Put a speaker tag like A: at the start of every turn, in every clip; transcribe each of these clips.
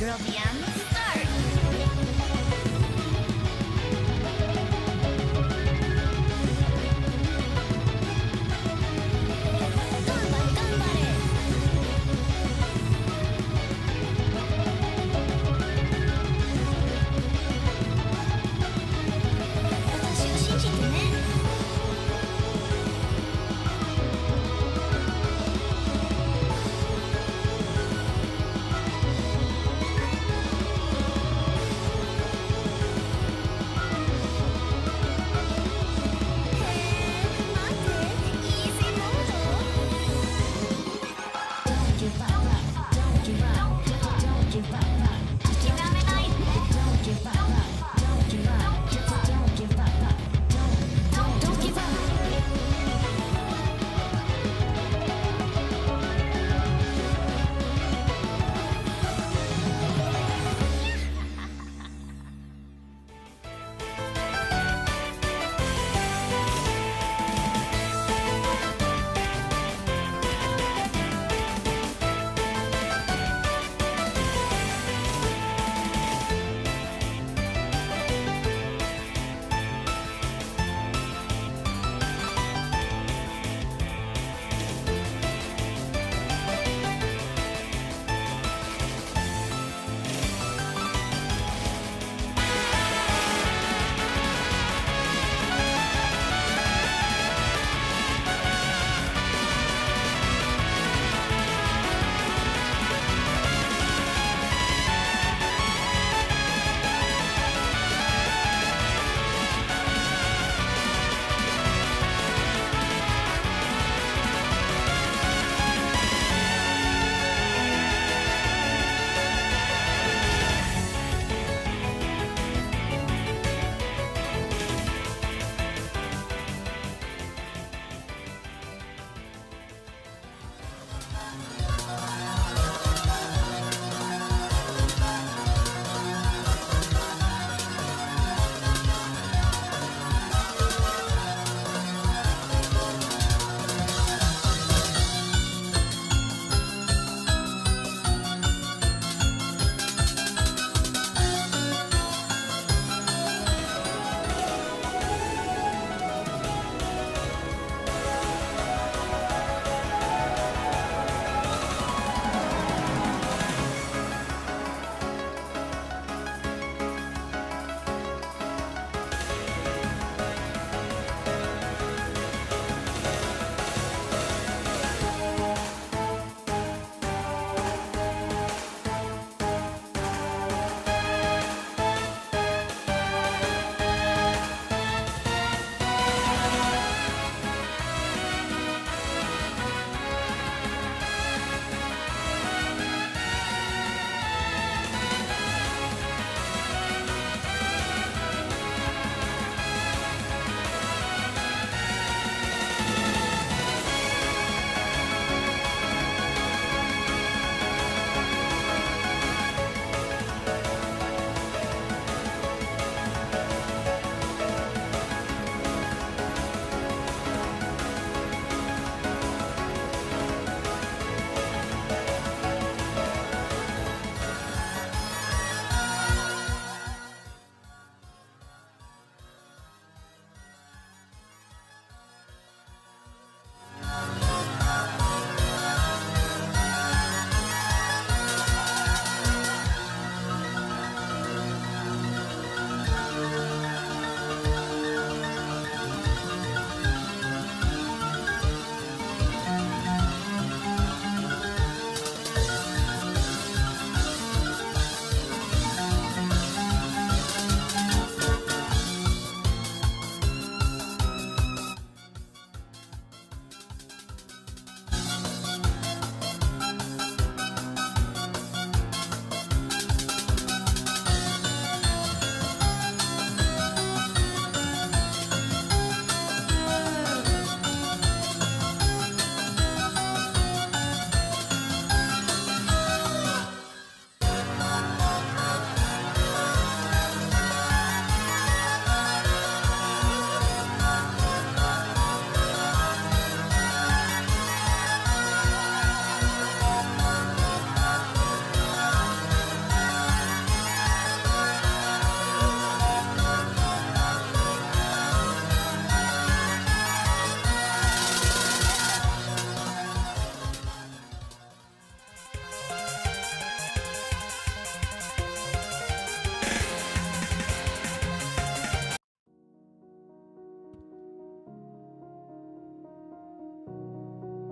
A: girldm start. 私を信じてね。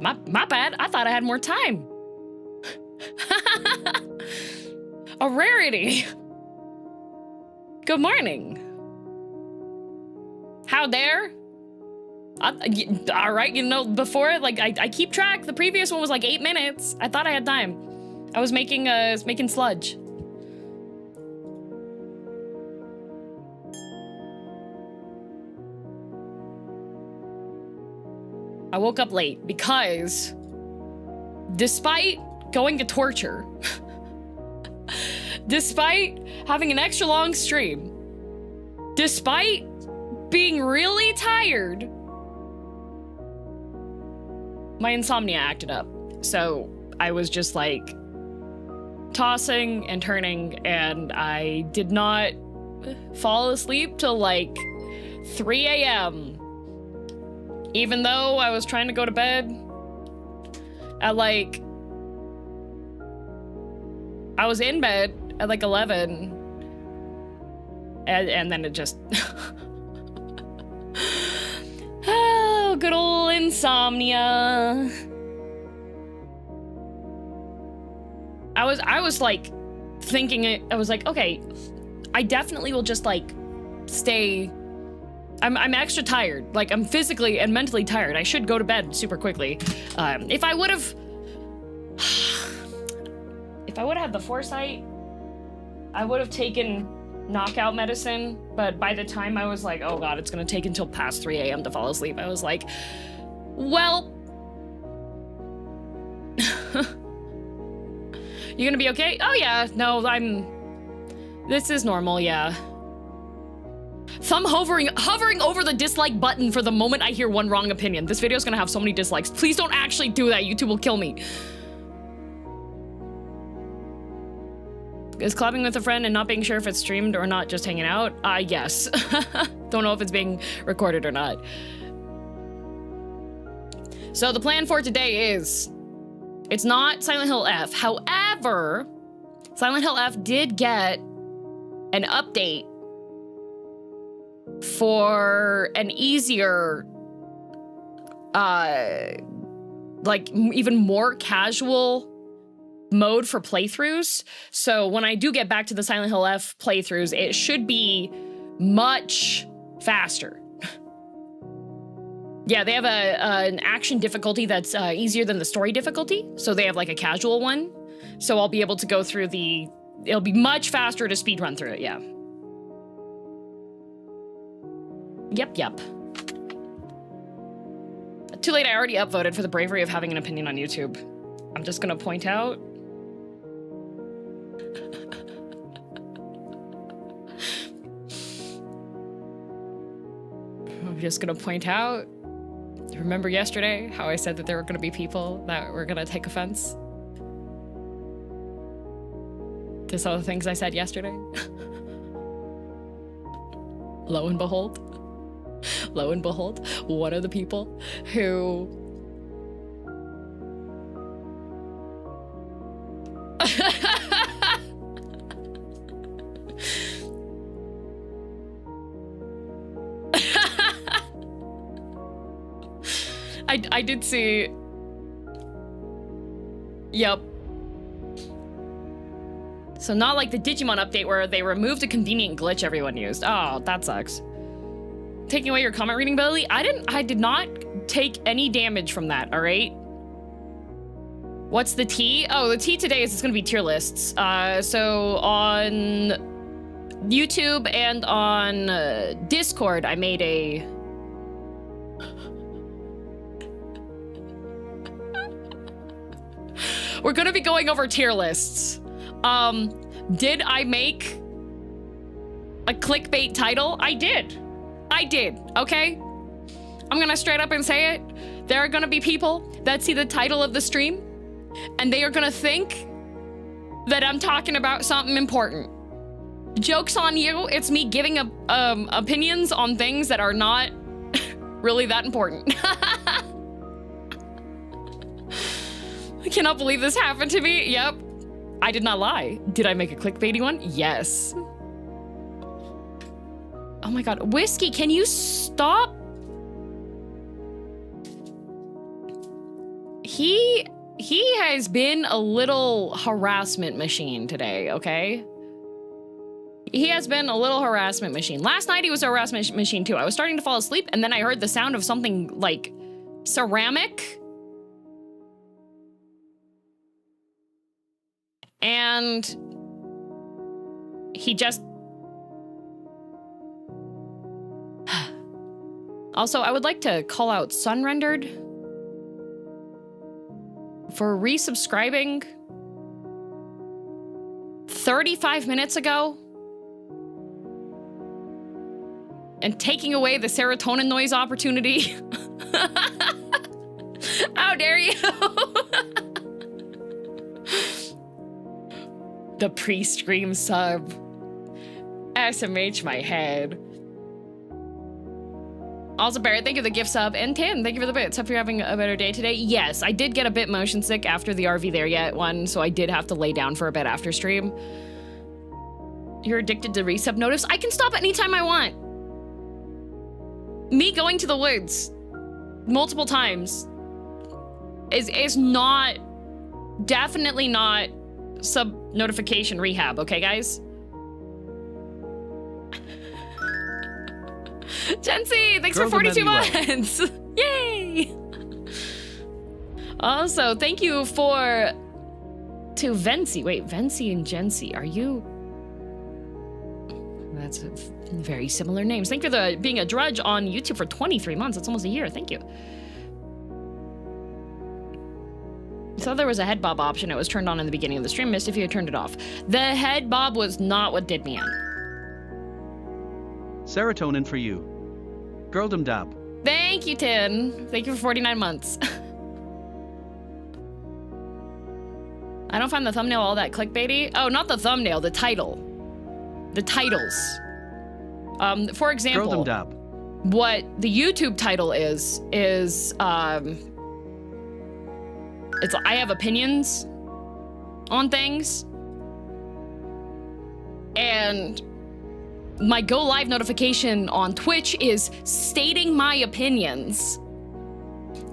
B: My bad. I thought I had more time. A rarity. Good morning. How dare? All right, you know, before, like, I keep track. The previous one was like 8 minutes. I thought I had time. I was making sludge. I woke up late because despite going to torture, despite having an extra long stream, despite being really tired, my insomnia acted up. So I was just like tossing and turning, and I did not fall asleep till like 3 a.m. Even though I was trying to go to bed at like, I was in bed at like 11, and then it just, oh, good old insomnia. I was like thinking it, I was like, okay, I definitely will just like stay. I'm extra tired. Like, I'm physically and mentally tired. I should go to bed super quickly. If I would have had the foresight, I would have taken knockout medicine. But by the time I was like, oh God, it's gonna take until past 3 a.m. to fall asleep, I was like, well, you gonna be okay? Oh yeah, no, this is normal, yeah. Thumb hovering over the dislike button for the moment I hear one wrong opinion. This video is gonna have so many dislikes. Please don't actually do that. YouTube will kill me. Is collabing with a friend and not being sure if it's streamed or not just hanging out? Yes. Don't know if it's being recorded or not. So the plan for today is, it's not Silent Hill F. However, Silent Hill F did get an update for an easier, like even more casual mode for playthroughs. So when I do get back to the Silent Hill F playthroughs, it should be much faster. Yeah, they have an action difficulty that's easier than the story difficulty. So they have like a casual one. So I'll be able to go through it'll be much faster to speedrun through it, yeah. Yep. Too late, I already upvoted for the bravery of having an opinion on YouTube. I'm just gonna point out. I'm just gonna point out. Remember yesterday how I said that there were gonna be people that were gonna take offense to some of the things I said yesterday? Lo and behold, one of the people who I did see. Yep. So not like the Digimon update where they removed a convenient glitch everyone used. Oh, that sucks. Taking away your comment reading ability? I did not take any damage from that, all right? What's the tea? Oh, the tea today is it's gonna be tier lists. So on YouTube and on Discord, I made a... We're gonna be going over tier lists. Did I make a clickbait title? I did, okay? I'm gonna straight up and say it. There are gonna be people that see the title of the stream and they are gonna think that I'm talking about something important. Joke's on you, it's me giving opinions on things that are not really that important. I cannot believe this happened to me. Yep. I did not lie. Did I make a clickbaity one? Yes. Oh my God. Whiskey, can you stop? He has been a little harassment machine today, okay? He has been a little harassment machine. Last night he was a harassment machine too. I was starting to fall asleep and then I heard the sound of something like ceramic. And he just... Also, I would like to call out Sunrendered for resubscribing 35 minutes ago and taking away the serotonin noise opportunity. How dare you? The pre-stream sub. SMH my head. Also, Barrett, thank you for the gift sub. And Tin, thank you for the bits. Hope you're having a better day today. Yes, I did get a bit motion sick after the RV There Yet one, so I did have to lay down for a bit after stream. You're addicted to resub notice? I can stop anytime I want. Me going to the woods multiple times is not, definitely not sub notification rehab, okay, guys? Jency, thanks for 42 months. Yay! Also, thank you to Vency. Wait, Vency and Jency, are you? That's very similar names. Thank you for being a drudge on YouTube for 23 months. That's almost a year. Thank you. So there was a head bob option. It was turned on in the beginning of the stream. Missed if you had turned it off. The head bob was not what did me in.
C: Serotonin for you. Girldom dab.
B: Thank you, Tin. Thank you for 49 months. I don't find the thumbnail all that clickbaity. Oh, not the thumbnail, the title. The titles. For example,
C: Girldom dab.
B: What the YouTube title is it's I have opinions on things. And my go live notification on Twitch is stating my opinions.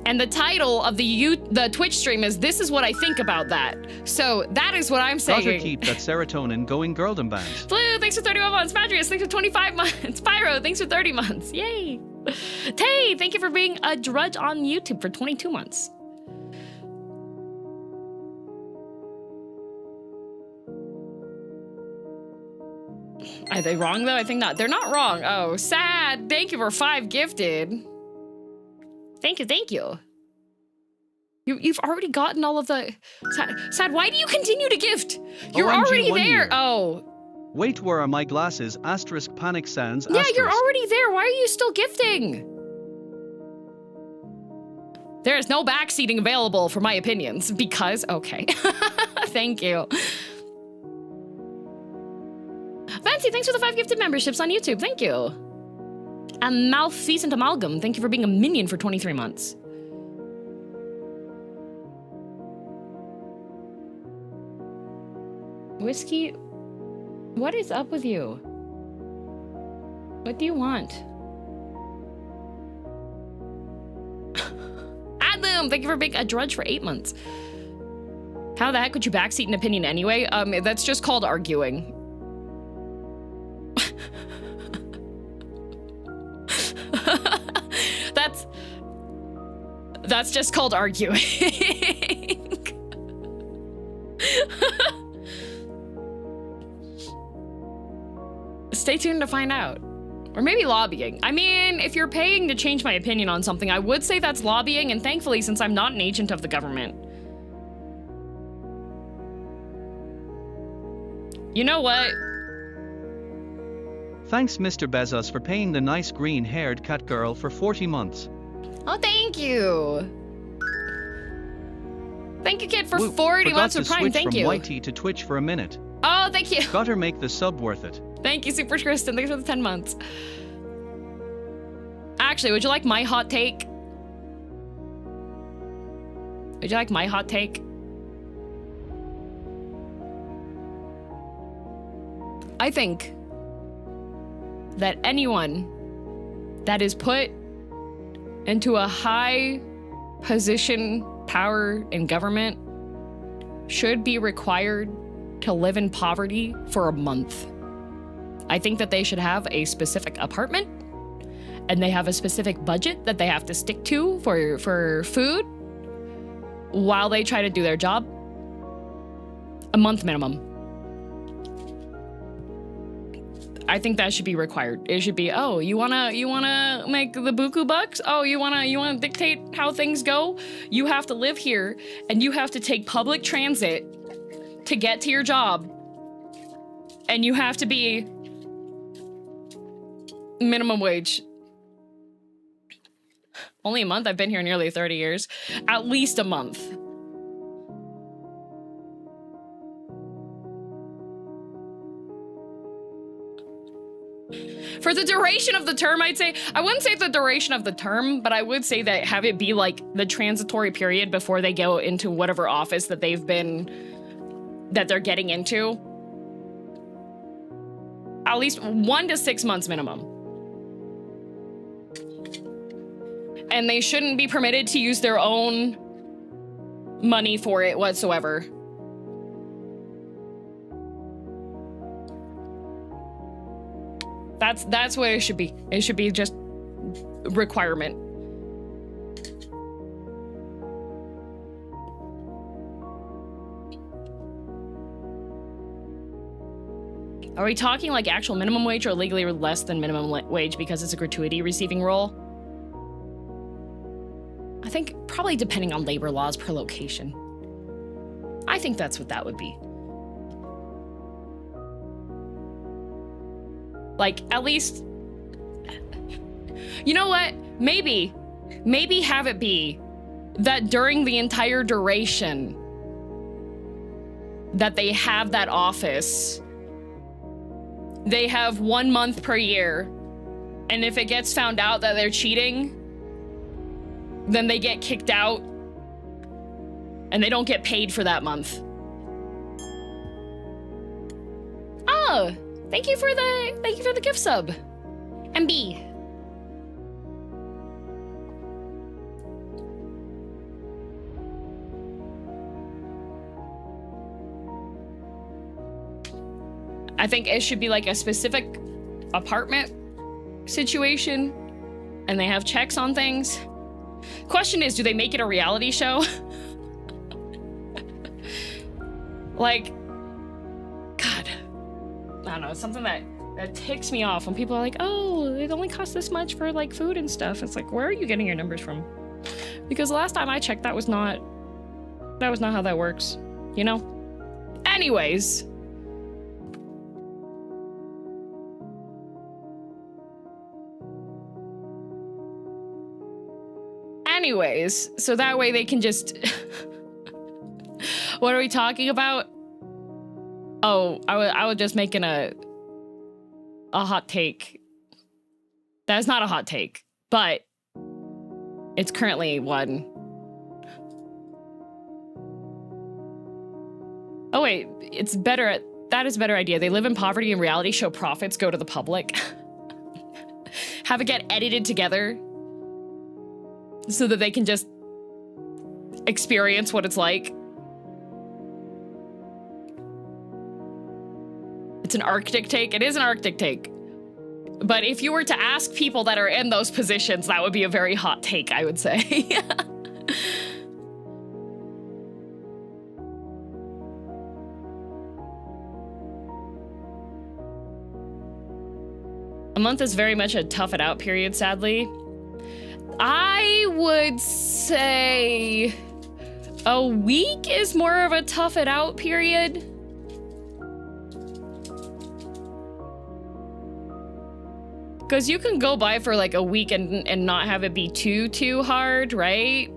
B: And the title of the Twitch stream is "This is what I think about that." So that is what I'm saying.
C: Gotta keep that serotonin going, girldom band.
B: Blue, thanks for 31 months. Madrius, thanks for 25 months. Pyro, thanks for 30 months. Yay. Tay, thank you for being a drudge on YouTube for 22 months. Are they wrong though? I think not. They're not wrong. Oh, Sad. Thank you for 5 gifted. Thank you, thank you. You've already gotten all of the... Sad, why do you continue to gift? You're already there.
C: Year.
B: Oh.
C: Wait, where are my glasses? Asterisk panic sans.
B: Yeah,
C: asterisk.
B: you're already there. Why are you still gifting? There is no backseating available for my opinions because... Okay. Thank you. Fancy, thanks for the 5 gifted memberships on YouTube. Thank you. And Malfeasant Amalgam, thank you for being a minion for 23 months. Whiskey, what is up with you? What do you want? Adlum, thank you for being a drudge for 8 months. How the heck would you backseat an opinion anyway? That's just called arguing. That's just called arguing. Stay tuned to find out. Or maybe lobbying. I mean, if you're paying to change my opinion on something, I would say that's lobbying, and thankfully, since I'm not an agent of the government. You know what?
C: Thanks, Mr. Bezos, for paying the nice green-haired cat girl for 40 months.
B: Oh, thank you. Thank you, kid, for
C: Whoop,
B: 40 months of Prime.
C: Forgot
B: Thank
C: to
B: you.
C: switch from YT to Twitch for a minute.
B: Oh, thank you.
C: Gotta make the sub worth it.
B: Thank you, Super Kristen. Thanks for the 10 months. Actually, would you like my hot take? Would you like my hot take? I think that anyone that is put into a high position power in government should be required to live in poverty for a month. I think that they should have a specific apartment and they have a specific budget that they have to stick to for food while they try to do their job. A month minimum. I think that should be required. It should be, oh, you wanna make the buku bucks? Oh, you wanna dictate how things go? You have to live here and you have to take public transit to get to your job. And you have to be minimum wage. Only a month? I've been here nearly 30 years. At least a month. For the duration of the term, I'd say, I wouldn't say the duration of the term, but I would say that have it be like the transitory period before they go into whatever office that they're getting into. At least 1 to 6 months minimum. And they shouldn't be permitted to use their own money for it whatsoever. That's what it should be. It should be just requirement. Are we talking like actual minimum wage or legally less than minimum wage because it's a gratuity receiving role? I think probably depending on labor laws per location. I think that's what that would be. Like, at least, you know what? Maybe have it be that during the entire duration that they have that office, they have 1 month per year. And if it gets found out that they're cheating, then they get kicked out and they don't get paid for that month. Oh. Thank you for the gift sub. MB. I think it should be like a specific apartment situation and they have checks on things. Question is, do they make it a reality show? Like, God. I don't know, it's something that ticks me off when people are like, oh, it only costs this much for like food and stuff. It's like, where are you getting your numbers from? Because the last time I checked, that was not how that works, you know? Anyways. So that way they can just, what are we talking about? Oh, I was just making a hot take. That's not a hot take, but it's currently one. Oh wait, it's better. That is a better idea. They live in poverty and reality show profits go to the public. Have it get edited together so that they can just experience what it's like. It's an Arctic take. It is an Arctic take. But if you were to ask people that are in those positions, that would be a very hot take, I would say. A month is very much a tough it out period, sadly. I would say a week is more of a tough it out period. Because you can go by for like a week and not have it be too hard, right?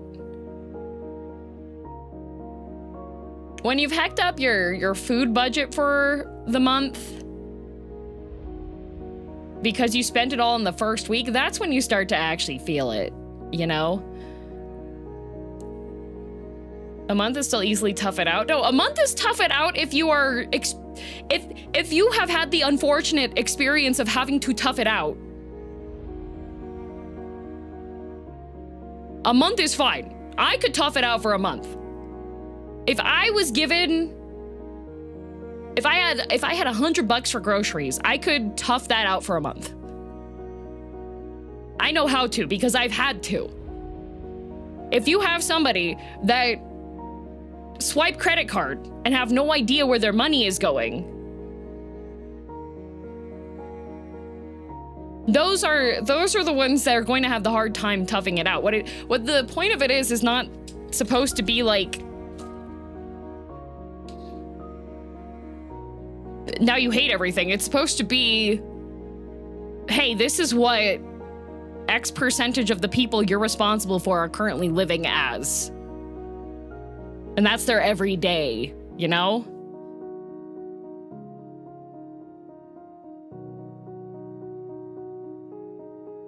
B: When you've hacked up your food budget for the month, because you spent it all in the first week, that's when you start to actually feel it, you know? A month is still easily tough it out. No, a month is tough it out if you are, if you have had the unfortunate experience of having to tough it out. A month is fine. I could tough it out for a month. If I was given, if I had $100 for groceries, I could tough that out for a month. I know how to because I've had to. If you have somebody that swipe credit card and have no idea where their money is going, those are the ones that are going to have the hard time toughing it out. What the point of it is not supposed to be like, now you hate everything. It's supposed to be, hey, this is what X percentage of the people you're responsible for are currently living as. And that's their everyday, you know?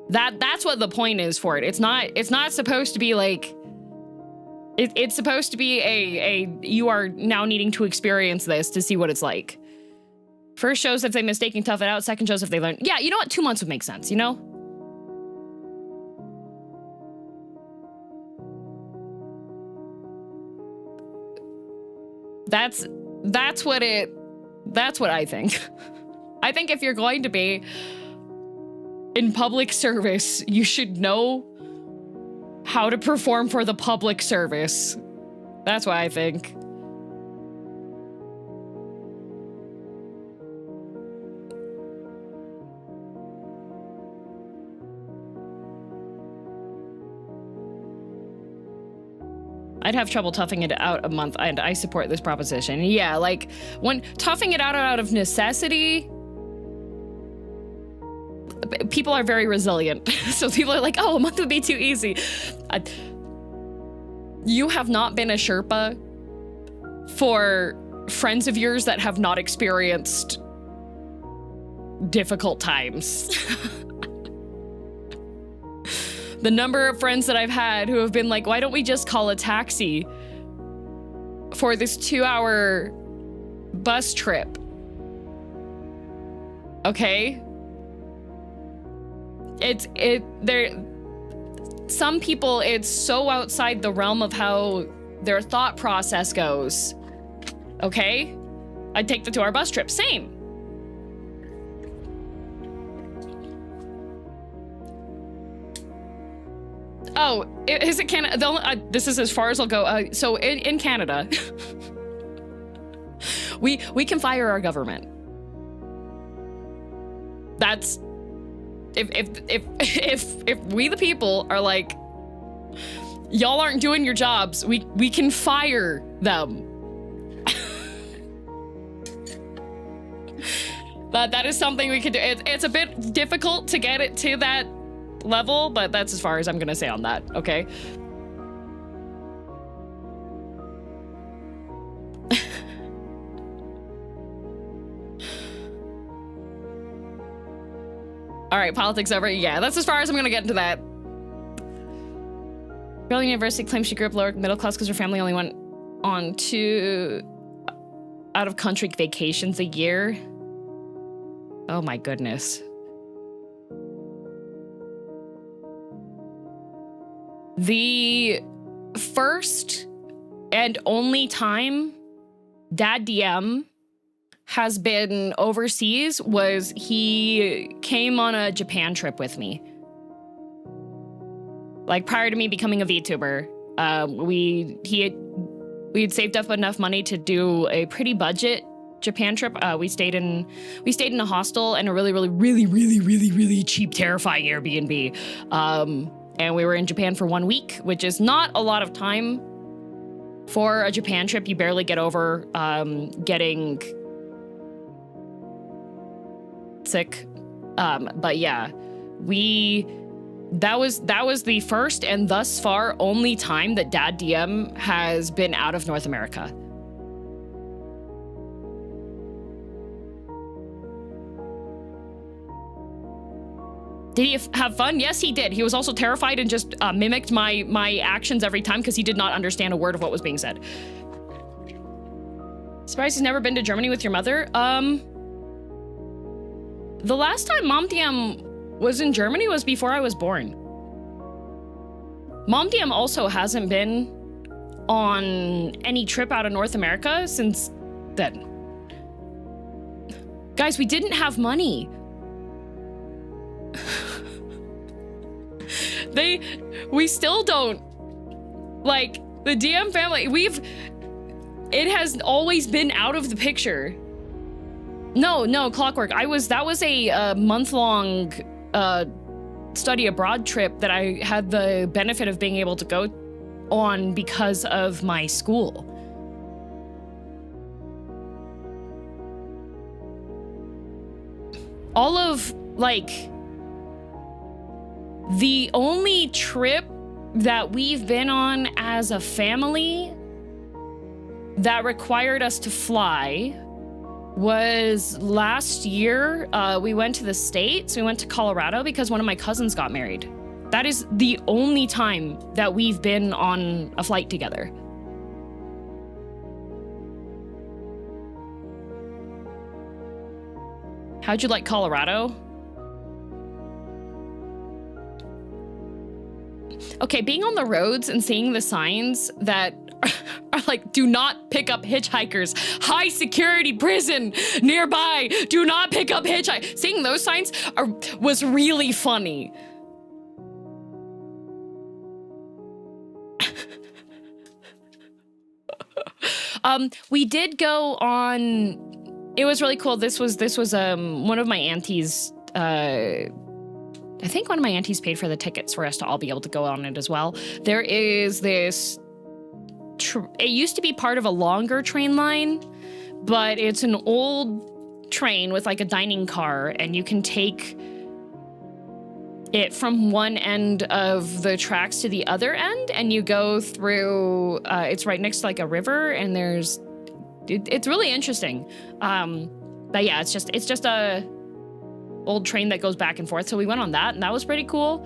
B: That's what the point is for it. It's not supposed to be like, it's supposed to be a you are now needing to experience this to see what it's like. First shows if they mistaking tough it out, second shows if they learn. Yeah, you know what? 2 months would make sense, you know? That's what I think. I think if you're going to be in public service, you should know how to perform for the public service. That's what I think. I'd have trouble toughing it out a month, and I support this proposition. Yeah, like, when toughing it out of necessity, people are very resilient. So people are like, oh, a month would be too easy. You have not been a Sherpa for friends of yours that have not experienced difficult times. The number of friends that I've had who have been like, why don't we just call a taxi for this 2-hour bus trip? Okay? Some people, it's so outside the realm of how their thought process goes. Okay? I'd take the 2-hour bus trip. Same. Oh, is it Canada? This is as far as I'll go. So in Canada, we can fire our government. That's if we the people are like, y'all aren't doing your jobs, we can fire them. That is something we can do. It's a bit difficult to get it to that level, but that's as far as I'm gonna say on that, okay? All right, politics over. Yeah, that's as far as I'm gonna get into that. Girl University claims she grew up lower middle class because her family only went on 2 out-of-country vacations a year. Oh my goodness. The first and only time Dad DM has been overseas was he came on a Japan trip with me. Like, prior to me becoming a VTuber, we had saved up enough money to do a pretty budget Japan trip. We stayed in a hostel and a really cheap, terrifying Airbnb. And we were in Japan for 1 week, which is not a lot of time for a Japan trip. You barely get over getting sick. But yeah, that was the first and thus far only time that Dad DM has been out of North America. Did he have fun? Yes, he did. He was also terrified and just mimicked my actions every time because he did not understand a word of what was being said. Surprised he's never been to Germany with your mother? The last time Mom DM was in Germany was before I was born. Mom DM also hasn't been on any trip out of North America since then. Guys, we didn't have money. We still don't. Like, the DM family, it has always been out of the picture. No, Clockwork. That was a month-long study abroad trip that I had the benefit of being able to go on because of my school. All of, like, the only trip that we've been on as a family that required us to fly was last year. We went to the States. We went to Colorado because one of my cousins got married. That is the only time that we've been on a flight together. How'd you like Colorado? Okay, being on the roads and seeing the signs that are like, do not pick up hitchhikers, high security prison nearby, do not pick up hitchhikers. Seeing those signs was really funny. We did go on, it was really cool. This was one of my aunties, I think one of my aunties paid for the tickets for us to all be able to go on it as well. There is this, it used to be part of a longer train line, but it's an old train with like a dining car, and you can take it from one end of the tracks to the other end, and you go through, it's right next to like a river, and it's really interesting. But yeah, it's just a old train that goes back and forth. So we went on that, and that was pretty cool.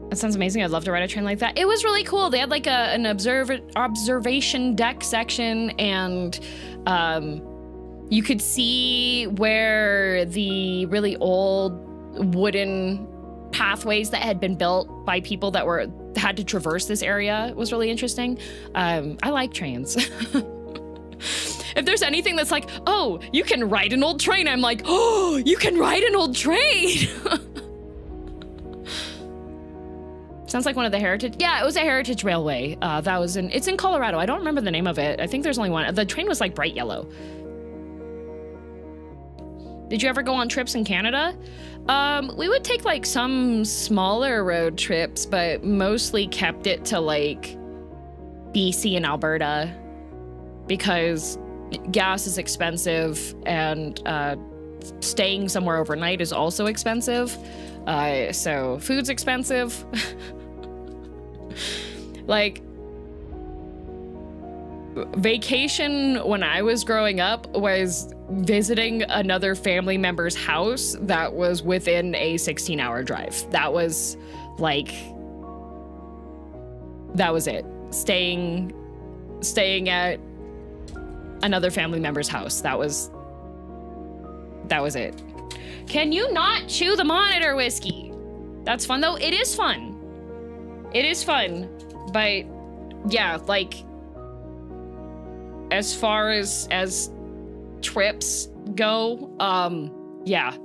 B: That sounds amazing. I'd love to ride a train like that. It was really cool. They had like an observation deck section, and you could see where the really old wooden pathways that had been built by people that had to traverse this area. It was really interesting. I like trains. If there's anything that's like, oh, you can ride an old train, I'm like, oh, you can ride an old train. Sounds like one of the heritage. Yeah, it was a heritage railway. It's in Colorado. I don't remember the name of it. I think there's only one. The train was like bright yellow. Did you ever go on trips in Canada? We would take like some smaller road trips, but mostly kept it to like BC and Alberta because gas is expensive, and staying somewhere overnight is also expensive. So food's expensive. Like, vacation when I was growing up was visiting another family member's house that was within a 16-hour drive. That was it. Staying at another family member's house. That was it. Can you not chew the monitor, Whiskey? That's fun though. It is fun. It is fun, but yeah, like as far as trips go, yeah.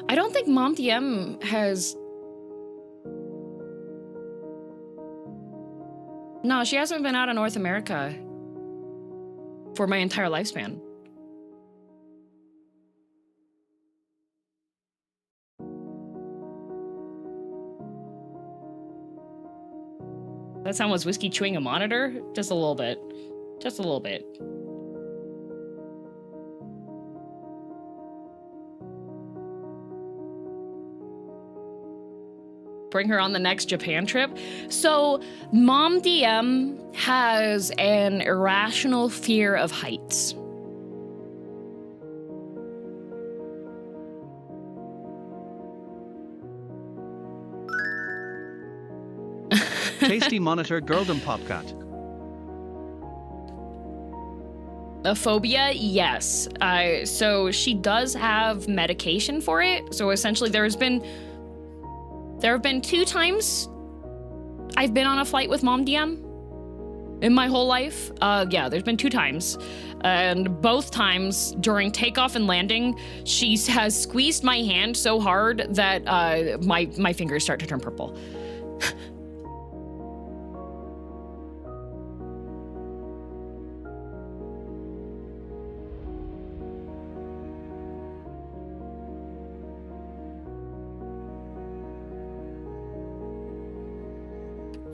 B: I don't think Mom DM has. No, she hasn't been out of North America for my entire lifespan. That sound was Whiskey chewing a monitor? Just a little bit. Just a little bit. Bring her on the next Japan trip. So, Mom DM has an irrational fear of heights.
C: Tasty monitor girldom popcat.
B: A phobia, yes. So she does have medication for it. So essentially there have been 2 times I've been on a flight with Mom DM in my whole life. Yeah, there's been 2 times. And both times during takeoff and landing, she has squeezed my hand so hard that my fingers start to turn purple.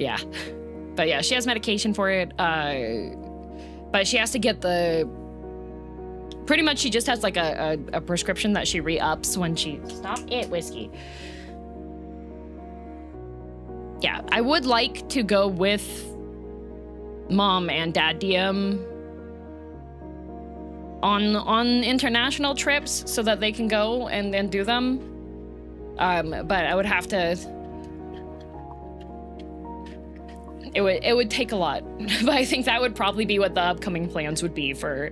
B: Yeah, but yeah, she has medication for it, but she has to get pretty much she just has like a prescription that she re-ups when she, stop it, Whiskey. Yeah, I would like to go with Mom and Dad DM on international trips so that they can go and do them, but I would have to. It would take a lot, but I think that would probably be what the upcoming plans would be for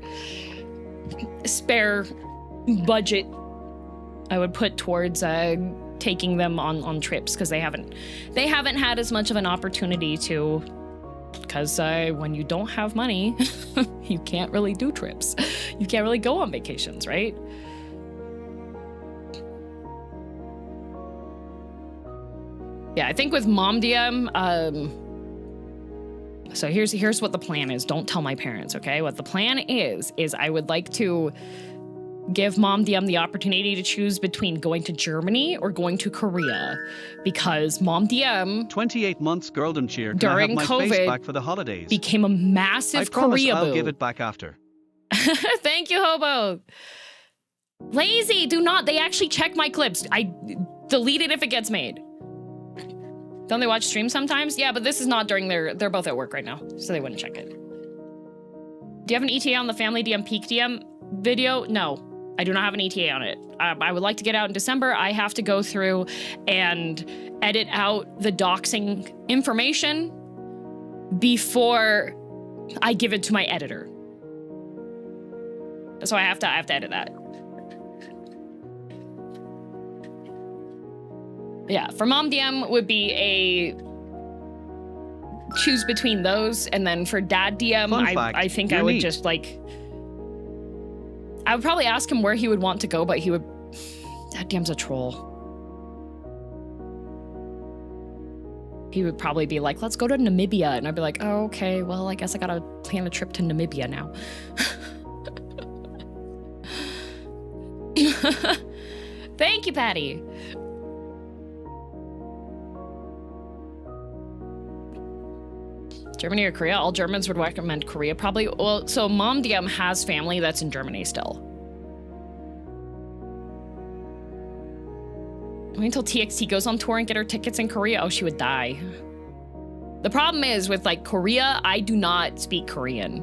B: spare budget I would put towards taking them on trips, because they haven't had as much of an opportunity to, because when you don't have money, you can't really do trips. You can't really go on vacations, right? Yeah, I think with Mom DM, so here's what the plan is. Don't tell my parents, okay? What the plan is I would like to give Mom DM the opportunity to choose between going to Germany or going to Korea, because Mom DM
C: 28 months girldom cheer. Can
B: during
C: I have my
B: COVID
C: face back for the holidays?
B: became a massive
C: I promise
B: Korea
C: I'll
B: boo.
C: give it back after.
B: Thank you, Hobo. Lazy, do not. They actually check my clips. I delete it if it gets made. Don't they watch streams sometimes? Yeah, but this is not during they're both at work right now, so they wouldn't check it. Do you have an ETA on the Family DM Peak DM video? No, I do not have an ETA on it. I would like to get out in December. I have to go through and edit out the doxing information before I give it to my editor. So I have to edit that. Yeah, for Mom DM would be a choose between those, and then for Dad DM, I think I would just like, I would probably ask him where he would want to go, but Dad DM's a troll. He would probably be like, let's go to Namibia, and I'd be like, oh, okay, well, I guess I gotta plan a trip to Namibia now. Thank you, Patty. Germany or Korea? All Germans would recommend Korea, probably. Well, so Mom DM has family that's in Germany still. Wait until TXT goes on tour and get her tickets in Korea. Oh, she would die. The problem is with like Korea, I do not speak Korean.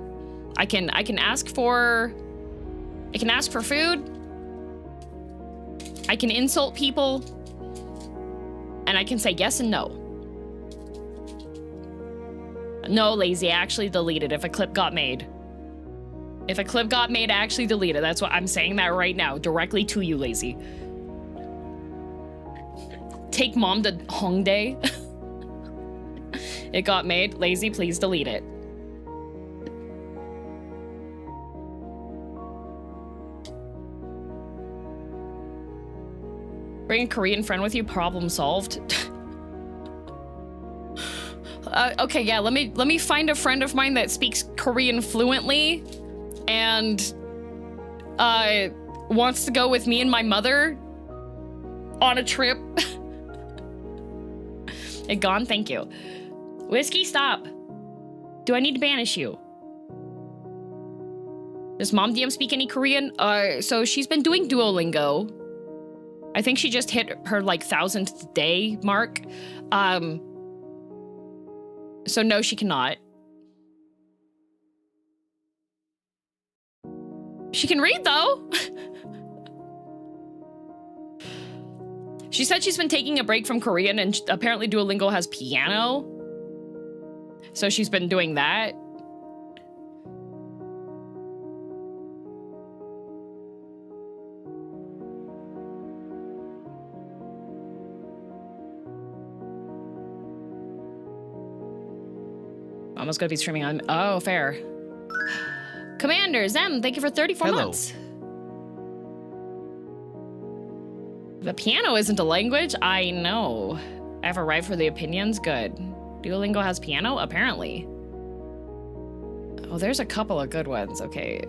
B: I can ask for food. I can insult people. And I can say yes and no. No, Lazy, I actually deleted if a clip got made. If a clip got made, I actually deleted. That's what I'm saying that right now, directly to you, Lazy. Take Mom to Hongdae. It got made. Lazy, please delete it. Bring a Korean friend with you, problem solved. Okay, yeah, let me find a friend of mine that speaks Korean fluently and wants to go with me and my mother on a trip. It gone, thank you. Whiskey, stop. Do I need to banish you? Does Mom DM speak any Korean? So she's been doing Duolingo. I think she just hit her like 1000th day mark. So no, she cannot. She can read though. She said she's been taking a break from Korean, and apparently Duolingo has piano. So she's been doing that. almost gonna be streaming on. Oh, fair. Commander Zem, thank you for 34
C: Hello.
B: months. The piano isn't a language. I know. I've arrived for the opinions. Good. Duolingo has piano? Apparently. Oh, there's a couple of good ones. Okay.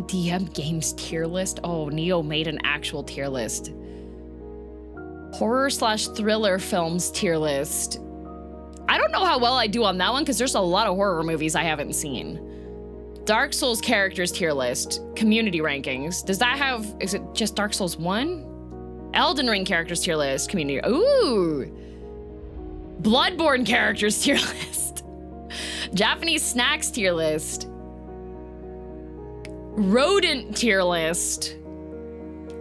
B: DM Games tier list. Oh, Neo made an actual tier list. Horror/thriller films tier list. I don't know how well I do on that one because there's a lot of horror movies I haven't seen. Dark Souls characters tier list. Community rankings. Does that have, is it just Dark Souls 1? Elden Ring characters tier list. Community. Ooh. Bloodborne characters tier list. Japanese snacks tier list. Rodent tier list.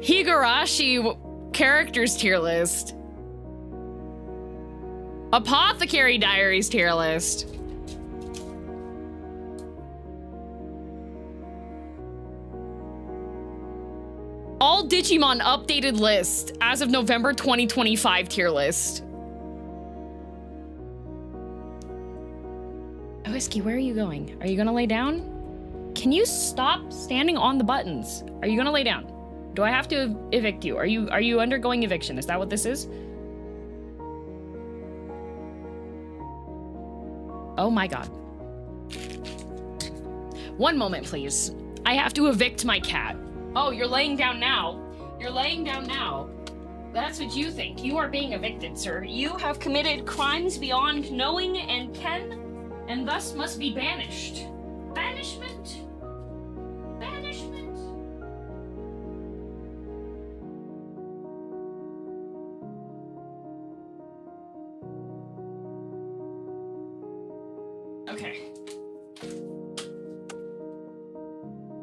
B: Higurashi characters tier list. Apothecary Diaries tier list. All Digimon updated list as of November 2025 tier list. Oh, Whiskey, where are you going? Are you gonna lay down? Can you stop standing on the buttons? Are you gonna lay down? Do I have to evict you? Are you undergoing eviction? Is that what this is? Oh my god. One moment, please. I have to evict my cat. Oh, you're laying down now. You're laying down now. That's what you think. You are being evicted, sir. You have committed crimes beyond knowing and ken, and thus must be banished. Banishment. Banishment. Okay.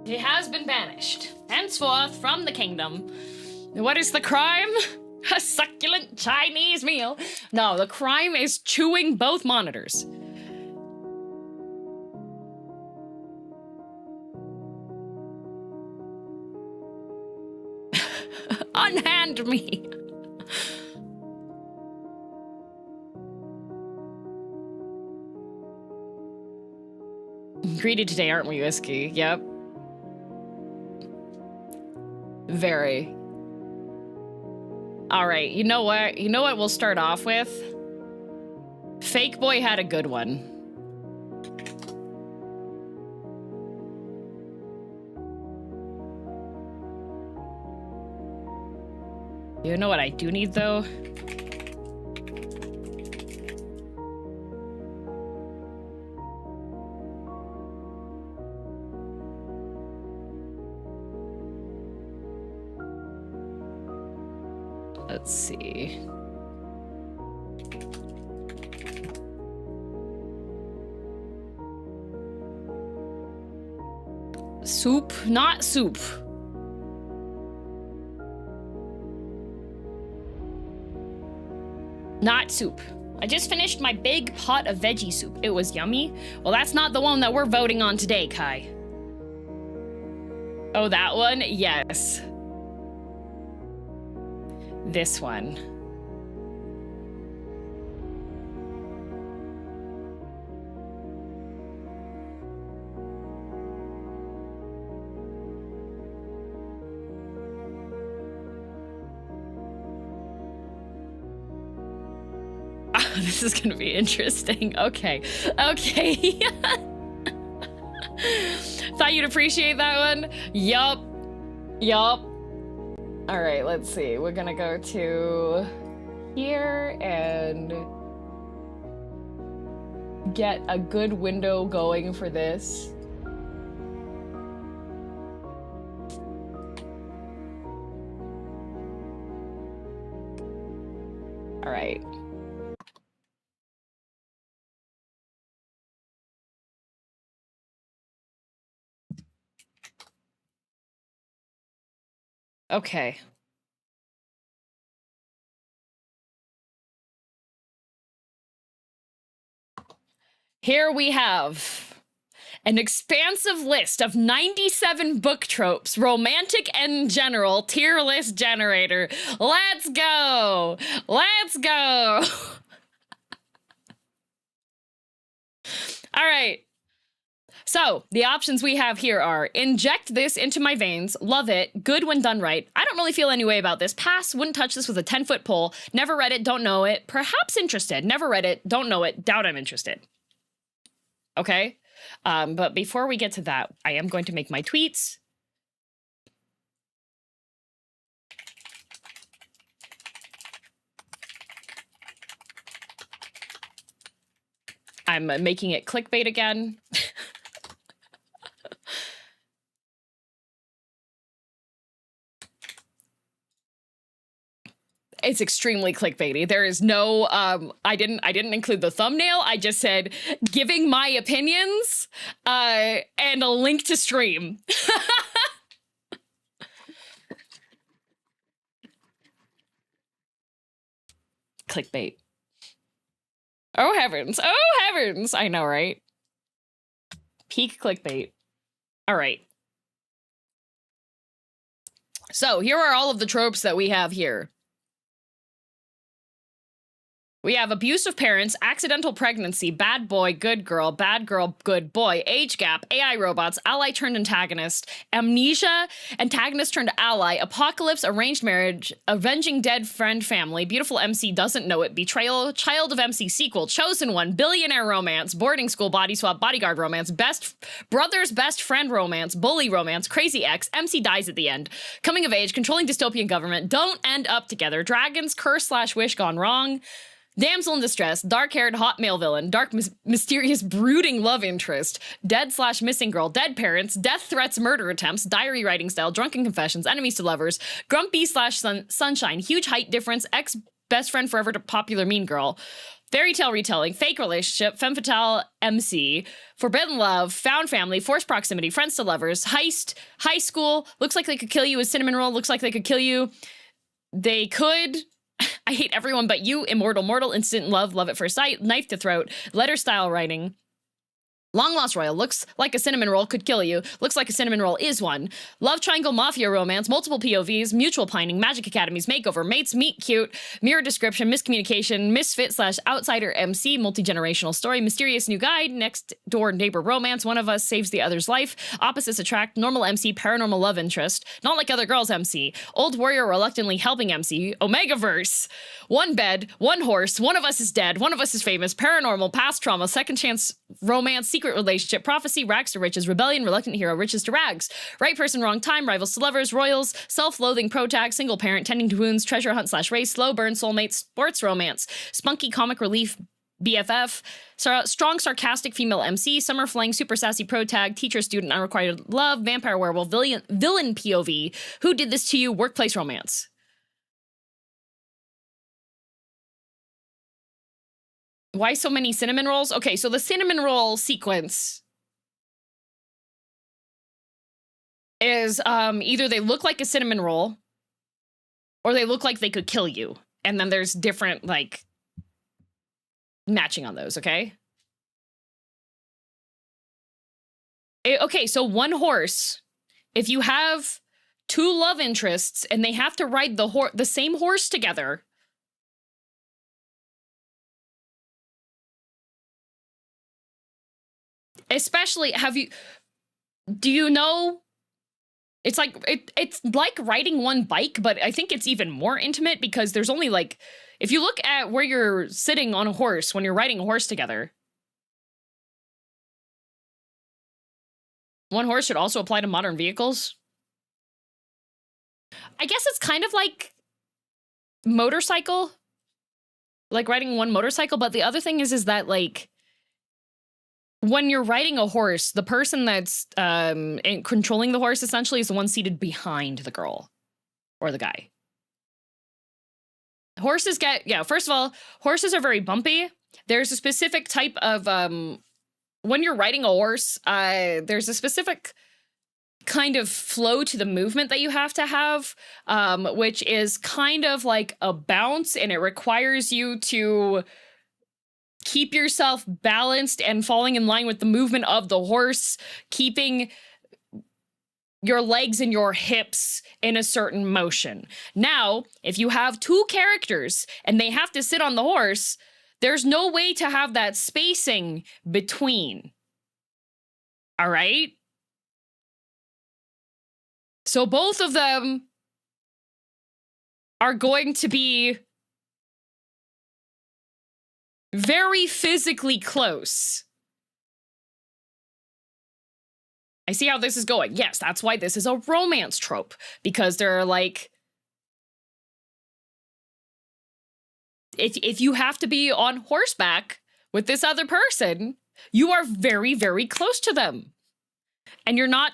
B: He has been banished, henceforth from the kingdom. What is the crime? A succulent Chinese meal. No, the crime is chewing both monitors. Unhand me. Greedy today, aren't we, Whiskey? Yep. Very. All right, you know what? You know what we'll start off with? Fake Boy had a good one. You know what I do need, though? Let's see. Soup, not soup. Not soup. I just finished my big pot of veggie soup. It was yummy. Well, that's not the one that we're voting on today, Kai. Oh, that one? Yes. This one. Oh, this is gonna be interesting. Okay. Okay. Thought you'd appreciate that one. Yup. Yup. All right, let's see. We're gonna go to here and get a good window going for this. All right. Okay. Here we have an expansive list of 97 book tropes, romantic and general, tier list generator. Let's go! Let's go! All right. So the options we have here are inject this into my veins, love it, good when done right. I don't really feel any way about this. Pass, wouldn't touch this with a 10-foot pole. Never read it, don't know it. Perhaps interested. Never read it, don't know it. Doubt I'm interested. Okay. But before we get to that, I am going to make my tweets. I'm making it clickbait again. It's extremely clickbaity. There is no I didn't include the thumbnail. I just said giving my opinions and a link to stream. Clickbait. Oh heavens. Oh heavens. I know, right? Peak clickbait. All right. So here are all of the tropes that we have here. We have abusive parents, accidental pregnancy, bad boy, good girl, good boy, age gap, AI robots, ally turned antagonist, amnesia, antagonist turned ally, apocalypse, arranged marriage, avenging dead friend family, beautiful MC doesn't know it, betrayal, child of MC sequel, chosen one, billionaire romance, boarding school body swap, bodyguard romance, best brother's best friend romance, bully romance, crazy ex, MC dies at the end, coming of age, controlling dystopian government, don't end up together, dragons, curse / wish gone wrong, damsel in distress, dark-haired hot male villain, dark mysterious brooding love interest, dead / missing girl, dead parents, death threats, murder attempts, diary writing style, drunken confessions, enemies to lovers, grumpy / sunshine, huge height difference, ex best friend forever to popular mean girl, fairy tale retelling, fake relationship, femme fatale MC, forbidden love, found family, forced proximity, friends to lovers, heist, high school, looks like they could kill you, a cinnamon roll, looks like they could kill you, they could... I hate everyone but you, immortal mortal, instant love, love at first sight, knife to throat, letter style writing, long lost royal, looks like a cinnamon roll could kill you, looks like a cinnamon roll is one, love triangle mafia romance, multiple POVs, mutual pining, magic academies, makeover, mates meet cute, mirror description, miscommunication, misfit / outsider MC, multi-generational story, mysterious new guide, next door neighbor romance, one of us saves the other's life, opposites attract, normal MC, paranormal love interest, not like other girls MC, old warrior reluctantly helping MC, Omegaverse, one bed, one horse, one of us is dead, one of us is famous, paranormal, past trauma, second chance romance, secret relationship, prophecy, rags to riches, rebellion, reluctant hero, riches to rags, right person, wrong time, rivals to lovers, royals, self-loathing, protag, single parent, tending to wounds, treasure hunt / race, slow burn, soulmate, sports romance, spunky comic relief, BFF, strong sarcastic female MC, summer fling, super sassy protag, teacher student, unrequited love, vampire werewolf, villain POV, who did this to you, workplace romance. Why so many cinnamon rolls? Okay, so the cinnamon roll sequence is either they look like a cinnamon roll or they look like they could kill you. And then there's different, like, matching on those, okay? Okay, so one horse, if you have two love interests and they have to ride the same horse together, especially, do you know, it's like, it's like riding one bike, but I think it's even more intimate because there's only like, if you look at where you're sitting on a horse when you're riding a horse together, one horse should also apply to modern vehicles. I guess it's kind of like motorcycle, like riding one motorcycle, but the other thing is that like, when you're riding a horse, the person that's controlling the horse essentially is the one seated behind the girl or the guy. Horses first of all, horses are very bumpy. There's a specific type of, when you're riding a horse, there's a specific kind of flow to the movement that you have to have, which is kind of like a bounce, and it requires you to keep yourself balanced and falling in line with the movement of the horse, keeping your legs and your hips in a certain motion. Now, if you have two characters and they have to sit on the horse, There's no way to have that spacing between. All right? So both of them are going to be very physically close. I see how this is going. Yes, that's why this is a romance trope, because they're like, if you have to be on horseback with this other person, you are very, very close to them. And you're not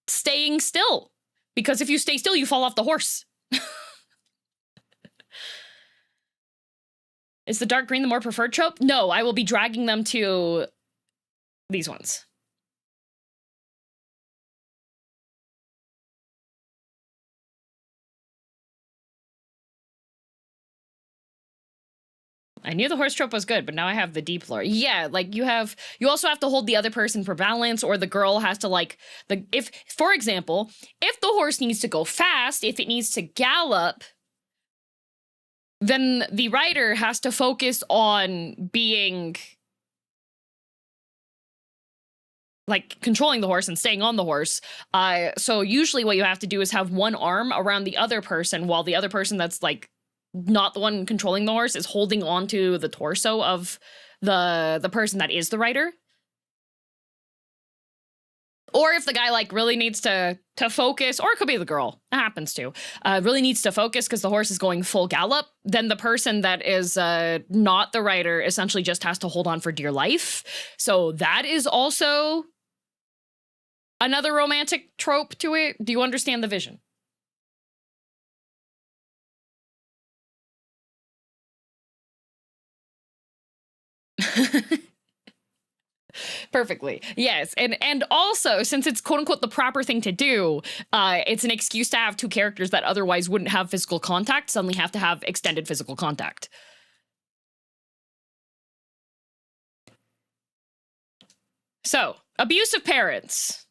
B: staying still, because if you stay still, you fall off the horse. Is the dark green the more preferred trope? No, I will be dragging them to these ones. I knew the horse trope was good, but now I have the deep lore. Yeah, like you also have to hold the other person for balance, or the girl has to like, for example, if the horse needs to go fast, if it needs to gallop, then the rider has to focus on being like controlling the horse and staying on the horse. So usually what you have to do is have one arm around the other person while the other person that's like not the one controlling the horse is holding on to the torso of the person that is the rider. Or if the guy like really needs to focus, or it could be the girl, it happens to, really needs to focus because the horse is going full gallop, then the person that is not the rider essentially just has to hold on for dear life. So that is also another romantic trope to it. Do you understand the vision? Perfectly. Yes. And also, since it's quote unquote the proper thing to do, it's an excuse to have two characters that otherwise wouldn't have physical contact suddenly have to have extended physical contact. So, abusive parents.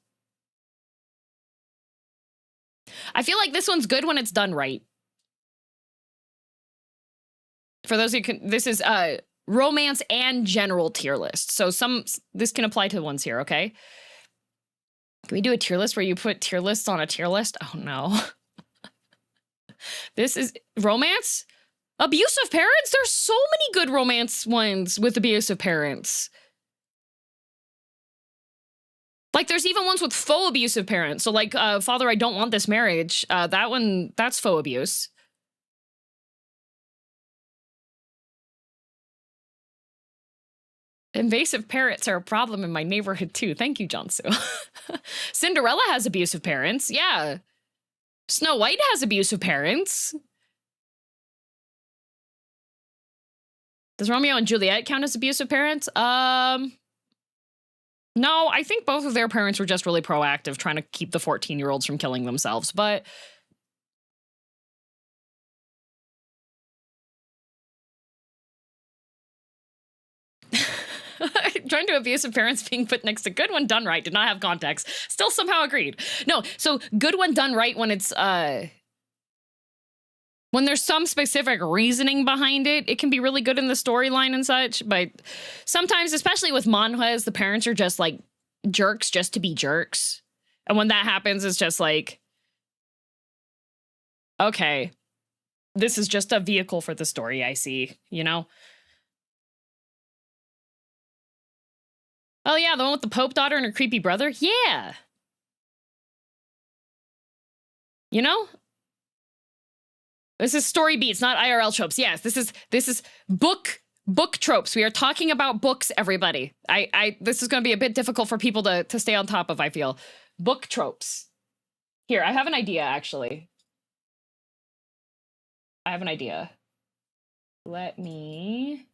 B: I feel like this one's good when it's done right. For those who can, this is romance and general tier list. So this can apply to the ones here, okay? Can we do a tier list where you put tier lists on a tier list? Oh no. This is romance? Abusive parents? There's so many good romance ones with abusive parents. Like there's even ones with faux abusive parents. So like Father, I Don't Want This Marriage. That one, that's faux abuse. Invasive parrots are a problem in my neighborhood too. Thank you, Jonsu. Cinderella has abusive parents. Yeah. Snow White has abusive parents. Does Romeo and Juliet count as abusive parents? No, I think both of their parents were just really proactive, trying to keep the 14-year-olds from killing themselves, but trying to abusive parents being put next to good one done right did not have context. Still somehow agreed. No, so good one done right when it's when there's some specific reasoning behind it, it can be really good in the storyline and such. But sometimes, especially with manhwas, the parents are just like jerks just to be jerks. And when that happens, it's just like, okay, this is just a vehicle for the story, I see, you know? Oh yeah, the one with the Pope daughter and her creepy brother? Yeah. You know? This is story beats, not IRL tropes. Yes, this is book tropes. We are talking about books, everybody. This is going to be a bit difficult for people to stay on top of, I feel. Book tropes. Here, I have an idea, actually. I have an idea. Let me...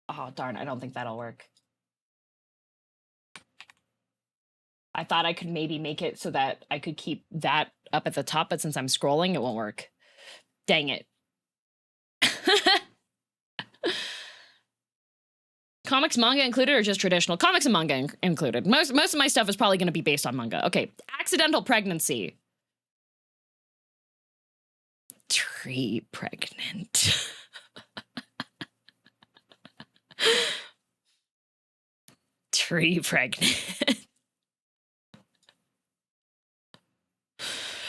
B: Oh, darn, I don't think that'll work. I thought I could maybe make it so that I could keep that up at the top, but since I'm scrolling, it won't work. Dang it. Comics, manga included, or just traditional? Comics and manga included. Most of my stuff is probably going to be based on manga. Okay, accidental pregnancy. Tree pregnant. Tree pregnant.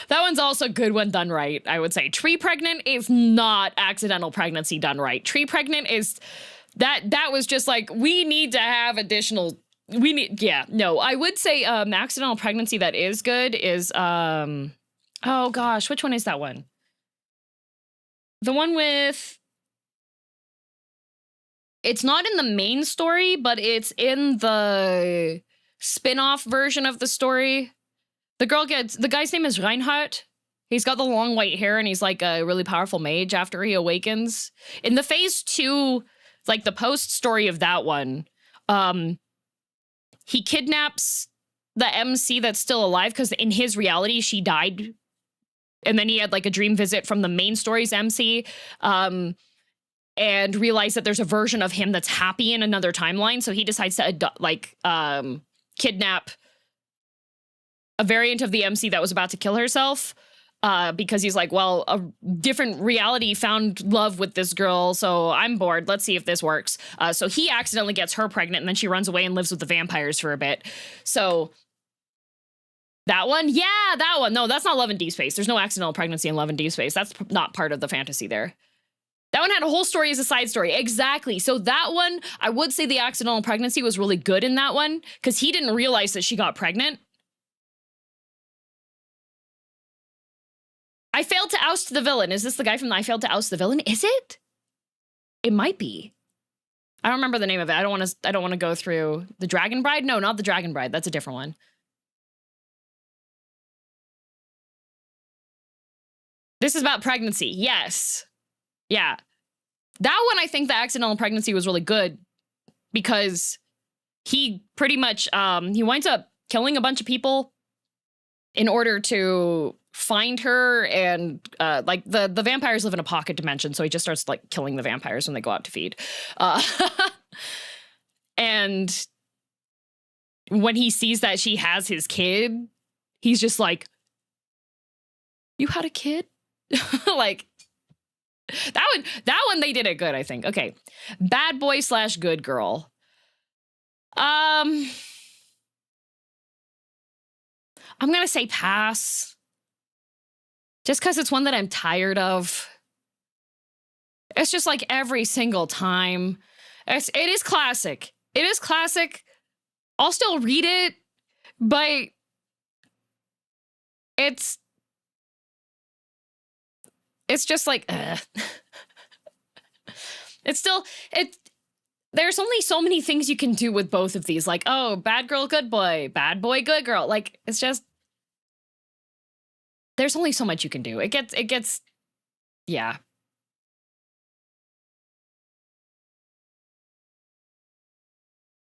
B: That one's also good when done right, I would say. Tree pregnant is not accidental pregnancy done right. Tree pregnant is that was just like, we need to have additional, I would say accidental pregnancy that is good is oh gosh, which one is that one? The one with, it's not in the main story, but it's in the spin-off version of the story. The guy's name is Reinhardt. He's got the long white hair and he's like a really powerful mage after he awakens. In the phase 2, like the post story of that one, he kidnaps the MC that's still alive because in his reality, she died. And then he had like a dream visit from the main story's MC and realized that there's a version of him that's happy in another timeline. So he decides to kidnap a variant of the MC that was about to kill herself because he's like, well, a different reality found love with this girl, so I'm bored. Let's see if this works. So he accidentally gets her pregnant, and then she runs away and lives with the vampires for a bit. So that one? Yeah, that one. No, that's not Love in Deep Space. There's no accidental pregnancy in Love in Deep Space. That's not part of the fantasy there. That one had a whole story as a side story. Exactly. So that one, I would say the accidental pregnancy was really good in that one because he didn't realize that she got pregnant. I failed to oust the villain. Is this the guy from the I failed to oust the villain? Is it? It might be. I don't remember the name of it. I don't want to go through the Dragon Bride. No, not the Dragon Bride. That's a different one. This is about pregnancy. Yes. Yeah. That one, I think the accidental pregnancy was really good because he pretty much, he winds up killing a bunch of people in order to find her, and like the vampires live in a pocket dimension, so he just starts like killing the vampires when they go out to feed. And when he sees that she has his kid, he's just like, "You had a kid?" Like that one they did it good, I think. Okay, bad boy / good girl. I'm gonna say pass. Just because it's one that I'm tired of. It's just like every single time. It is classic. It is classic. I'll still read it, but it's just like, it's still, there's only so many things you can do with both of these. Like, oh, bad girl, good boy, bad boy, good girl. Like, it's just, there's only so much you can do. It gets, yeah.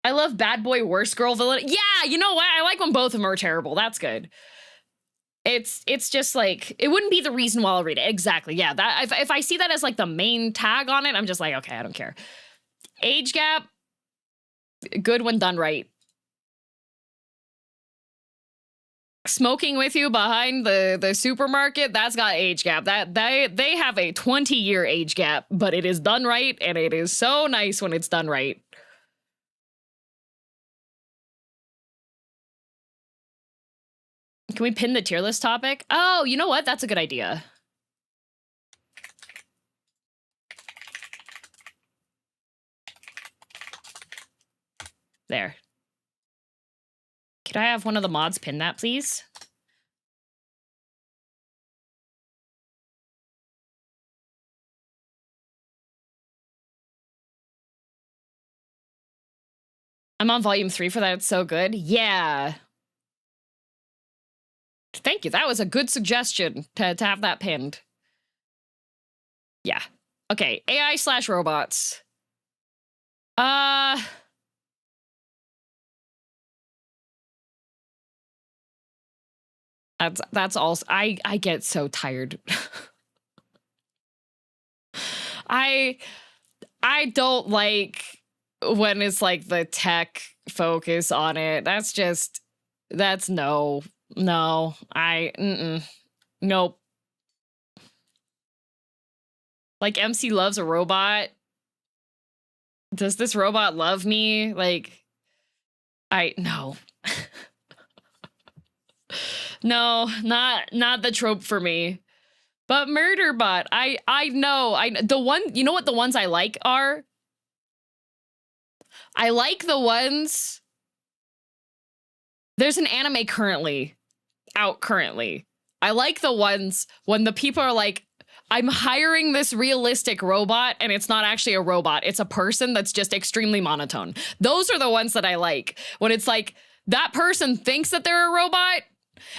B: I love bad boy, worst girl, villain. Yeah, you know what? I like when both of them are terrible. That's good. It's just like, it wouldn't be the reason why I'll read it. Exactly, yeah. That if I see that as like the main tag on it, I'm just like, okay, I don't care. Age gap, good when done right. Smoking with you behind the supermarket, that's got age gap. That they have a 20-year age gap, but it is done right, and it is so nice when it's done right. Can we pin the tier list topic? Oh, you know what? That's a good idea. There. Could I have one of the mods pin that, please? I'm on volume 3 for that. It's so good. Yeah. Thank you. That was a good suggestion to have that pinned. Yeah. Okay. AI / robots. That's all. I get so tired. I don't like when it's like the tech focus on it, that's no, nope. Like MC loves a robot. Does this robot love me? Like, no. No, not the trope for me. But Murderbot, I know, the one, you know what the ones I like are? I like the ones, there's an anime out currently. I like the ones when the people are like, I'm hiring this realistic robot and it's not actually a robot. It's a person that's just extremely monotone. Those are the ones that I like. When it's like, that person thinks that they're a robot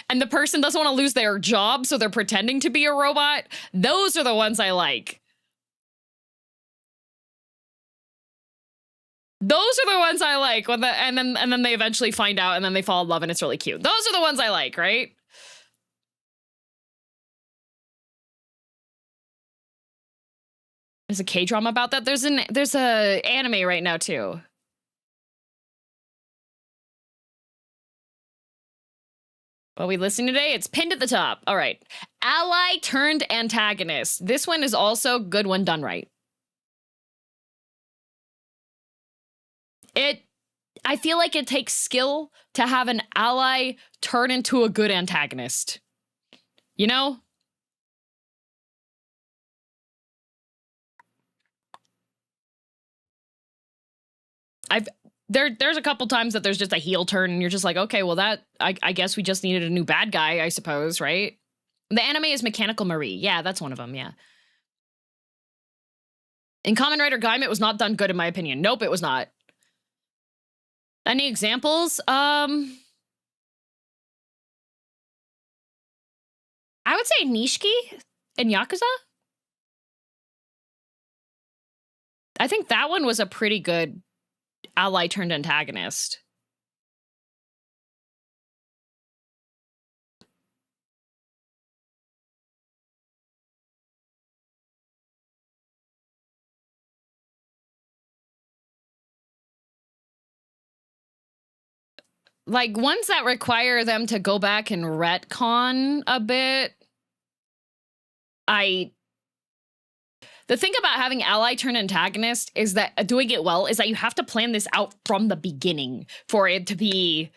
B: and the person doesn't want to lose their job, so they're pretending to be a robot. Those are the ones I like. Those are the ones I like. When and then they eventually find out and then they fall in love and it's really cute. Those are the ones I like, right? There's a K-drama about that. There's a anime right now too. What we listening today? It's pinned at the top. All right. Ally turned antagonist. This one is also good when done right. I feel like it takes skill to have an ally turn into a good antagonist. You know? There's a couple times that there's just a heel turn and you're just like, okay, well I guess we just needed a new bad guy, I suppose, right? The anime is Mechanical Marie. Yeah, that's one of them, yeah. In Kamen Rider Gaim, it was not done good in my opinion. Nope, it was not. Any examples? I would say Nishiki in Yakuza. I think that one was a pretty good ally turned antagonist. Like ones that require them to go back and retcon a bit. The thing about having ally turn antagonist is that doing it well is that you have to plan this out from the beginning for it to be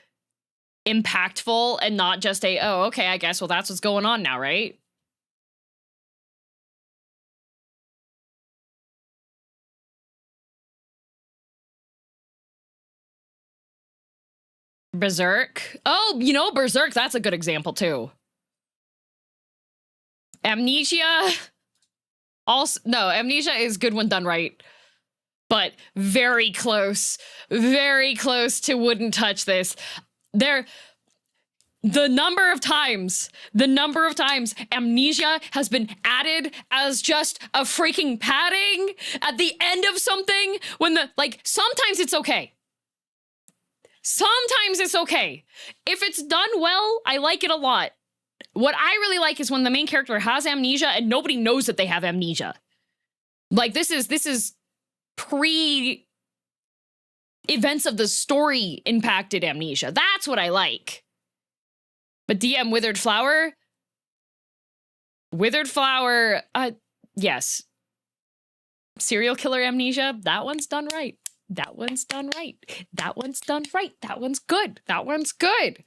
B: impactful and not just oh, okay, I guess, well, that's what's going on now, right? Berserk. Oh, you know, Berserk, that's a good example too. Amnesia. Also, no, Amnesia is good when done right, but very close to wouldn't touch this. The number of times Amnesia has been added as just a freaking padding at the end of something when sometimes it's okay. Sometimes it's okay. If it's done well, I like it a lot. What I really like is when the main character has amnesia and nobody knows that they have amnesia. Like this is pre events of the story impacted amnesia. That's what I like. But DM Withered Flower, yes. Serial killer amnesia, that one's done right. That one's done right. That one's done right. That one's good. That one's good.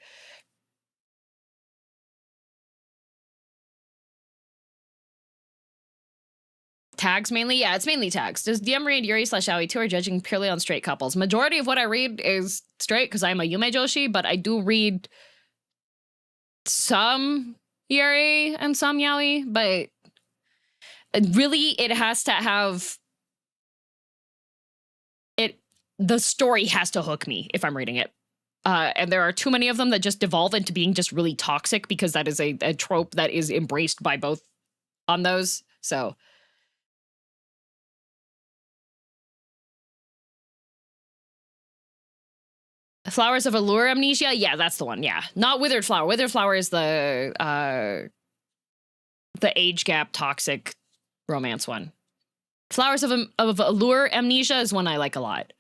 B: Tags mainly? Yeah, it's mainly tags. Does DM read Yuri / Aoi 2 are judging purely on straight couples? Majority of what I read is straight because I'm a Yume Joshi, but I do read some Yuri and some Yaoi, but really it has to have the story has to hook me if I'm reading it. And there are too many of them that just devolve into being just really toxic because that is a trope that is embraced by both on those. So Flowers of Allure Amnesia? Yeah, that's the one. Yeah. Not Withered Flower. Withered Flower is the age gap toxic romance one. Flowers of Allure Amnesia is one I like a lot.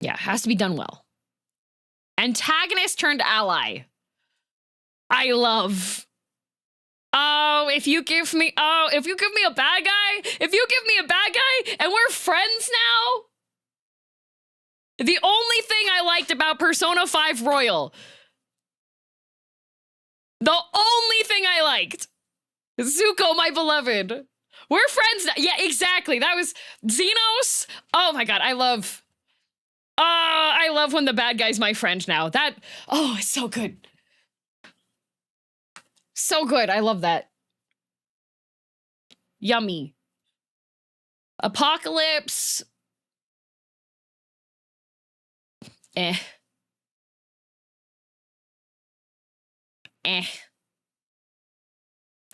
B: Yeah, it has to be done well. Antagonist turned ally. I love. Oh, if you give me a bad guy, and we're friends now. The only thing I liked about Persona 5 Royal, the only thing I liked, Zuko, my beloved. We're friends now. Yeah, exactly. That was Xenos. Oh my god, I love when the bad guy's my friend now. It's so good. So good. I love that. Yummy. Apocalypse. I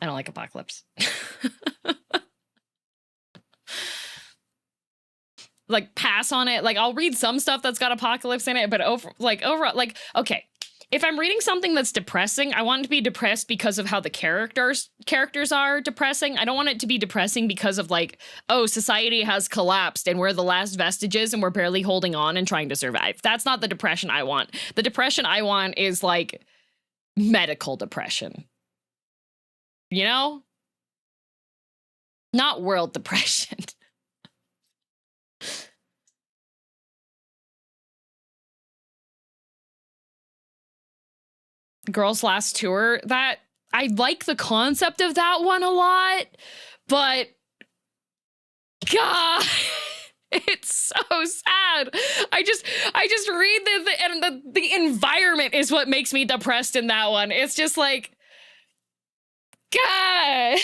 B: don't like Apocalypse. Like, pass on it. Like, I'll read some stuff that's got Apocalypse in it, but overall, okay. If I'm reading something that's depressing, I want it to be depressed because of how the characters are depressing. I don't want it to be depressing because of like, oh, society has collapsed and we're the last vestiges and we're barely holding on and trying to survive. That's not the depression I want. The depression I want is like medical depression. You know? Not world depression. Girls Last Tour, that I like the concept of that one a lot, but God, it's so sad. I just read the environment is what makes me depressed in that one. It's just like, God.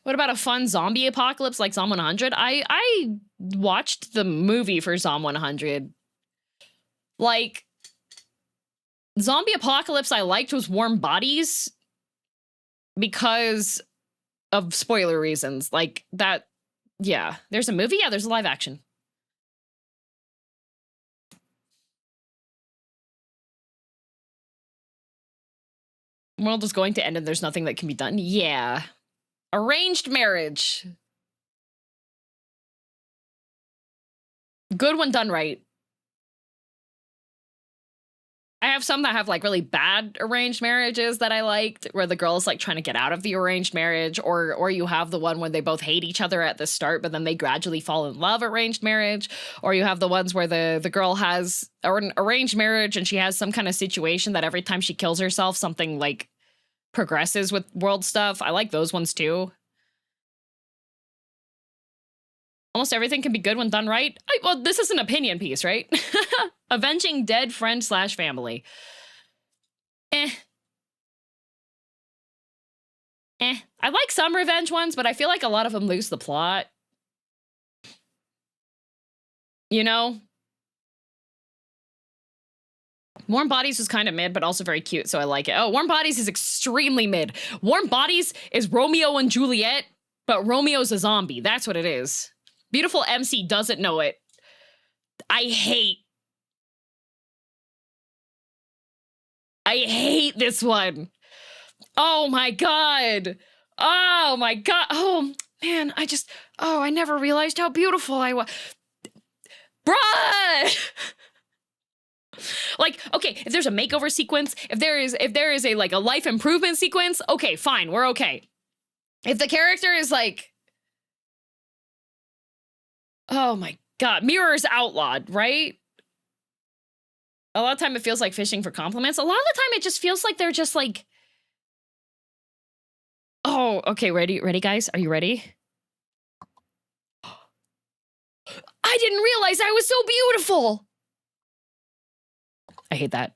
B: What about a fun zombie apocalypse like Zom 100? I watched the movie for Zom 100. Like, zombie apocalypse I liked was Warm Bodies because of spoiler reasons. Like, that, yeah. There's a movie? Yeah, there's a live action. World is going to end and there's nothing that can be done. Yeah. Arranged marriage. Good when done right. I have some that have like really bad arranged marriages that I liked, where the girl is like trying to get out of the arranged marriage, or you have the one where they both hate each other at the start, but then they gradually fall in love, arranged marriage, or you have the ones where the girl has an arranged marriage and she has some kind of situation that every time she kills herself, something like progresses with world stuff. I like those ones too. Almost everything can be good when done right. Well, this is an opinion piece, right? Avenging dead friend / family. I like some revenge ones, but I feel like a lot of them lose the plot. You know? Warm Bodies was kind of mid, but also very cute, so I like it. Oh, Warm Bodies is extremely mid. Warm Bodies is Romeo and Juliet, but Romeo's a zombie. That's what it is. Beautiful MC doesn't know it. I hate this one. Oh my god. Oh my god. Oh man, I never realized how beautiful I was. Bruh! Like, okay, if there's a makeover sequence, if there is a like a life improvement sequence, okay, fine, we're okay. If the character is like, oh my god, Mirror's outlawed, right? A lot of time it feels like fishing for compliments. A lot of the time it just feels like they're just like, oh, okay, ready guys? Are you ready? I didn't realize I was so beautiful. I hate that.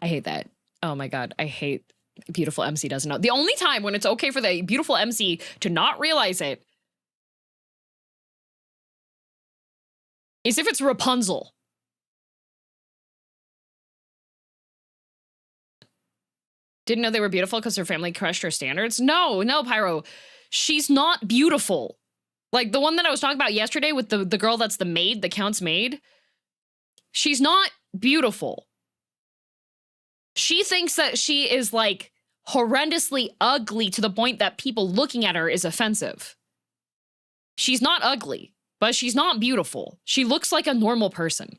B: I hate that. Oh my god, I hate beautiful MC doesn't know. The only time when it's okay for the beautiful MC to not realize it is if it's Rapunzel. Didn't know they were beautiful because her family crushed her standards. No, Pyro. She's not beautiful. Like the one that I was talking about yesterday with the girl that's the maid, the count's maid. She's not beautiful. She thinks that she is like horrendously ugly to the point that people looking at her is offensive. She's not ugly, but she's not beautiful. She looks like a normal person.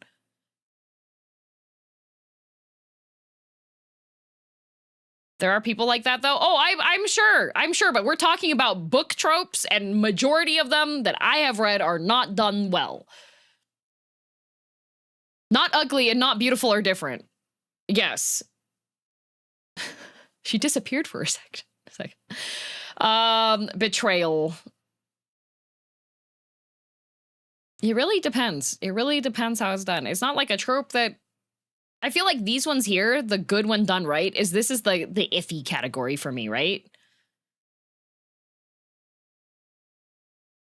B: There are people like that, though. Oh, I'm sure, but we're talking about book tropes, and majority of them that I have read are not done well. Not ugly and not beautiful are different. Yes. She disappeared for a second. Betrayal. It really depends. It really depends how it's done. It's not like a trope that... I feel like these ones here, the good one done right, this is the iffy category for me, right?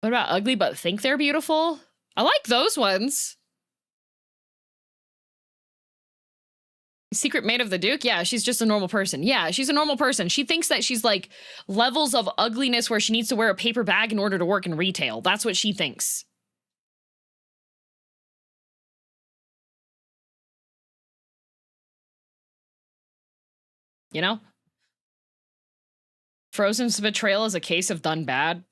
B: What about ugly but think they're beautiful? I like those ones. Secret Maid of the Duke? Yeah, she's just a normal person. Yeah, she's a normal person. She thinks that she's like levels of ugliness where she needs to wear a paper bag in order to work in retail. That's what she thinks. You know? Frozen's betrayal is a case of done bad.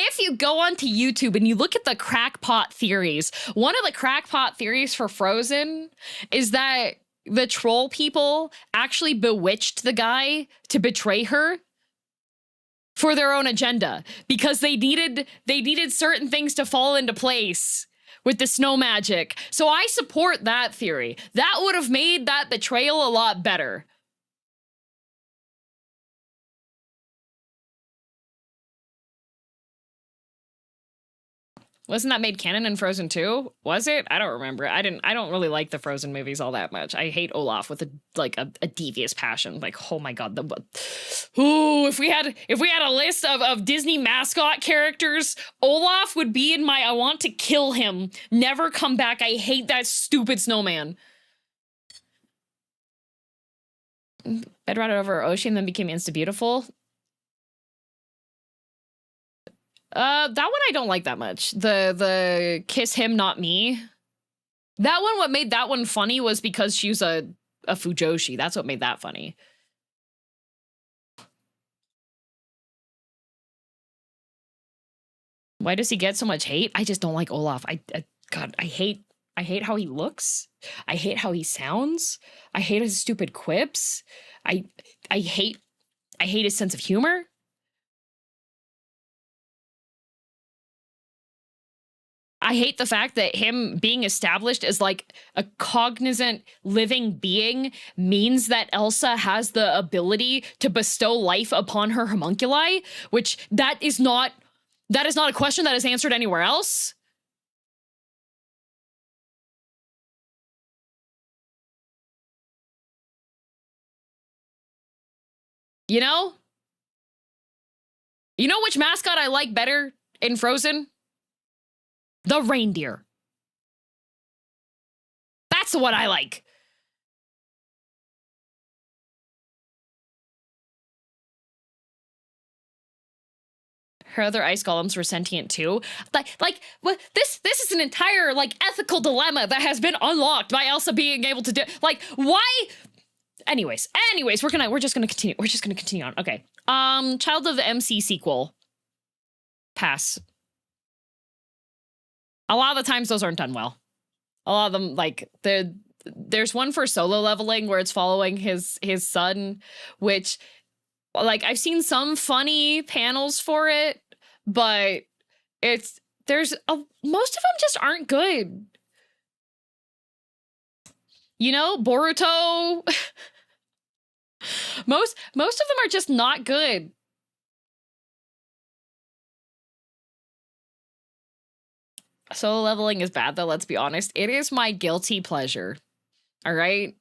B: If you go onto YouTube and you look at the crackpot theories, one of the crackpot theories for Frozen is that the troll people actually bewitched the guy to betray her for their own agenda because they needed certain things to fall into place with the snow magic. So I support that theory. That would have made that betrayal a lot better. Wasn't that made canon in Frozen 2? Was it? I don't remember. I don't really like the Frozen movies all that much. I hate Olaf with a devious passion. Like, oh my god, ooh, if we had a list of Disney mascot characters, Olaf would be in my I want to kill him. Never come back. I hate that stupid snowman. Bedrotted over ocean, then became insta beautiful. That one I don't like that much. The kiss him, not me. That one, what made that one funny was because she's a Fujoshi. That's what made that funny. Why does he get so much hate? I just don't like Olaf. God, I hate how he looks. I hate how he sounds. I hate his stupid quips. I hate his sense of humor. I hate the fact that him being established as like a cognizant living being means that Elsa has the ability to bestow life upon her homunculi, which that is not a question that is answered anywhere else. You know? You know which mascot I like better in Frozen? The reindeer. That's what I like. Her other ice golems were sentient too. This is an entire like ethical dilemma that has been unlocked by Elsa being able to do. Like, why? Anyways, we're just gonna continue on. Okay. Child of the MC sequel. Pass. A lot of the times those aren't done well. A lot of them, like, there's one for solo leveling where it's following his son, which, like, I've seen some funny panels for it, but most of them just aren't good. You know, Boruto. most of them are just not good. Solo leveling is bad, though, let's be honest. It is my guilty pleasure. All right?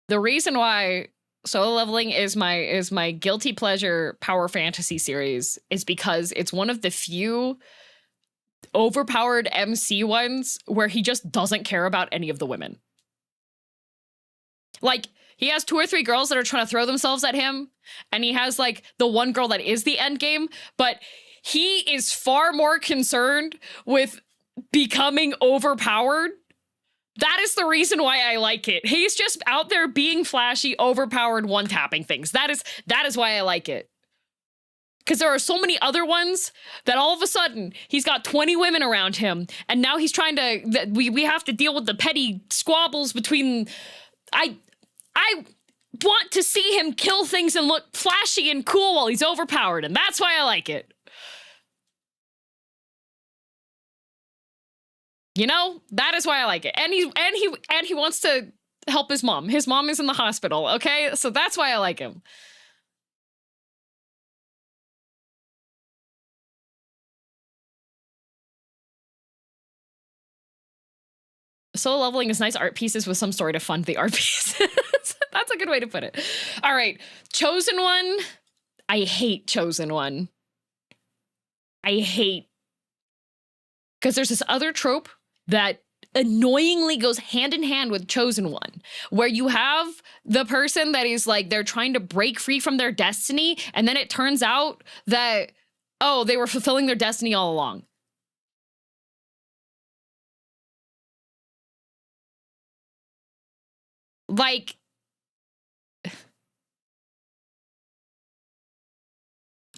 B: The reason why solo leveling is my guilty pleasure power fantasy series is because it's one of the few overpowered MC ones where he just doesn't care about any of the women. Like, he has 2 or 3 girls that are trying to throw themselves at him, and he has, like, the one girl that is the end game, but he is far more concerned with becoming overpowered That is the reason why I like it. He's just out there being flashy, overpowered, one-tapping things. That is why I like it. Because there are so many other ones that all of a sudden he's got 20 women around him, and now he's trying to. We have to deal with the petty squabbles between. I want to see him kill things and look flashy and cool while he's overpowered, and that's why I like it. You know, that is why I like it. And he wants to help his mom. His mom is in the hospital, okay? So that's why I like him. Solo leveling is nice art pieces with some story to fund the art pieces. That's a good way to put it. All right, Chosen One. I hate Chosen One. I hate, because there's this other trope that annoyingly goes hand in hand with Chosen One, where you have the person that is like, they're trying to break free from their destiny, and then it turns out that, oh, they were fulfilling their destiny all along. Like,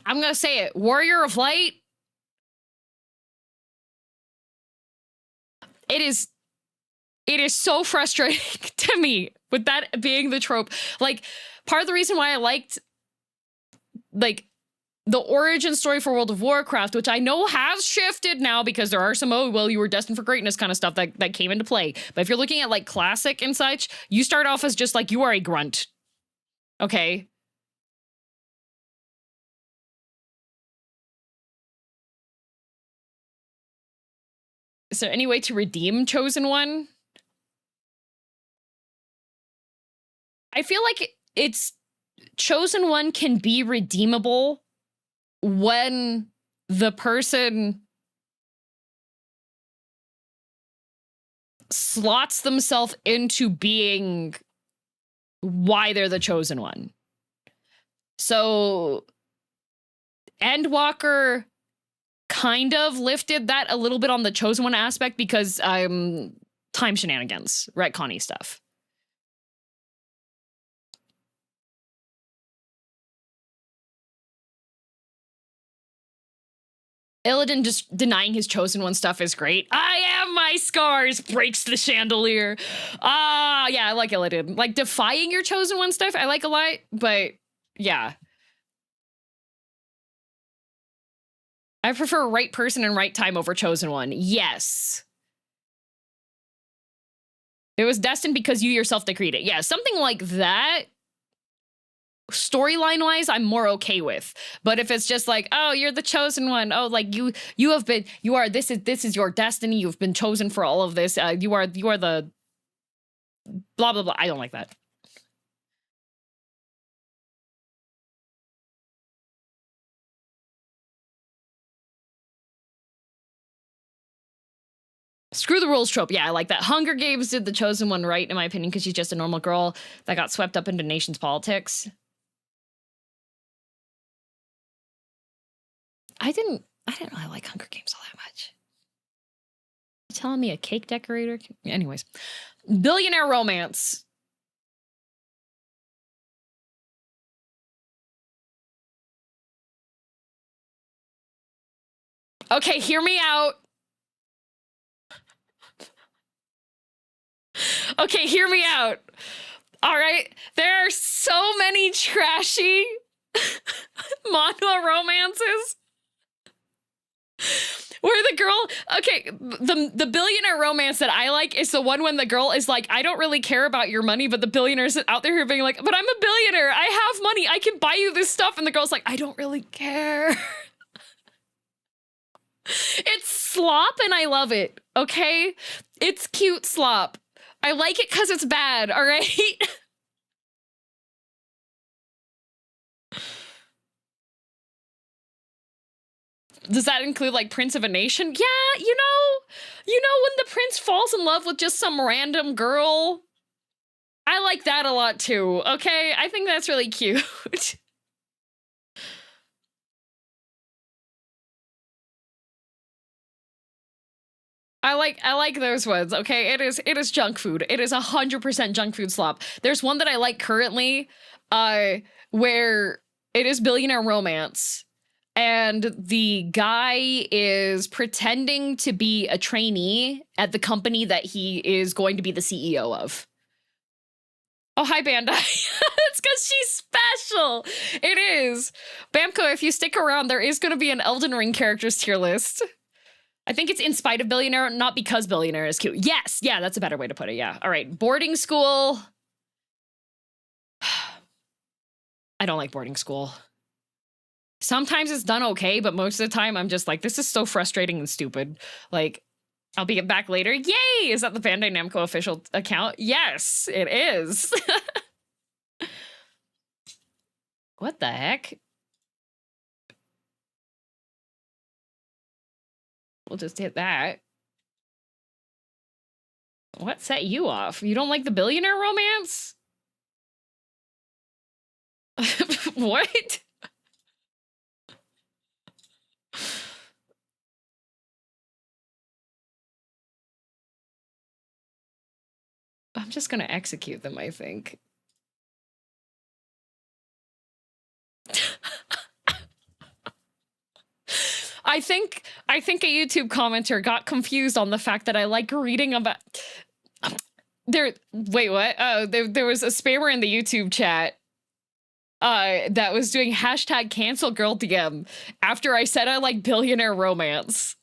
B: I'm gonna say it, Warrior of Light. It is so frustrating to me with that being the trope. Like, part of the reason why I liked, like, the origin story for World of Warcraft, which I know has shifted now because there are some, oh, well, you were destined for greatness kind of stuff that came into play. But if you're looking at, like, classic and such, you start off as just, like, you are a grunt. Okay? Is there any way to redeem Chosen One? I feel like it's Chosen One can be redeemable when the person slots themselves into being why they're the Chosen One. So Endwalker kind of lifted that a little bit on the Chosen One aspect because time shenanigans, retconny stuff. Illidan just denying his Chosen One stuff is great. I am my scars, breaks the chandelier. Yeah, I like Illidan. Like, defying your Chosen One stuff, I like a lot, but yeah. I prefer right person and right time over Chosen One. Yes. It was destined because you yourself decreed it. Yeah, something like that. Storyline-wise, I'm more okay with. But if it's just like, oh, you're the Chosen One. Oh, like this is your destiny. You've been chosen for all of this. You are the blah blah blah. I don't like that. Screw the rules trope. Yeah, I like that. Hunger Games did the Chosen One right, in my opinion, because she's just a normal girl that got swept up into nation's politics. I didn't really like Hunger Games all that much. You telling me a cake decorator? Anyways, billionaire romance. Okay, hear me out. Okay, hear me out. All right, there are so many trashy manhwa romances where the girl, okay, the billionaire romance that I like is the one when the girl is like, I don't really care about your money, but the billionaire's out there who are being like, but I'm a billionaire, I have money, I can buy you this stuff, and the girl's like, I don't really care. It's slop and I love it, okay? It's cute slop. I like it because it's bad, all right? Does that include, like, Prince of a Nation? Yeah, you know when the prince falls in love with just some random girl? I like that a lot, too, okay? I think that's really cute. I like those ones. Okay, it is junk food. It is 100% junk food slop. There's one that I like currently, where it is billionaire romance, and the guy is pretending to be a trainee at the company that he is going to be the CEO of. Oh, hi, Bandai. It's because she's special. It is. Bamco, if you stick around, there is going to be an Elden Ring characters tier list. I think it's in spite of Billionaire, not because Billionaire is cute. Yes, yeah, that's a better way to put it, yeah. All right, boarding school. I don't like boarding school. Sometimes it's done okay, but most of the time I'm just like, this is so frustrating and stupid. Like, I'll be back later. Yay! Is that the Bandai Namco official account? Yes, it is. What the heck? We'll just hit that. What set you off? You don't like the billionaire romance? What? I'm just gonna execute them, I think. I think a YouTube commenter got confused on the fact that I like reading about wait, what? Oh, there was a spammer in the YouTube chat that was doing hashtag cancel girldm after I said I like billionaire romance.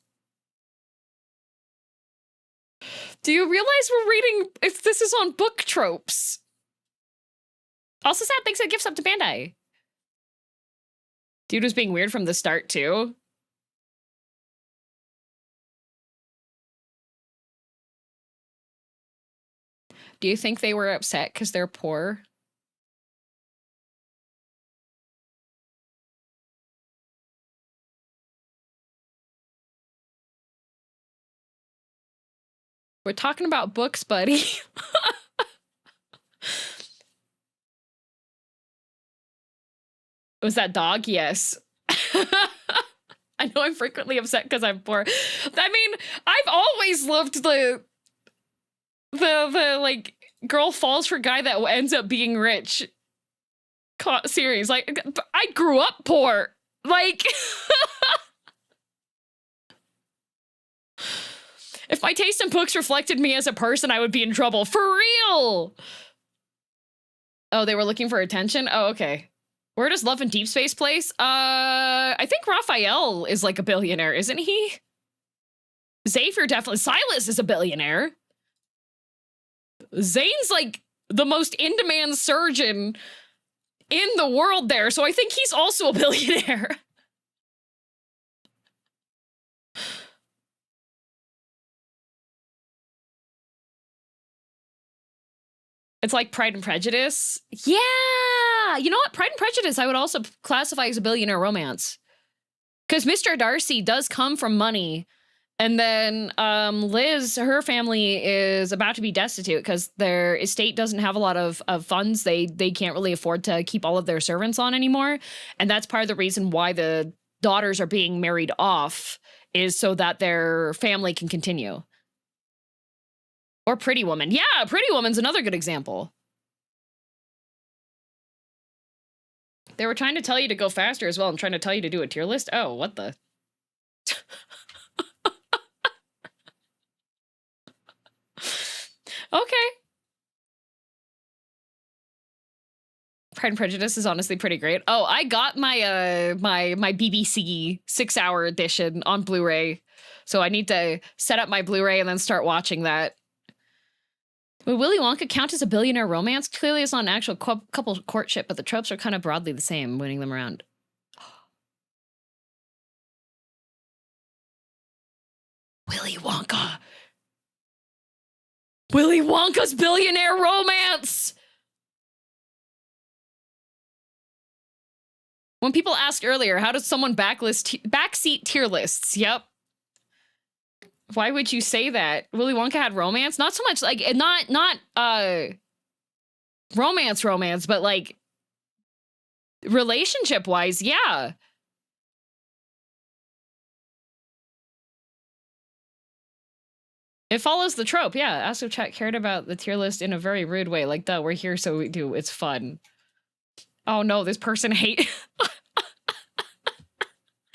B: Do you realize we're reading if this is on book tropes? Also sad, thanks for the gifts up to Bandai. Dude was being weird from the start too. Do you think they were upset because they're poor? We're talking about books, buddy. Was that dog? Yes. I know I'm frequently upset because I'm poor. I mean, I've always loved the like girl falls for guy that ends up being rich series. Like, I grew up poor. Like, if my taste in books reflected me as a person, I would be in trouble. For real! Oh, they were looking for attention? Oh, okay. Where does Love in Deep Space place? I think Raphael is like a billionaire, isn't he? Xavier definitely. Silas is a billionaire. Zane's like the most in-demand surgeon in the world there, so I think he's also a billionaire. It's like Pride and Prejudice. Yeah! You know what? Pride and Prejudice I would also classify as a billionaire romance. Because Mr. Darcy does come from money. And then Liz, her family is about to be destitute because their estate doesn't have a lot of funds. They can't really afford to keep all of their servants on anymore. And that's part of the reason why the daughters are being married off, is so that their family can continue. Or Pretty Woman. Yeah, Pretty Woman's another good example. They were trying to tell you to go faster as well and trying to tell you to do a tier list. Oh, what the? Okay. Pride and Prejudice is honestly pretty great. Oh, I got my my BBC 6-hour edition on Blu-ray. So I need to set up my Blu-ray and then start watching that. Would Willy Wonka count as a billionaire romance? Clearly it's not an actual couple courtship, but the tropes are kind of broadly the same, winning them around. Willy Wonka. Willy Wonka's billionaire romance! When people asked earlier, how does someone backseat tier lists? Yep. Why would you say that? Willy Wonka had romance? Not so much like, not romance, but like relationship wise, yeah. It follows the trope. Yeah, Ask if Chat cared about the tier list in a very rude way. Like, duh, we're here, so we do. It's fun. Oh no, this person hate. How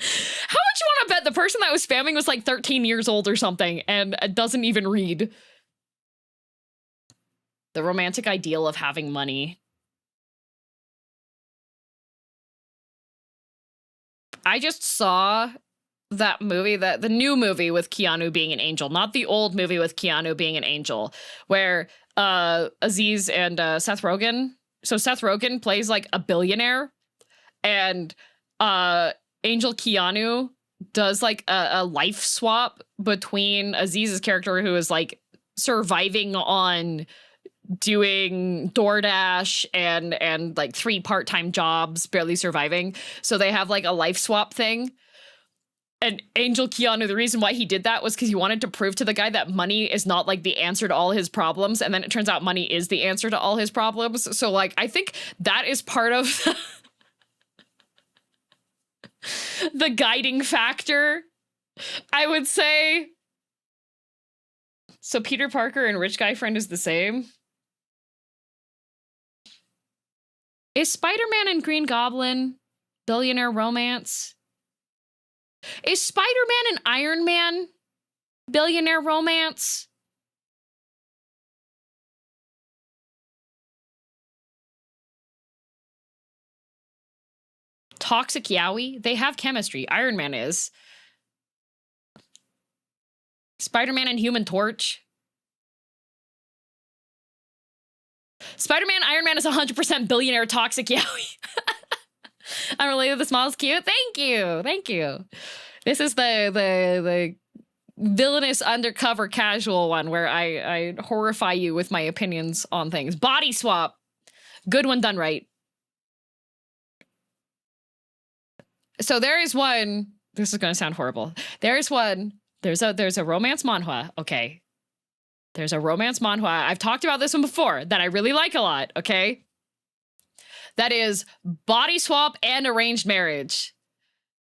B: much you want to bet the person that was spamming was like 13 years old or something and doesn't even read? The romantic ideal of having money. I just saw that movie, the new movie with Keanu being an angel, not the old movie with Keanu being an angel, where Aziz and Seth Rogen. So Seth Rogen plays like a billionaire, and Angel Keanu does like a life swap between Aziz's character, who is like surviving on doing DoorDash and like 3 part-time jobs, barely surviving. So they have like a life swap thing. And Angel Keanu, the reason why he did that was because he wanted to prove to the guy that money is not like the answer to all his problems. And then it turns out money is the answer to all his problems. So like, I think that is part of the guiding factor, I would say. So Peter Parker and Rich Guy Friend is the same. Is Spider-Man and Green Goblin billionaire romance? Is Spider-Man and Iron Man billionaire romance? Toxic Yowie? They have chemistry. Iron Man is. Spider-Man and Human Torch? Spider-Man, Iron Man is 100% billionaire toxic Yowie. I'm related. The smile is cute. Thank you. Thank you. This is the villainous undercover casual one where I horrify you with my opinions on things. Body swap. Good one done right. So there is one. This is going to sound horrible. There's one. There's a romance manhwa. Okay. There's a romance manhwa. I've talked about this one before that I really like a lot. Okay. That is body swap and arranged marriage.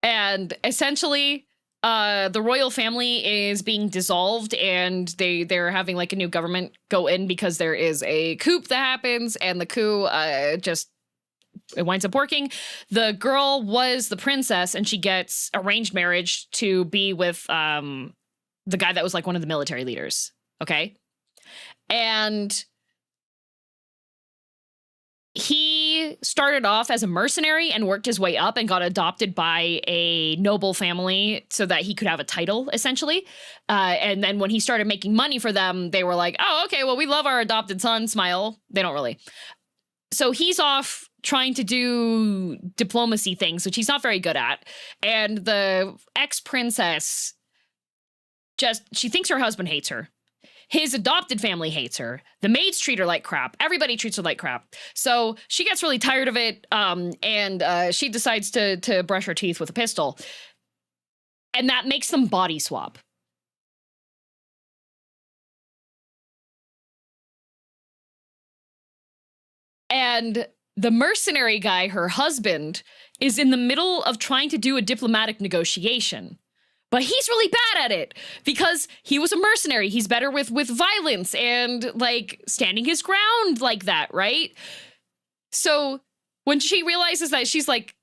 B: And essentially, the royal family is being dissolved, and they're having like a new government go in because there is a coup that happens, and the coup it winds up working. The girl was the princess, and she gets arranged marriage to be with the guy that was like one of the military leaders. Okay. And he started off as a mercenary and worked his way up and got adopted by a noble family so that he could have a title, essentially. And then when he started making money for them, they were like, oh, okay, well, we love our adopted son, smile. They don't really. So he's off trying to do diplomacy things, which he's not very good at. And the ex-princess she thinks her husband hates her. His adopted family hates her. The maids treat her like crap. Everybody treats her like crap. So she gets really tired of it, and she decides to brush her teeth with a pistol. And that makes them body swap. And the mercenary guy, her husband, is in the middle of trying to do a diplomatic negotiation. But he's really bad at it because he was a mercenary. He's better with violence and like standing his ground like that, right? So when she realizes that she's like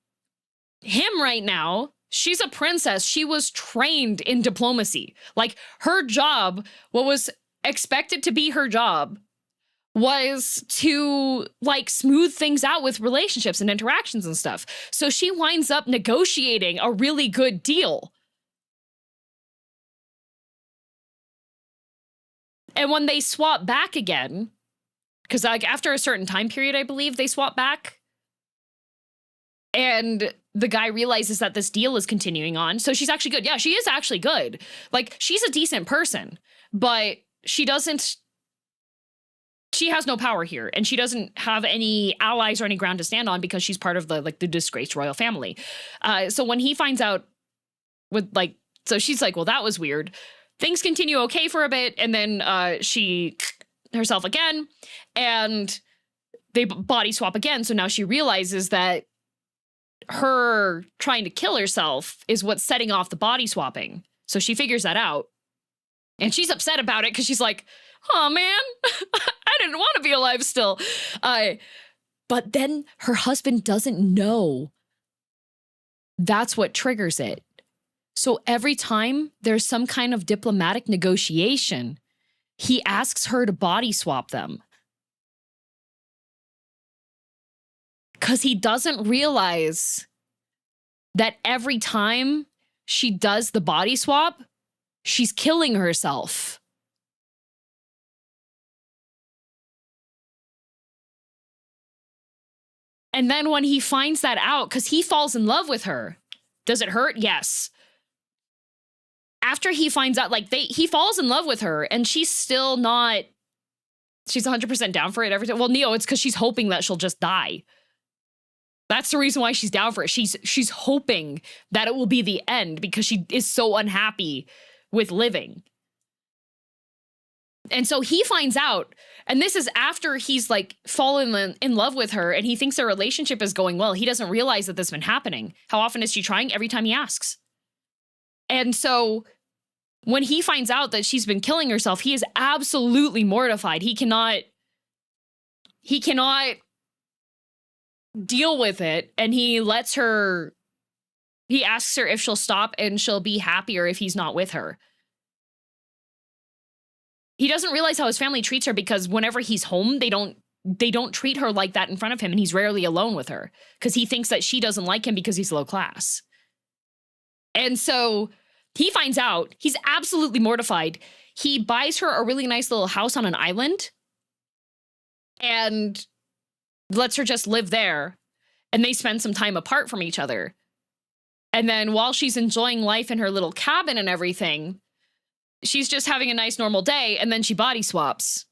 B: him right now, she's a princess. She was trained in diplomacy. Like her job, what was expected to be her job, was to like smooth things out with relationships and interactions and stuff. So she winds up negotiating a really good deal. And when they swap back again, because like after a certain time period, I believe they swap back. And the guy realizes that this deal is continuing on. So she's actually good. Yeah, she is actually good. Like she's a decent person, but she has no power here, and she doesn't have any allies or any ground to stand on because she's part of the disgraced royal family. So when he finds out so she's like, well, that was weird. Things continue okay for a bit, and then she herself again, and they body swap again. So now she realizes that her trying to kill herself is what's setting off the body swapping. So she figures that out. And she's upset about it because she's like, oh man, I didn't want to be alive still. But then her husband doesn't know that's what triggers it. So every time there's some kind of diplomatic negotiation, he asks her to body swap them. Because he doesn't realize that every time she does the body swap, she's killing herself. And then when he finds that out, because he falls in love with her, does it hurt? Yes. After he finds out, like, he falls in love with her, and she's still not, she's 100% down for it every time. Well, Neo, it's because she's hoping that she'll just die. That's the reason why she's down for it. She's hoping that it will be the end because she is so unhappy with living. And so he finds out, and this is after he's like fallen in love with her and he thinks their relationship is going well. He doesn't realize that this has been happening. How often is she trying? Every time he asks. And so when he finds out that she's been killing herself, he is absolutely mortified. He cannot deal with it. And he asks her if she'll stop and she'll be happier if he's not with her. He doesn't realize how his family treats her because whenever he's home, they don't treat her like that in front of him, and he's rarely alone with her because he thinks that she doesn't like him because he's low class. And so he finds out, he's absolutely mortified. He buys her a really nice little house on an island and lets her just live there, and they spend some time apart from each other. And then while she's enjoying life in her little cabin and everything, she's just having a nice normal day, and then she body swaps.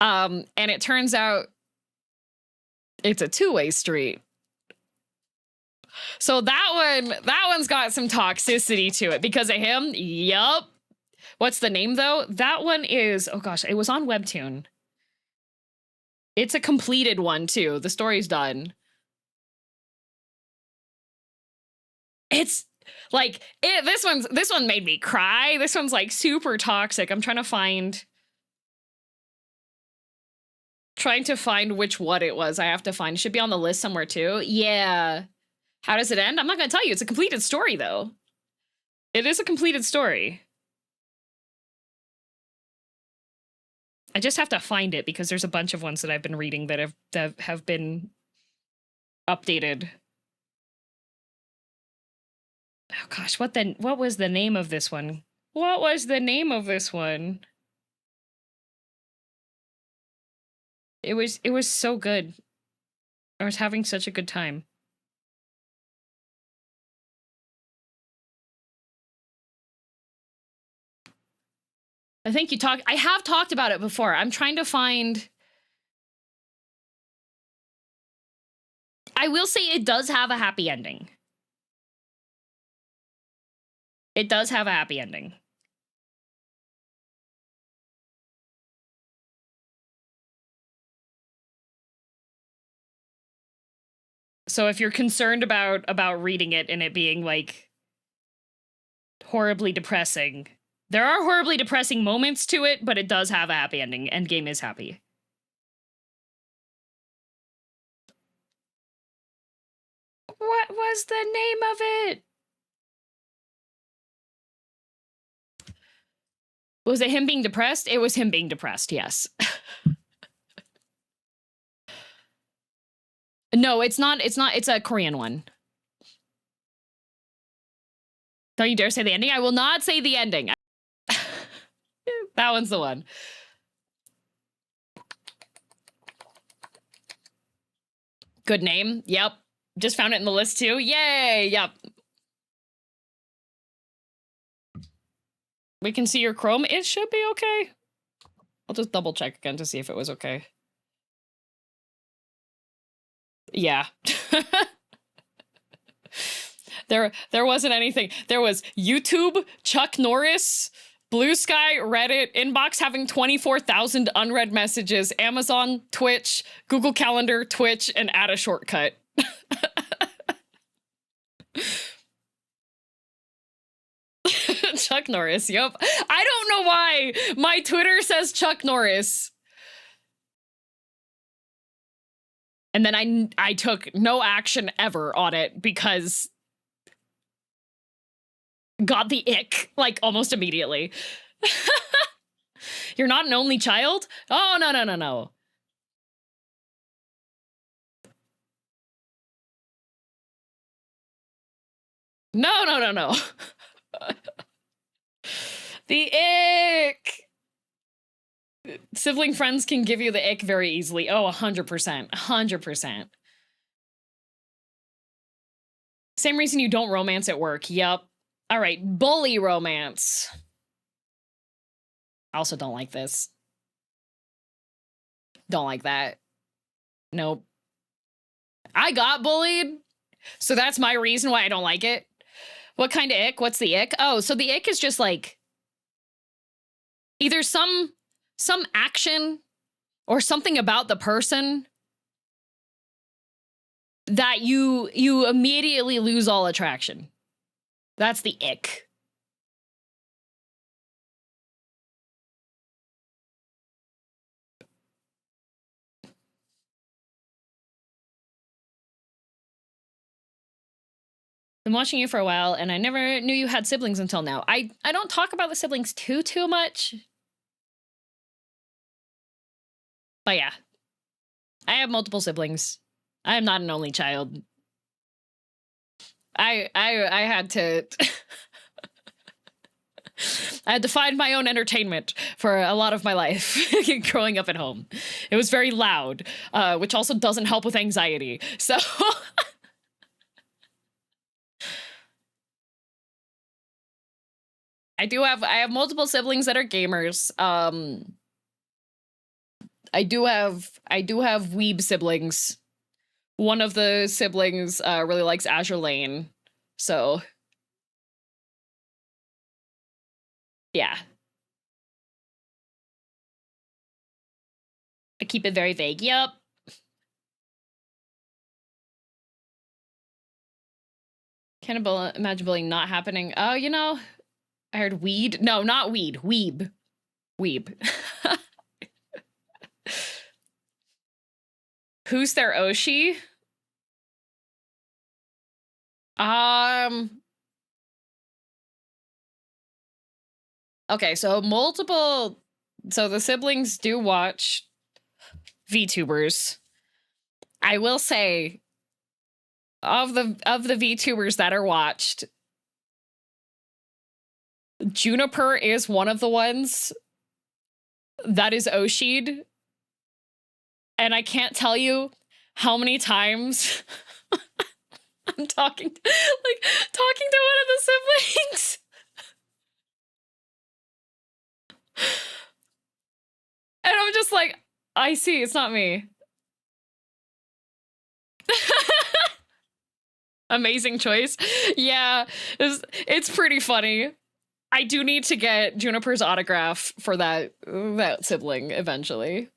B: And it turns out it's a two-way street. So that one's got some toxicity to it because of him. Yup. What's the name though? That one is, oh gosh, it was on Webtoon. It's a completed one too. The story's done. It's like this one made me cry. This one's like super toxic. I'm trying to find which one it was. I have to find. It should be on the list somewhere too. Yeah. How does it end? I'm not going to tell you. It's a completed story though. It is a completed story. I just have to find it because there's a bunch of ones that I've been reading that have been updated. Oh gosh, what was the name of this one? What was the name of this one? It was so good. I was having such a good time. I think I have talked about it before. I'm trying to find. I will say it does have a happy ending. It does have a happy ending. So if you're concerned about reading it and it being like horribly depressing, there are horribly depressing moments to it, but it does have a happy ending. Endgame is happy. What was the name of it? Was it him being depressed? It was him being depressed, yes. No, it's not. It's a Korean one. Don't you dare say the ending. I will not say the ending. That one's the one. Good name. Yep. Just found it in the list too. Yay. Yep. We can see your Chrome. It should be okay. I'll just double check again to see if it was okay. Yeah. There wasn't anything. There was YouTube, Chuck Norris, Blue Sky, Reddit, inbox having 24,000 unread messages, Amazon, Twitch, Google Calendar, Twitch, and add a shortcut. Chuck Norris, yep. I don't know why my Twitter says Chuck Norris. And then I took no action ever on it because got the ick, like, almost immediately. You're not an only child? Oh, no, no, no, no. No, no, no, no. The ick! Sibling friends can give you the ick very easily. Oh, 100%. 100%. Same reason you don't romance at work. Yep. All right, bully romance. I also don't like this. Don't like that. Nope. I got bullied, so that's my reason why I don't like it. What kind of ick? What's the ick? Oh, so the ick is just like either some action or something about the person that you immediately lose all attraction. That's the ick. Been watching you for a while, and I never knew you had siblings until now. I don't talk about the siblings too much. But yeah. I have multiple siblings. I am not an only child. I had to I had to find my own entertainment for a lot of my life growing up at home. It was very loud, which also doesn't help with anxiety. So I have multiple siblings that are gamers. I do have weeb siblings. One of the siblings really likes Azure Lane. So yeah. I keep it very vague. Yep. Can't imagine bullying not happening. Oh, you know, I heard weed. No, not weed. Weeb. Weeb. Who's their Oshi? Okay, so the siblings do watch VTubers. I will say, of the VTubers that are watched, Juniper is one of the ones that is Oshi'd. And I can't tell you how many times I'm talking to one of the siblings. And I'm just like, I see, it's not me. Amazing choice. Yeah, it's pretty funny. I do need to get Juniper's autograph for that sibling eventually.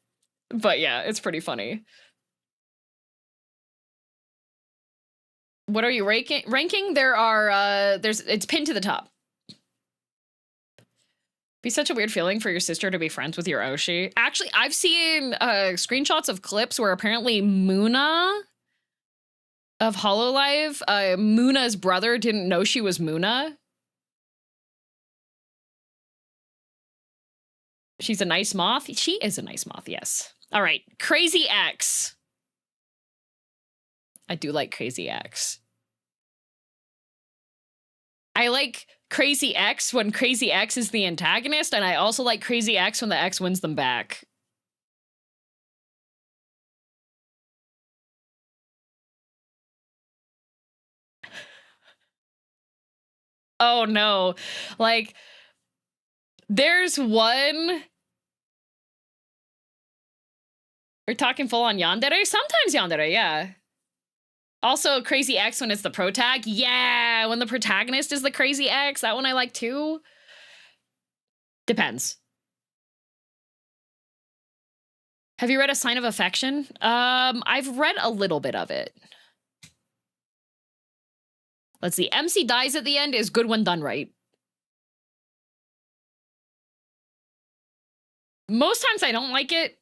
B: But yeah, it's pretty funny. What are you ranking? There are it's pinned to the top. Be such a weird feeling for your sister to be friends with your Oshi. Actually, I've seen screenshots of clips where apparently Muna of Hololive, Muna's brother didn't know she was Muna. She's a nice moth. She is a nice moth, yes. All right, Crazy X. I do like Crazy X. I like Crazy X when Crazy X is the antagonist, and I also like Crazy X when the X wins them back. Oh no, like, there's one... We're talking full on yandere? Sometimes yandere, yeah. Also, Crazy X when it's the protag. Yeah, when the protagonist is the Crazy X. That one I like too. Depends. Have you read A Sign of Affection? I've read a little bit of it. Let's see. MC dies at the end is good when done right. Most times I don't like it.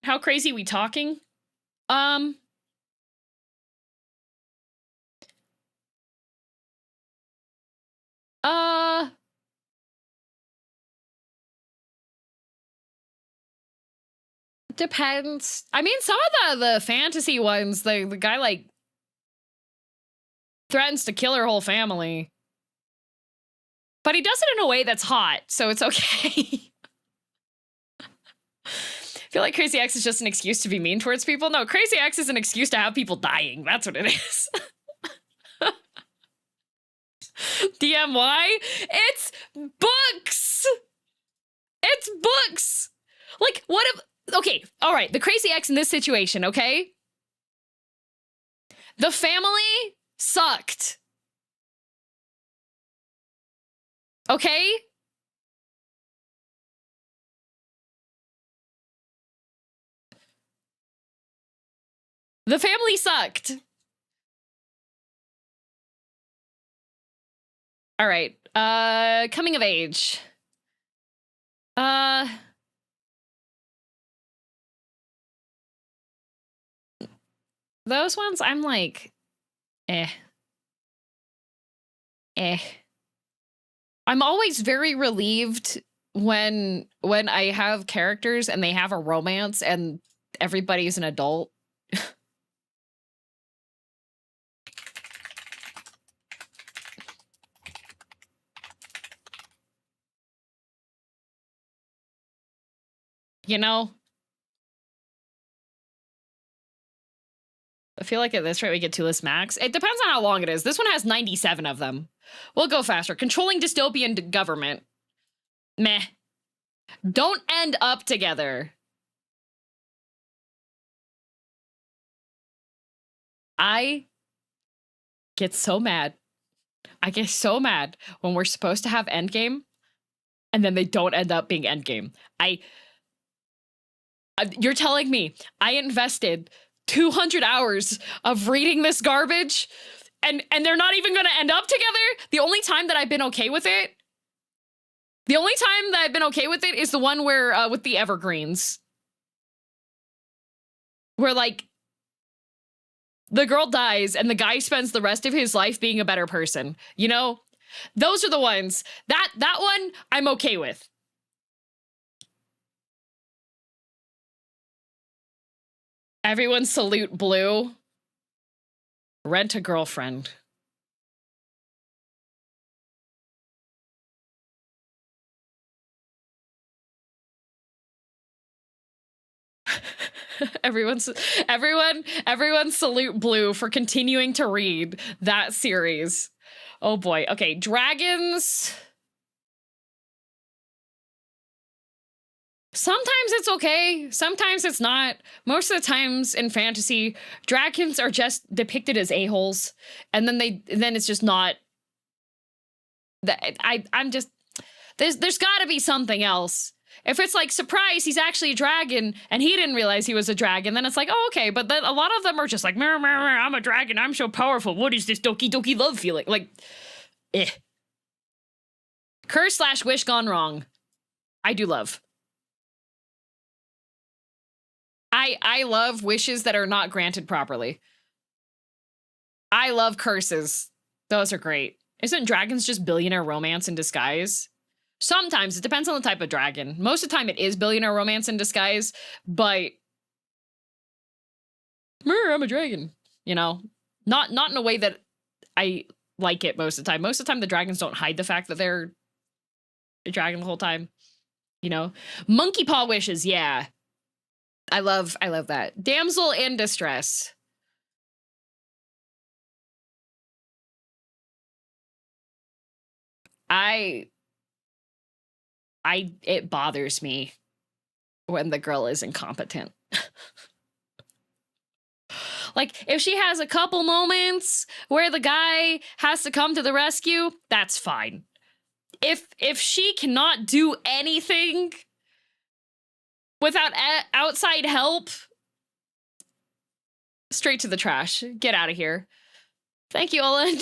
B: How crazy we talking? Depends. I mean, some of the fantasy ones, the guy like threatens to kill her whole family. But he does it in a way that's hot, so it's okay. I feel like Crazy X is just an excuse to be mean towards people. No, Crazy X is an excuse to have people dying. That's what it is. DMY? It's books! It's books! Like, what if... Okay, all right, the Crazy X in this situation, okay? The family sucked. Okay? The family sucked. All right, coming of age. Those ones, I'm like, eh. I'm always very relieved when I have characters and they have a romance and everybody's an adult. You know? I feel like at this rate we get 2 lists max. It depends on how long it is. This one has 97 of them. We'll go faster. Controlling dystopian government. Meh. Don't end up together. I get so mad. I get so mad when we're supposed to have endgame and then they don't end up being endgame. You're telling me I invested 200 hours of reading this garbage and they're not even going to end up together? The only time that I've been okay with it, is the one where with the evergreens, where like the girl dies and the guy spends the rest of his life being a better person. You know, those are the ones that one I'm okay with. Everyone salute Blue. Rent a girlfriend. everyone salute Blue for continuing to read that series. Oh boy. Okay, dragons. Sometimes it's okay, sometimes it's not. Most of the times in fantasy, dragons are just depicted as a-holes, and then it's just not. I'm just there's got to be something else. If it's like, surprise, he's actually a dragon, and he didn't realize he was a dragon, then it's like, oh, okay. But then a lot of them are just like, I'm a dragon, I'm so powerful. What is this doki doki love feeling? Like, eh. Curse/wish gone wrong. I do love. I love wishes that are not granted properly. I love curses. Those are great. Isn't dragons just billionaire romance in disguise? Sometimes. It depends on the type of dragon. Most of the time it is billionaire romance in disguise, but I'm a dragon. You know? Not in a way that I like it most of the time. Most of the time the dragons don't hide the fact that they're a dragon the whole time. You know? Monkey paw wishes, yeah. I love that. Damsel in distress. It bothers me when the girl is incompetent. Like, if she has a couple moments where the guy has to come to the rescue, that's fine. if she cannot do anything without outside help, straight to the trash. Get out of here. Thank you, Oland.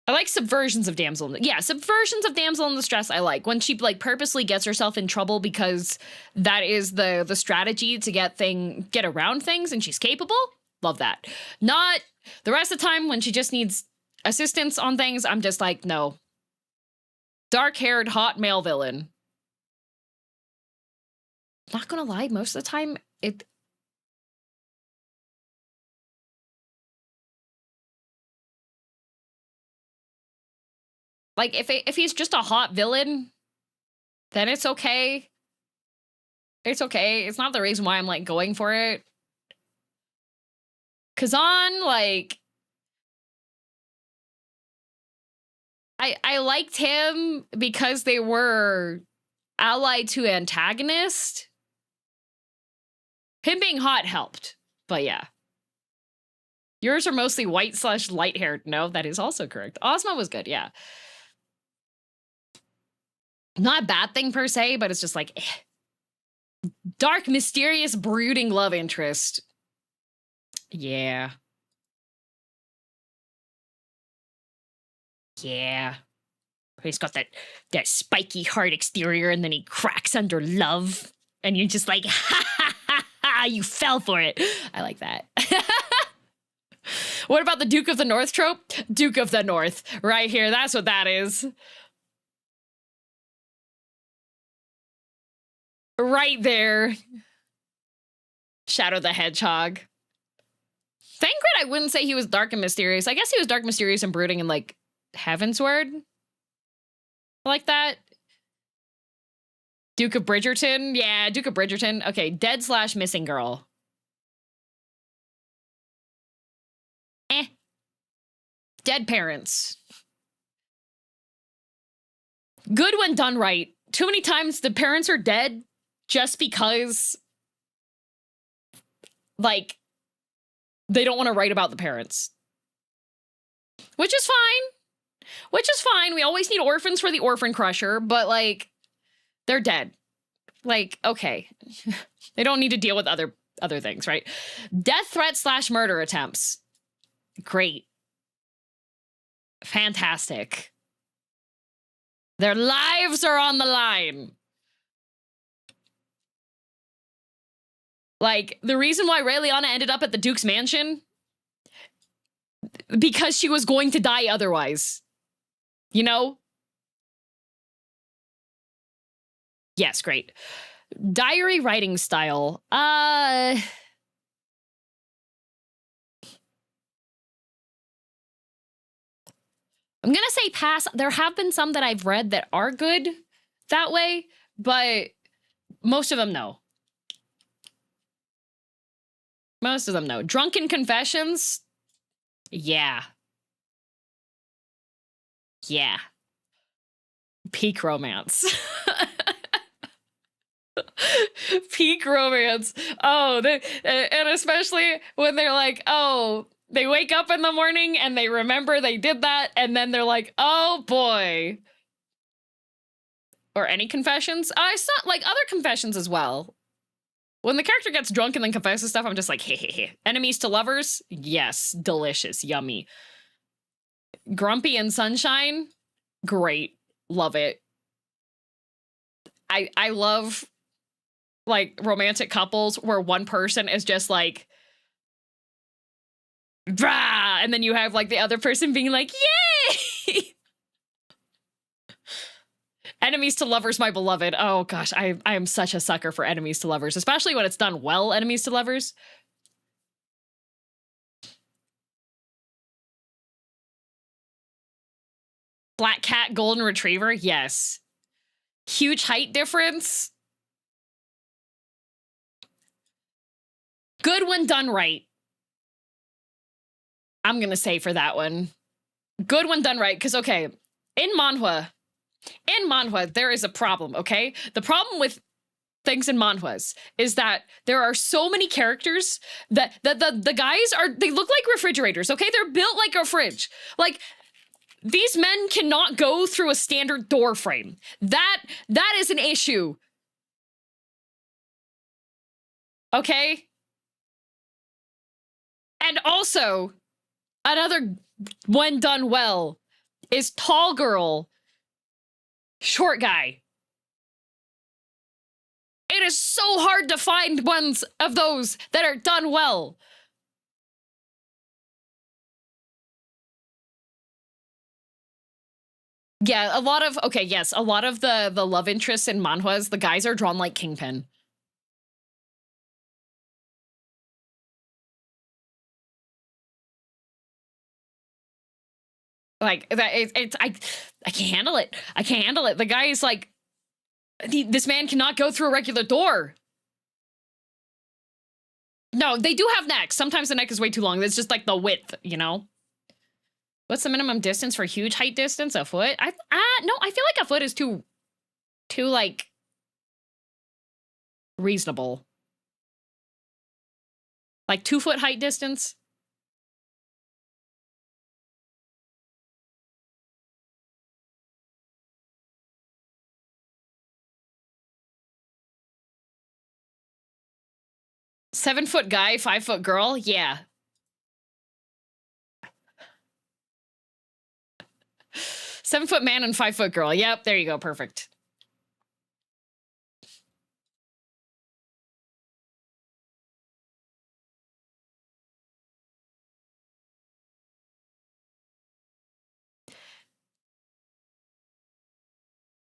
B: I like subversions of damsel. Yeah, subversions of damsel in distress I like. When she like purposely gets herself in trouble because that is the strategy to get around things and she's capable. Love that. Not the rest of the time when she just needs assistance on things. I'm just like, no. Dark-haired hot male villain. Not gonna lie, most of the time it like if he's just a hot villain, then it's okay. It's okay. It's not the reason why I'm like going for it. Kazan, like I liked him because they were allied to antagonist. Him being hot helped, but yeah. Yours are mostly white / light haired. No, that is also correct. Ozma was good, yeah. Not a bad thing per se, but it's just like dark, mysterious, brooding love interest. Yeah. Yeah. He's got that spiky hard exterior and then he cracks under love. And you're just like, ha ha ha ha, you fell for it. I like that. What about the Duke of the North trope? Duke of the North, right here. That's what that is. Right there. Shadow the Hedgehog. Thancred, I wouldn't say he was dark and mysterious. I guess he was dark, mysterious, and brooding in, like, Heavensward. Like that. Duke of Bridgerton. Yeah, Duke of Bridgerton. Okay, dead / missing girl. Dead parents. Good when done right. Too many times the parents are dead just because, like, they don't want to write about the parents. Which is fine. Which is fine. We always need orphans for the orphan crusher, but, like, they're dead. Like, okay. They don't need to deal with other things, right? Death threat / murder attempts. Great. Fantastic. Their lives are on the line. Like, the reason why Rayliana ended up at the Duke's mansion, because she was going to die otherwise. You know? Yes, great. Diary writing style. I'm gonna say pass. There have been some that I've read that are good that way, but most of them, no. Most of them, no. Drunken Confessions? Yeah. Yeah. Peak romance. Peak romance. Oh, and especially when they're like, oh, they wake up in the morning and they remember they did that, and then they're like, oh boy. Or any confessions. I saw like other confessions as well. When the character gets drunk and then confesses stuff, I'm just like, hey. Enemies to lovers? Yes, delicious, yummy. Grumpy and Sunshine? Great, love it. I love like romantic couples where one person is just like, brah, and then you have like the other person being like, yay! Enemies to lovers, my beloved. Oh gosh, I am such a sucker for enemies to lovers, especially when it's done well, enemies to lovers. Black cat, golden retriever, yes. Huge height difference. Good when done right. I'm gonna say for that one. Good when done right, because okay, in manhwa, there is a problem, okay? The problem with things in manhwas is that there are so many characters that the guys they look like refrigerators, okay? They're built like a fridge. Like, these men cannot go through a standard door frame. That is an issue. Okay? And also, another when done well is tall girl, short guy. It is so hard to find ones of those that are done well. Yeah, a lot of the love interests in manhwas, the guys are drawn like Kingpin. Like that, I can't handle it. I can't handle it. The guy is like, this man cannot go through a regular door. No, they do have necks. Sometimes the neck is way too long. It's just like the width, you know? What's the minimum distance for huge height distance? A foot? No, I feel like a foot is too like reasonable. Like 2 foot height distance. Seven-foot guy, 5-foot girl? Yeah. 7-foot man and 5-foot girl. Yep, there you go. Perfect.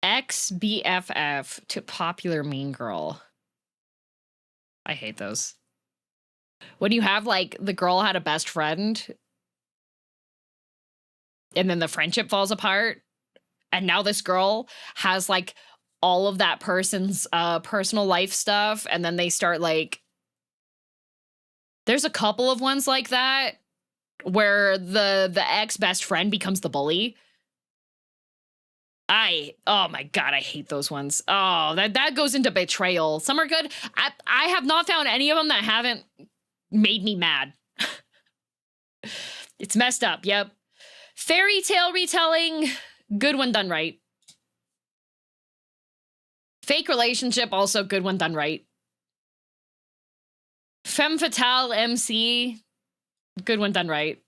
B: Ex-BFF to popular mean girl. I hate those. When you have, like, the girl had a best friend, and then the friendship falls apart, and now this girl has, like, all of that person's personal life stuff, and then they start, like... There's a couple of ones like that, where the ex-best friend becomes the bully. Oh my god, I hate those ones. Oh, that goes into betrayal. Some are good. I have not found any of them that haven't made me mad. It's messed up, yep. Fairy tale retelling, good when done right. Fake relationship, also good when done right. Femme fatale MC, good when done right.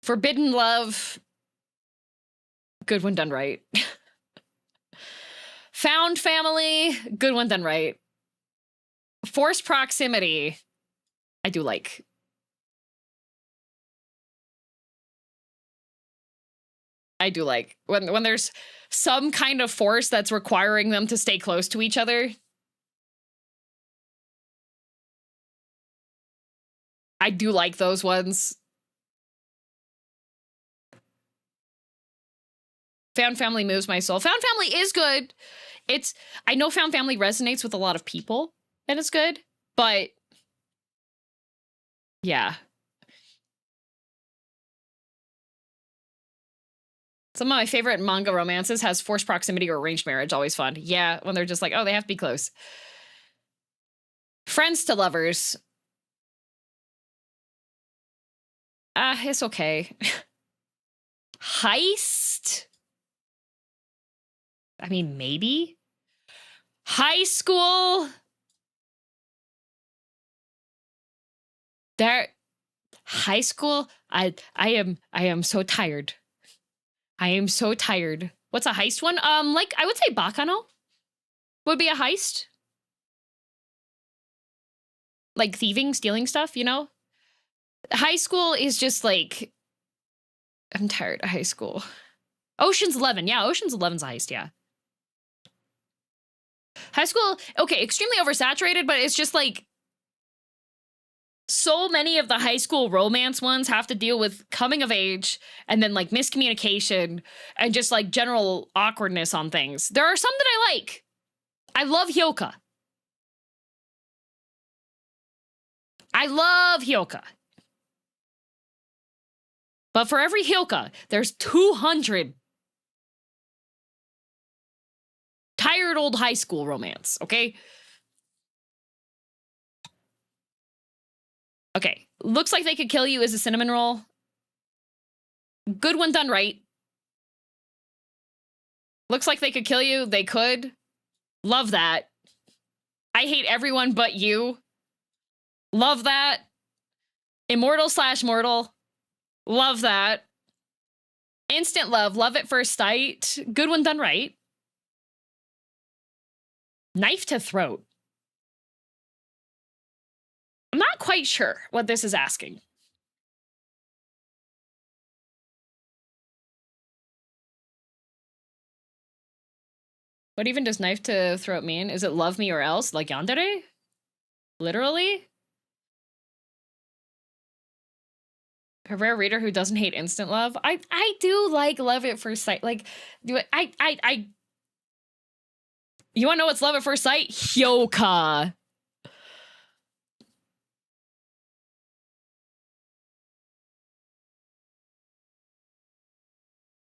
B: Forbidden love, good when done right. Found family, good when done right. Forced proximity, I do like. I do like. When there's some kind of force that's requiring them to stay close to each other. I do like those ones. Found family moves my soul. Found family is good. I know found family resonates with a lot of people, and it's good, but yeah. Some of my favorite manga romances has forced proximity or arranged marriage. Always fun. Yeah, when they're just like, oh, they have to be close. Friends to lovers. It's okay. Heist? I mean, maybe. High school? High school? I am so tired. I am so tired. What's a heist one? Like, I would say Bakano would be a heist. Like thieving, stealing stuff, you know? High school is just like, I'm tired of high school. Ocean's 11. Yeah, Ocean's 11's a heist, yeah. High school, okay, extremely oversaturated, but it's just like, so many of the high school romance ones have to deal with coming of age and then like miscommunication and just like general awkwardness on things. There are some that I like. I love Hyoka. I love Hyoka. But for every Hyoka, there's 200 tired old high school romance, okay? Okay, looks like they could kill you as a cinnamon roll. Good when done right. Looks like they could kill you. They could. Love that. I hate everyone but you. Love that. Immortal / mortal. Love that. Instant love. Love at first sight. Good when done right. Knife to throat. I'm not quite sure what this is asking. What even does knife to throat mean? Is it love me or else? Like yandere? Literally? A rare reader who doesn't hate instant love. I do like love at first sight. Like, do it. You wanna know what's love at first sight? Hyoka.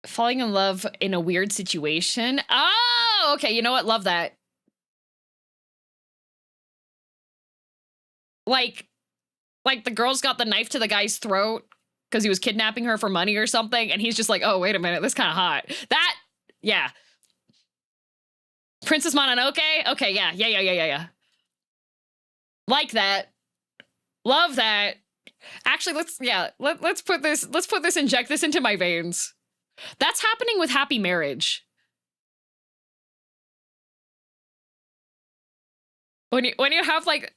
B: Falling in love in a weird situation. Oh, okay. You know what? Love that. Like the girl's got the knife to the guy's throat because he was kidnapping her for money or something, and he's just like, oh, wait a minute, this kind of hot. That, yeah. Princess Mononoke? Okay, yeah. Like that. Love that. Actually, let's put this, inject this into my veins. That's happening with Happy Marriage. When you have like,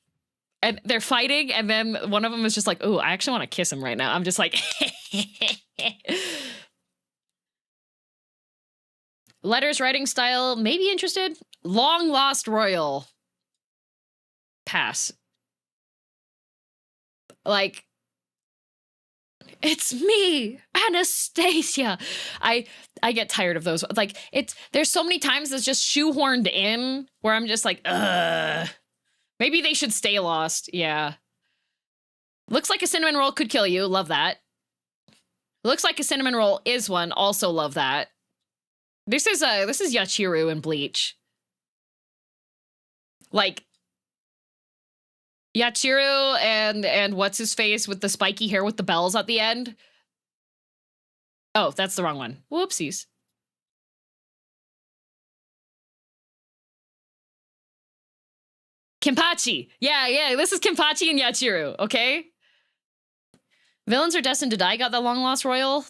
B: and they're fighting, and then one of them is just like, "Ooh, I actually want to kiss him right now." I'm just like, letters writing style, maybe interested. Long lost royal. Pass. Like, it's me, Anastasia. I get tired of those. Like, there's so many times it's just shoehorned in where I'm just like, ugh. Maybe they should stay lost. Yeah. Looks like a cinnamon roll could kill you. Love that. Looks like a cinnamon roll is one. Also love that. This is Yachiru in Bleach. Like, Yachiru and what's his face with the spiky hair with the bells at the end. Oh, that's the wrong one. Whoopsies. Kenpachi. Yeah, this is Kenpachi and Yachiru, okay? Villains are destined to die got the long lost royal.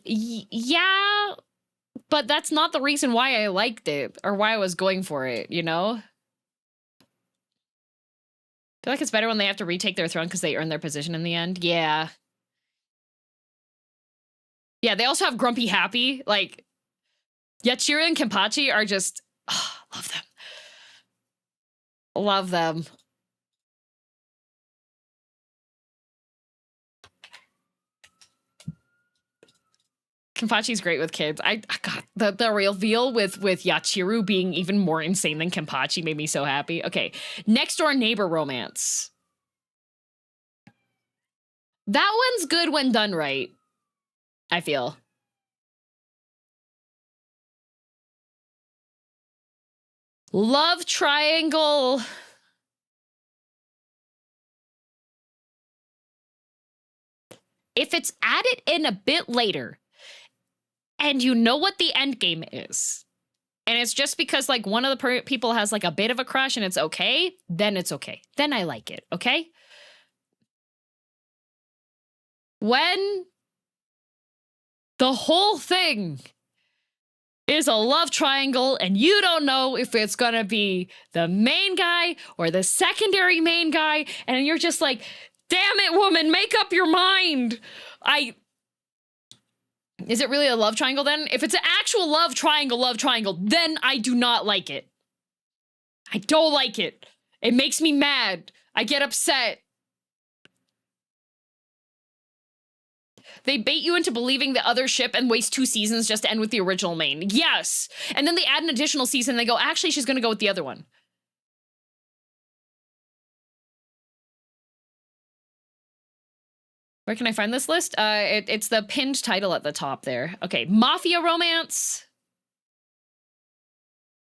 B: Yeah, but that's not the reason why I liked it or why I was going for it, you know? I feel like it's better when they have to retake their throne because they earn their position in the end. Yeah. Yeah, they also have Grumpy Happy. Like, Yachiru and Kenpachi are just, oh, love them. Love them. Kenpachi's great with kids. I got the reveal with Yachiru being even more insane than Kenpachi made me so happy. Okay, next door neighbor romance. That one's good when done right, I feel. Love triangle. If it's added in a bit later, and you know what the end game is, and it's just because like one of the people has like a bit of a crush and it's okay, then it's okay. Then I like it, okay? When the whole thing is a love triangle and you don't know if it's gonna be the main guy or the secondary main guy, and you're just like, damn it, woman, make up your mind. Is it really a love triangle then? If it's an actual love triangle, then I do not like it. I don't like it. It makes me mad. I get upset. They bait you into believing the other ship and waste 2 seasons just to end with the original main. Yes. And then they add an additional season and they go, actually, she's going to go with the other one. Where can I find this list? It's the pinned title at the top there. Okay, mafia romance.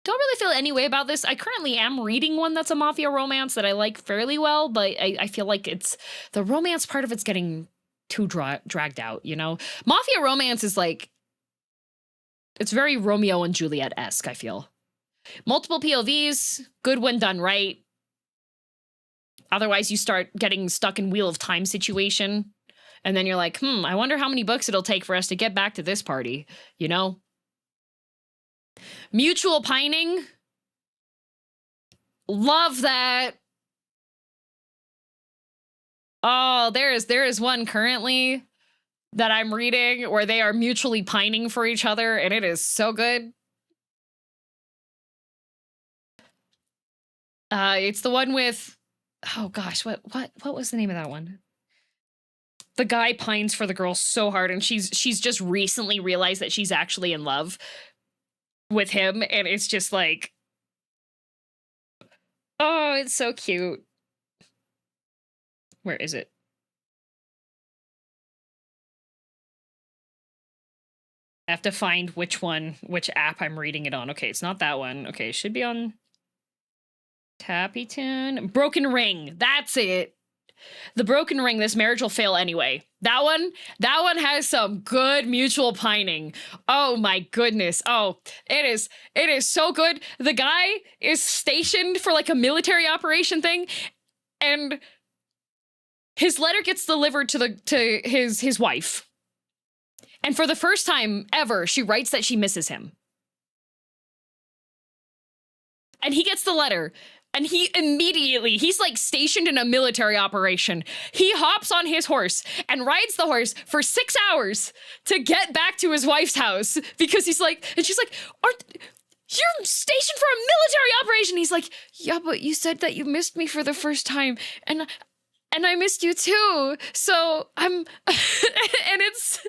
B: Don't really feel any way about this. I currently am reading one that's a mafia romance that I like fairly well, but I feel like it's the romance part of it's getting too dragged out, you know? Mafia romance is like, it's very Romeo and Juliet-esque, I feel. Multiple POVs, good when done right. Otherwise, you start getting stuck in Wheel of Time situation. And then you're like, I wonder how many books it'll take for us to get back to this party, you know? Mutual pining. Love that. Oh, there is one currently that I'm reading where they are mutually pining for each other, and it is so good. It's the one with, oh gosh, what was the name of that one? The guy pines for the girl so hard, and she's just recently realized that she's actually in love with him, and it's just like, oh, it's so cute. Where is it? I have to find which app I'm reading it on. Okay, it's not that one. Okay, it should be on Tappytoon. Broken Ring. That's it. The Broken Ring, This Marriage Will Fail Anyway. That one has some good mutual pining. Oh my goodness. Oh, it is so good. The guy is stationed for like a military operation thing, and his letter gets delivered to his wife. And for the first time ever, she writes that she misses him. And he gets the letter. And he's like stationed in a military operation. He hops on his horse and rides the horse for 6 hours to get back to his wife's house because he's like, and she's like, you're stationed for a military operation. He's like, yeah, but you said that you missed me for the first time. And I missed you too. So I'm, and it's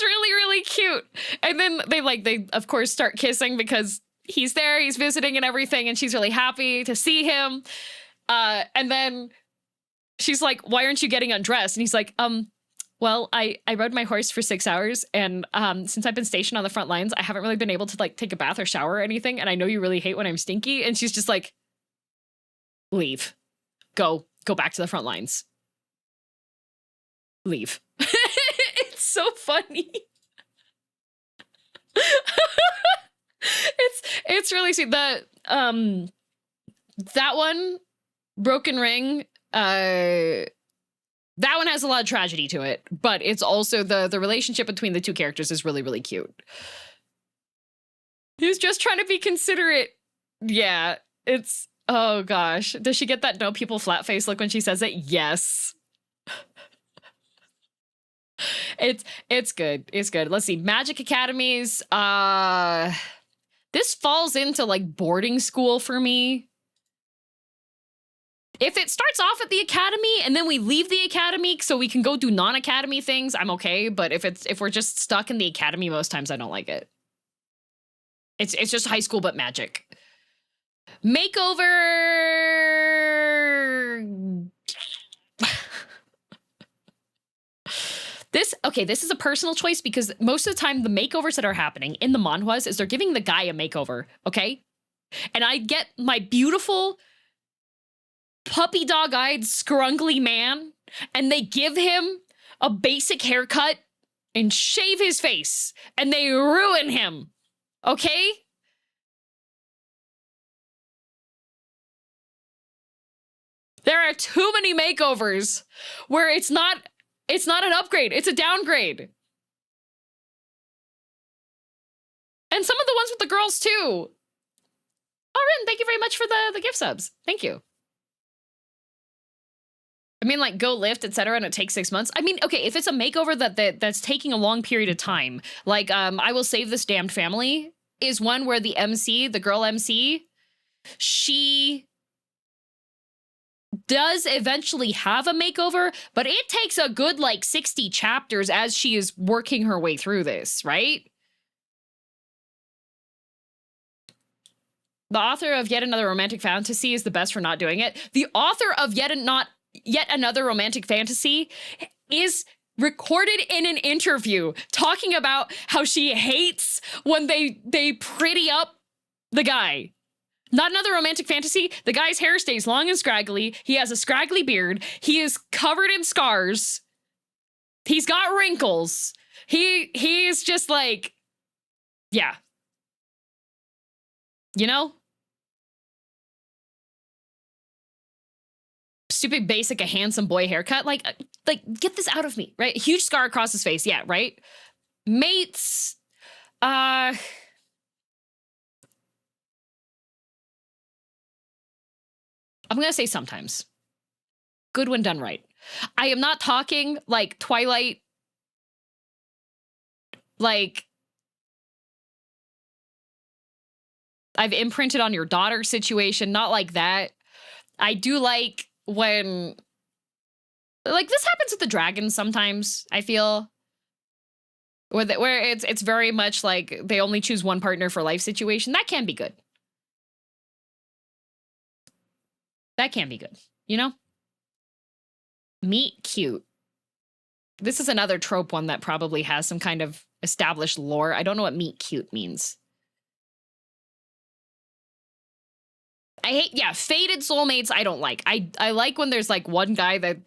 B: really, really cute. And then they of course start kissing because he's there, he's visiting and everything, and she's really happy to see him. And then she's like, why aren't you getting undressed? And he's like, well, I rode my horse for 6 hours, and since I've been stationed on the front lines, I haven't really been able to like take a bath or shower or anything, and I know you really hate when I'm stinky. And she's just like, leave. Go back to the front lines. Leave. It's so funny. It's really sweet. That one, Broken Ring, that one has a lot of tragedy to it, but it's also the relationship between the two characters is really, really cute. He's just trying to be considerate. Yeah, it's, oh gosh. Does she get that no people flat face look when she says it? Yes. It's good. It's good. Let's see. Magic Academies. This falls into like boarding school for me. If it starts off at the academy and then we leave the academy so we can go do non-academy things, I'm okay. But if we're just stuck in the academy most times, I don't like it. It's just high school but magic. Makeover. This is a personal choice because most of the time the makeovers that are happening in the manhwas is they're giving the guy a makeover, okay? And I get my beautiful puppy dog-eyed scrungly man, and they give him a basic haircut and shave his face, and they ruin him, okay? There are too many makeovers where it's not an upgrade, it's a downgrade. And some of the ones with the girls too. Oh, Rin, thank you very much for the gift subs. Thank you. I mean, like, go lift, etc., and it takes 6 months. I mean, okay, if it's a makeover that's taking a long period of time, like I Will Save This Damned Family is one where the MC, the girl MC, she does eventually have a makeover, but it takes a good like 60 chapters as she is working her way through this, right? The author of Yet Another Romantic Fantasy is the best for not doing it. The author of Yet yet another romantic fantasy is recorded in an interview talking about how she hates when they pretty up the guy. Not another romantic fantasy. The guy's hair stays long and scraggly. He has a scraggly beard. He is covered in scars. He's got wrinkles. He's just like, yeah. You know? Stupid basic a handsome boy haircut. Like get this out of me, right? Huge scar across his face. Yeah, right? Mates. I'm gonna say sometimes. Good when done right. I am not talking like Twilight, like I've imprinted on your daughter situation, not like that. I do like when, like, this happens with the dragons sometimes, I feel. Where it's very much like they only choose one partner for life situation. That can be good. That can be good, you know? Meet cute. This is another trope one that probably has some kind of established lore. I don't know what meet cute means. I hate, yeah, fated soulmates I don't like. I like when there's like one guy that,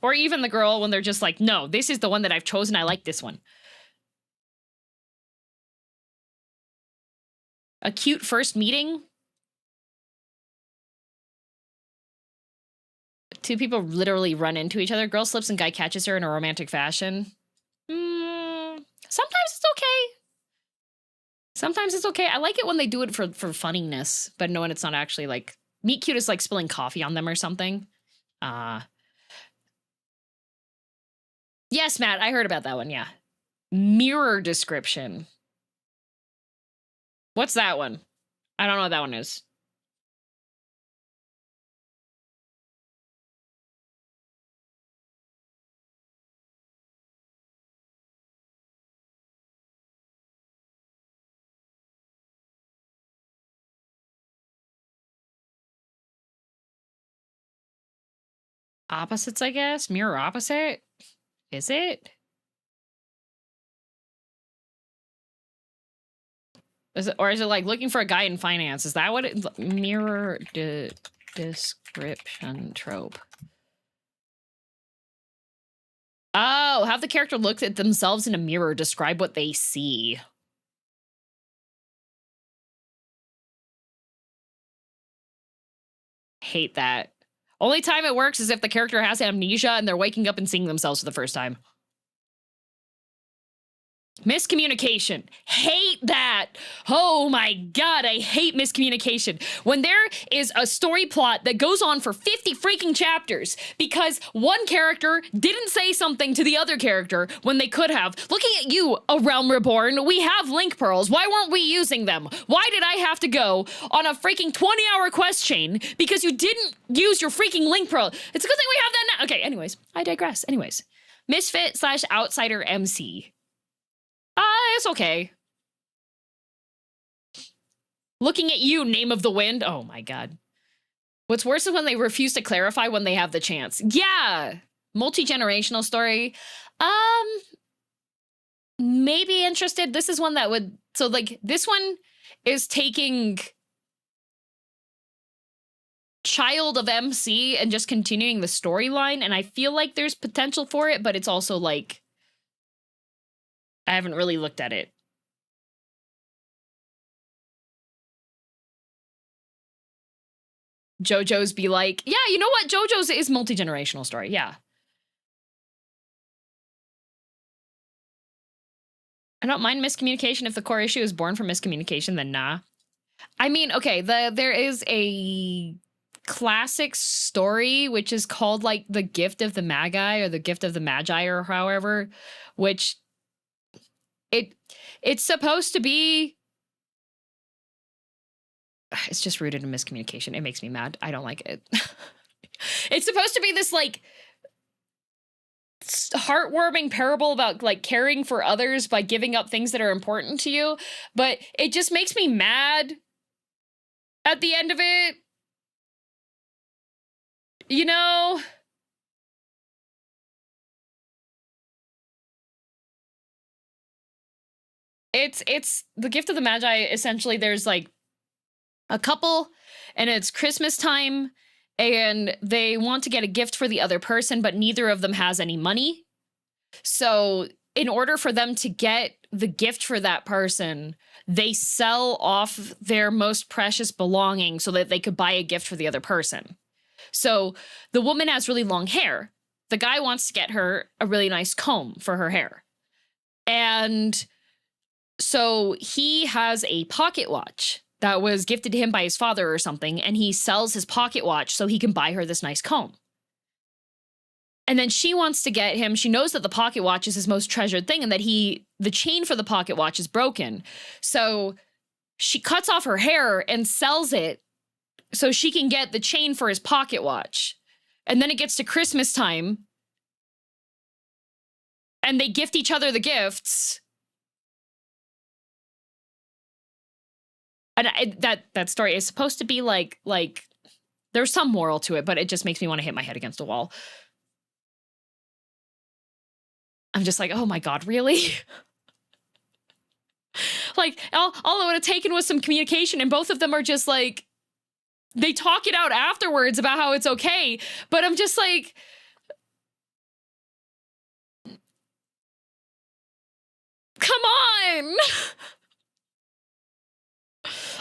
B: or even the girl when they're just like, no, this is the one that I've chosen. I like this one. A cute first meeting. Two people literally run into each other. Girl slips and guy catches her in a romantic fashion. Sometimes it's okay. Sometimes it's okay. I like it when they do it for funniness, but no, when it's not actually like, meet cute is like spilling coffee on them or something. Yes, Matt, I heard about that one, yeah. Mirror description. What's that one? I don't know what that one is. Opposites, I guess? Mirror opposite? Is it? Or is it like looking for a guy in finance? Is that what it... Mirror description trope. Oh, have the character look at themselves in a mirror, describe what they see. Hate that. Only time it works is if the character has amnesia and they're waking up and seeing themselves for the first time. Miscommunication. Hate that. Oh my God, I hate miscommunication. When there is a story plot that goes on for 50 freaking chapters because one character didn't say something to the other character when they could have. Looking at you, A Realm Reborn, we have link pearls. Why weren't we using them? Why did I have to go on a freaking 20-hour quest chain because you didn't use your freaking link pearl? It's a good thing we have that now. Okay, anyways, I digress. Anyways, misfit / outsider MC. It's okay. Looking at you, Name of the Wind. Oh my God. What's worse is when they refuse to clarify when they have the chance. Yeah. Multi-generational story. Maybe interested. This is one that would, so like this one is taking child of MC and just continuing the storyline. And I feel like there's potential for it, but it's also like, I haven't really looked at it. JoJo's be like, yeah, you know what? JoJo's is multi-generational story. Yeah. I don't mind miscommunication if the core issue is born from miscommunication, then nah. I mean, okay, there is a classic story which is called like The Gift of the Magi or The Gift of the Magi or however, which it's supposed to be, it's just rooted in miscommunication. It makes me mad. I don't like it. It's supposed to be this like heartwarming parable about like caring for others by giving up things that are important to you, but it just makes me mad at the end of it. You know, it's the gift of the Magi. Essentially, there's like a couple, and it's Christmas time, and they want to get a gift for the other person, but neither of them has any money. So, in order for them to get the gift for that person, they sell off their most precious belongings so that they could buy a gift for the other person. So, the woman has really long hair. The guy wants to get her a really nice comb for her hair. And so he has a pocket watch that was gifted to him by his father or something, and he sells his pocket watch so he can buy her this nice comb. And then she wants to get him, she knows that the pocket watch is his most treasured thing and that the chain for the pocket watch is broken. So she cuts off her hair and sells it so she can get the chain for his pocket watch. And then it gets to Christmas time and they gift each other the gifts. And that story is supposed to be like there's some moral to it, but it just makes me want to hit my head against a wall. I'm just like, oh my God, really? Like, all it would have taken was some communication, and both of them are just like, they talk it out afterwards about how it's okay, but I'm just like, come on!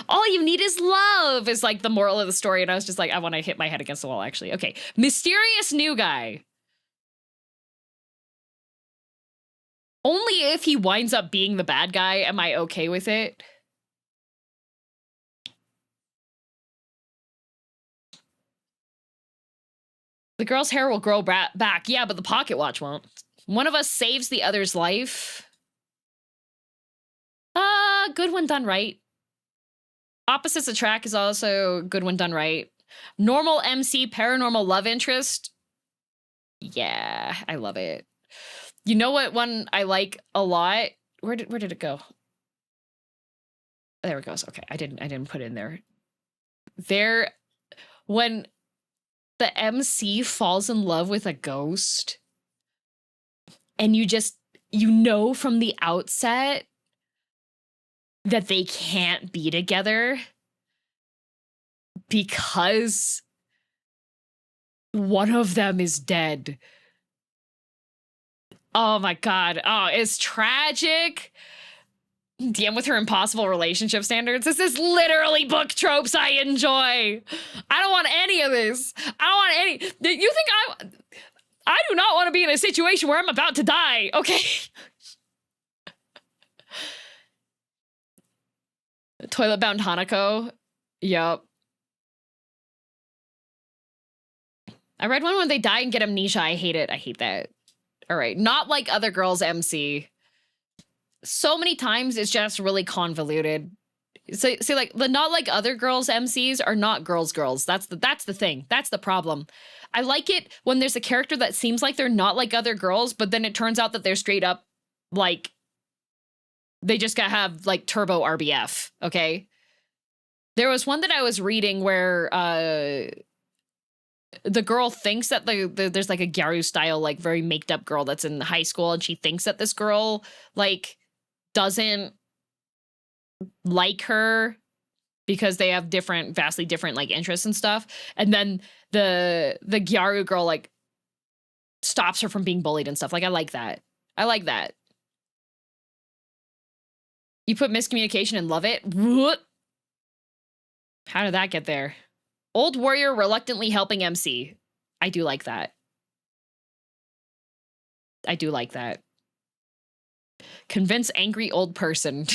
B: All you need is love is like the moral of the story, and I was just like, I want to hit my head against the wall, actually. Okay, mysterious new guy. Only if he winds up being the bad guy am I okay with it. The girl's hair will grow back. Yeah, but the pocket watch won't. One of us saves the other's life. Good when done right. Opposites attract is also good when done right. Normal MC, paranormal love interest. Yeah, I love it. You know what one I like a lot? Where did it go? There it goes. Okay, I didn't put it in there. When the MC falls in love with a ghost and you know from the outset that they can't be together because one of them is dead. Oh my God. Oh, it's tragic. DM with her impossible relationship standards. This is literally book tropes I enjoy. I don't want any of this. I don't want any. You think I do not want to be in a situation where I'm about to die, okay? Toilet bound Hanako. Yup. I read one when they die and get amnesia. I hate it. I hate that. All right. Not like other girls MC. So many times it's just really convoluted. So like the not like other girls MCs are not girls. That's the thing. That's the problem. I like it when there's a character that seems like they're not like other girls, but then it turns out that they're straight up like they just gotta have like turbo RBF. Okay. There was one that I was reading where the girl thinks that there's like a Gyaru style, like very maked up girl that's in high school, and she thinks that this girl like doesn't like her because they have vastly different like interests and stuff. And then the Gyaru girl like stops her from being bullied and stuff. Like I like that. I like that. You put miscommunication and love it. What? How did that get there? Old warrior reluctantly helping MC. I do like that. I do like that. Convince angry old person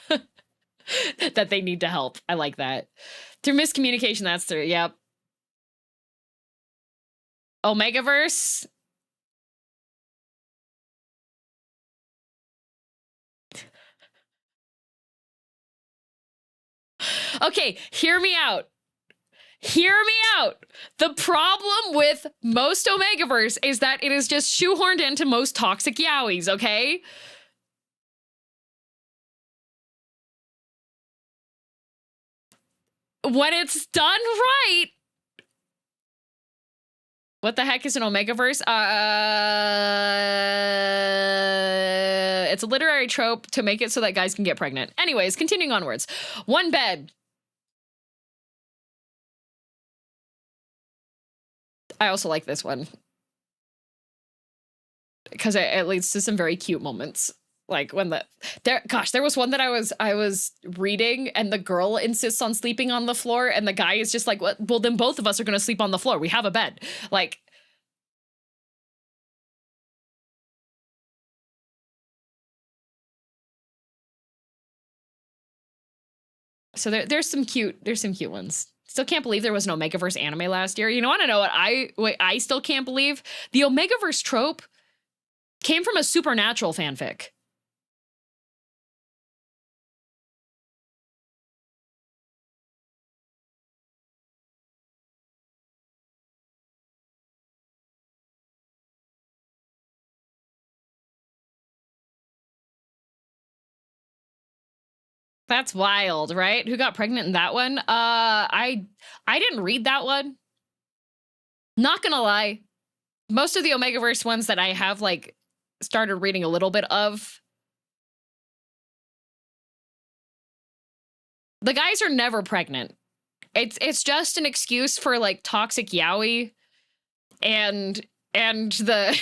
B: that they need to help. I like that. Through miscommunication, that's through. Yep. Omegaverse. Okay, hear me out. Hear me out. The problem with most Omegaverse is that it is just shoehorned into most toxic yaois, okay? When it's done right, What the heck is an Omegaverse? It's a literary trope to make it so that guys can get pregnant. Anyways, continuing onwards. One bed. I also like this one because it leads to some very cute moments. Like when there was one that I was reading and the girl insists on sleeping on the floor and the guy is just like, well, then both of us are going to sleep on the floor. We have a bed. Like, so there's some cute ones. Still can't believe there was an Omegaverse anime last year. You know, want to know what I still can't believe? The Omegaverse trope came from a Supernatural fanfic. That's wild, right? Who got pregnant in that one? I didn't read that one. Not gonna lie. Most of the Omegaverse ones that I have like started reading a little bit of, the guys are never pregnant. It's just an excuse for like toxic yaoi and the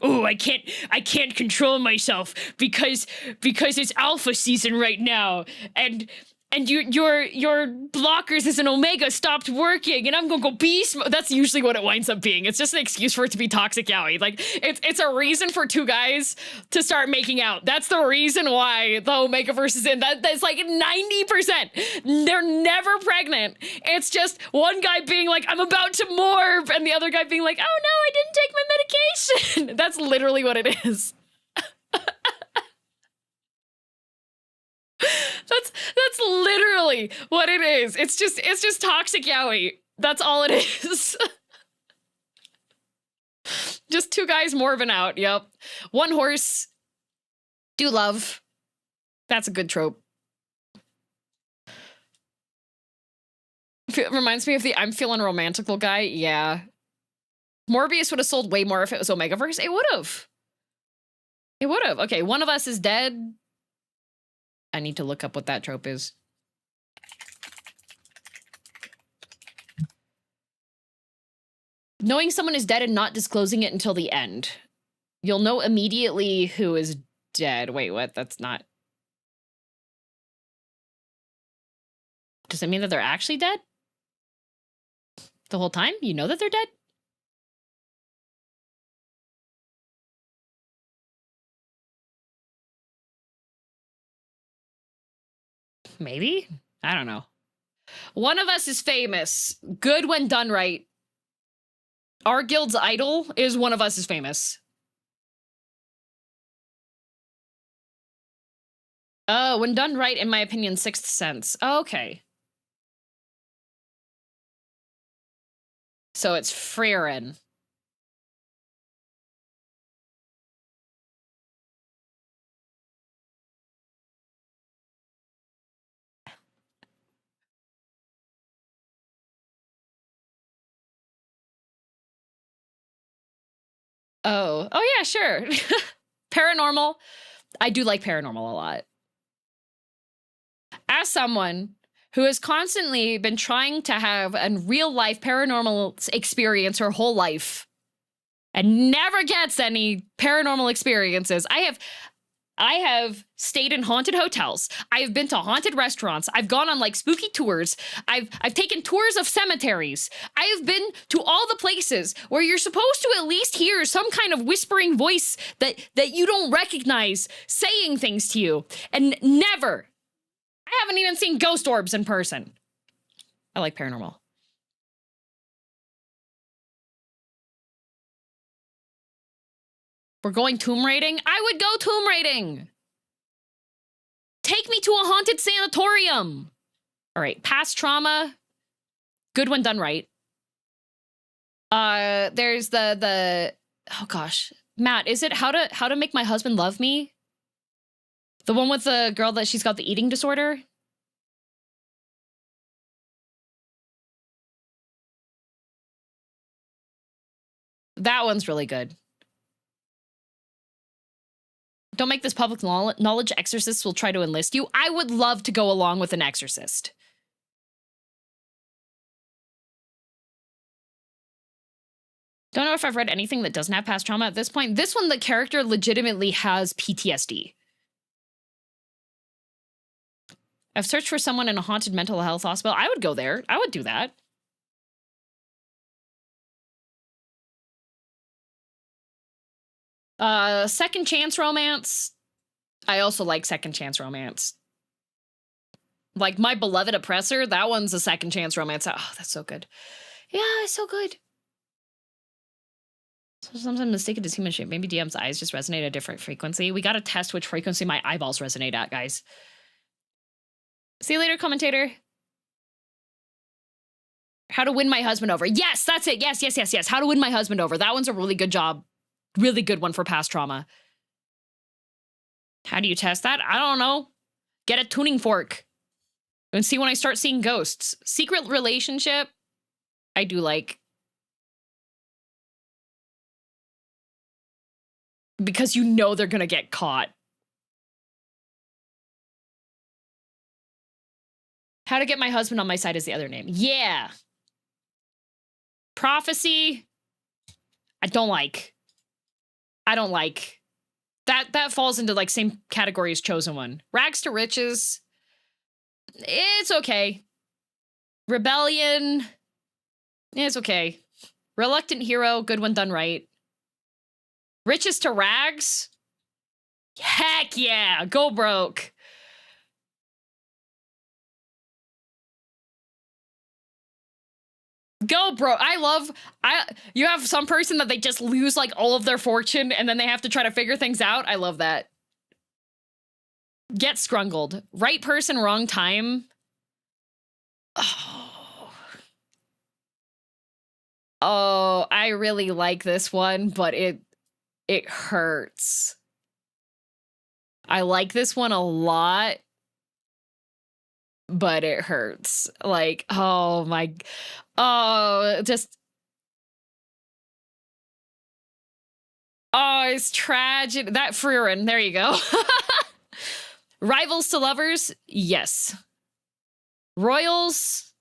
B: oh, I can't control myself because it's alpha season right now and your blockers as an Omega stopped working and I'm gonna go beast mode. That's usually what it winds up being. It's just an excuse for it to be toxic yaoi. Like it's a reason for two guys to start making out. That's the reason why the Omegaverse is in. That's like 90%. They're never pregnant. It's just one guy being like, I'm about to morph, and the other guy being like, oh no, I didn't take my medication. That's literally what it is. That's literally what it is. It's just toxic yaoi. That's all it is. Just two guys morphing out. Yep. One horse. Do love. That's a good trope. It reminds me of the I'm feeling romantical guy. Yeah. Morbius would have sold way more if it was Omegaverse. It would have. It would have. Okay, one of us is dead. I need to look up what that trope is. Knowing someone is dead and not disclosing it until the end. You'll know immediately who is dead. Wait, what? That's not... Does it mean that they're actually dead? The whole time? You know that they're dead? Maybe? I don't know. One of us is famous. Good when done right. Our guild's idol is one of us is famous. Oh, when done right, in my opinion, Sixth Sense. Oh, okay. So it's Frieren. Oh yeah, sure. Paranormal. I do like paranormal a lot. As someone who has constantly been trying to have a real life paranormal experience her whole life and never gets any paranormal experiences, I have stayed in haunted hotels. I've been to haunted restaurants. I've gone on like spooky tours. I've taken tours of cemeteries. I have been to all the places where you're supposed to at least hear some kind of whispering voice that you don't recognize saying things to you. And never. I haven't even seen ghost orbs in person. I like paranormal. We're going tomb raiding? I would go tomb raiding. Take me to a haunted sanatorium. All right, past trauma. Good when done right. There's the oh gosh, Matt, is it how to make my husband love me? The one with the girl that she's got the eating disorder? That one's really good. Don't make this public knowledge. Exorcists will try to enlist you. I would love to go along with an exorcist. Don't know if I've read anything that doesn't have past trauma at this point. This one, the character legitimately has PTSD. I've searched for someone in a haunted mental health hospital. I would go there. I would do that. Second chance romance. I also like second chance romance. Like My Beloved Oppressor, that one's a second chance romance. Oh, that's so good. Yeah, it's so good. So sometimes mistaken as human shape. Maybe DM's eyes just resonate at a different frequency. We gotta test which frequency my eyeballs resonate at, guys. See you later, commentator. How to win my husband over. Yes, that's it. Yes, yes, yes, yes. How to win my husband over. That one's a really good job. Really good one for past trauma. How do you test that? I don't know. Get a tuning fork and see when I start seeing ghosts. Secret relationship. I do like. Because you know they're gonna get caught. How to get my husband on my side is the other name. Yeah. Prophecy. I don't like. That falls into like same category as Chosen One. Rags to Riches. It's okay. Rebellion. It's okay. Reluctant Hero. Good one done right. Riches to Rags. Heck yeah. Go broke. Go, bro. You have some person that they just lose like all of their fortune and then they have to try to figure things out. I love that. Get scrungled. Right person, wrong time. Oh, I really like this one, but it hurts. I like this one a lot, but it hurts. Like, oh my, just, oh, it's tragic. That Freerin, there you go. Rivals to lovers, yes. Royals,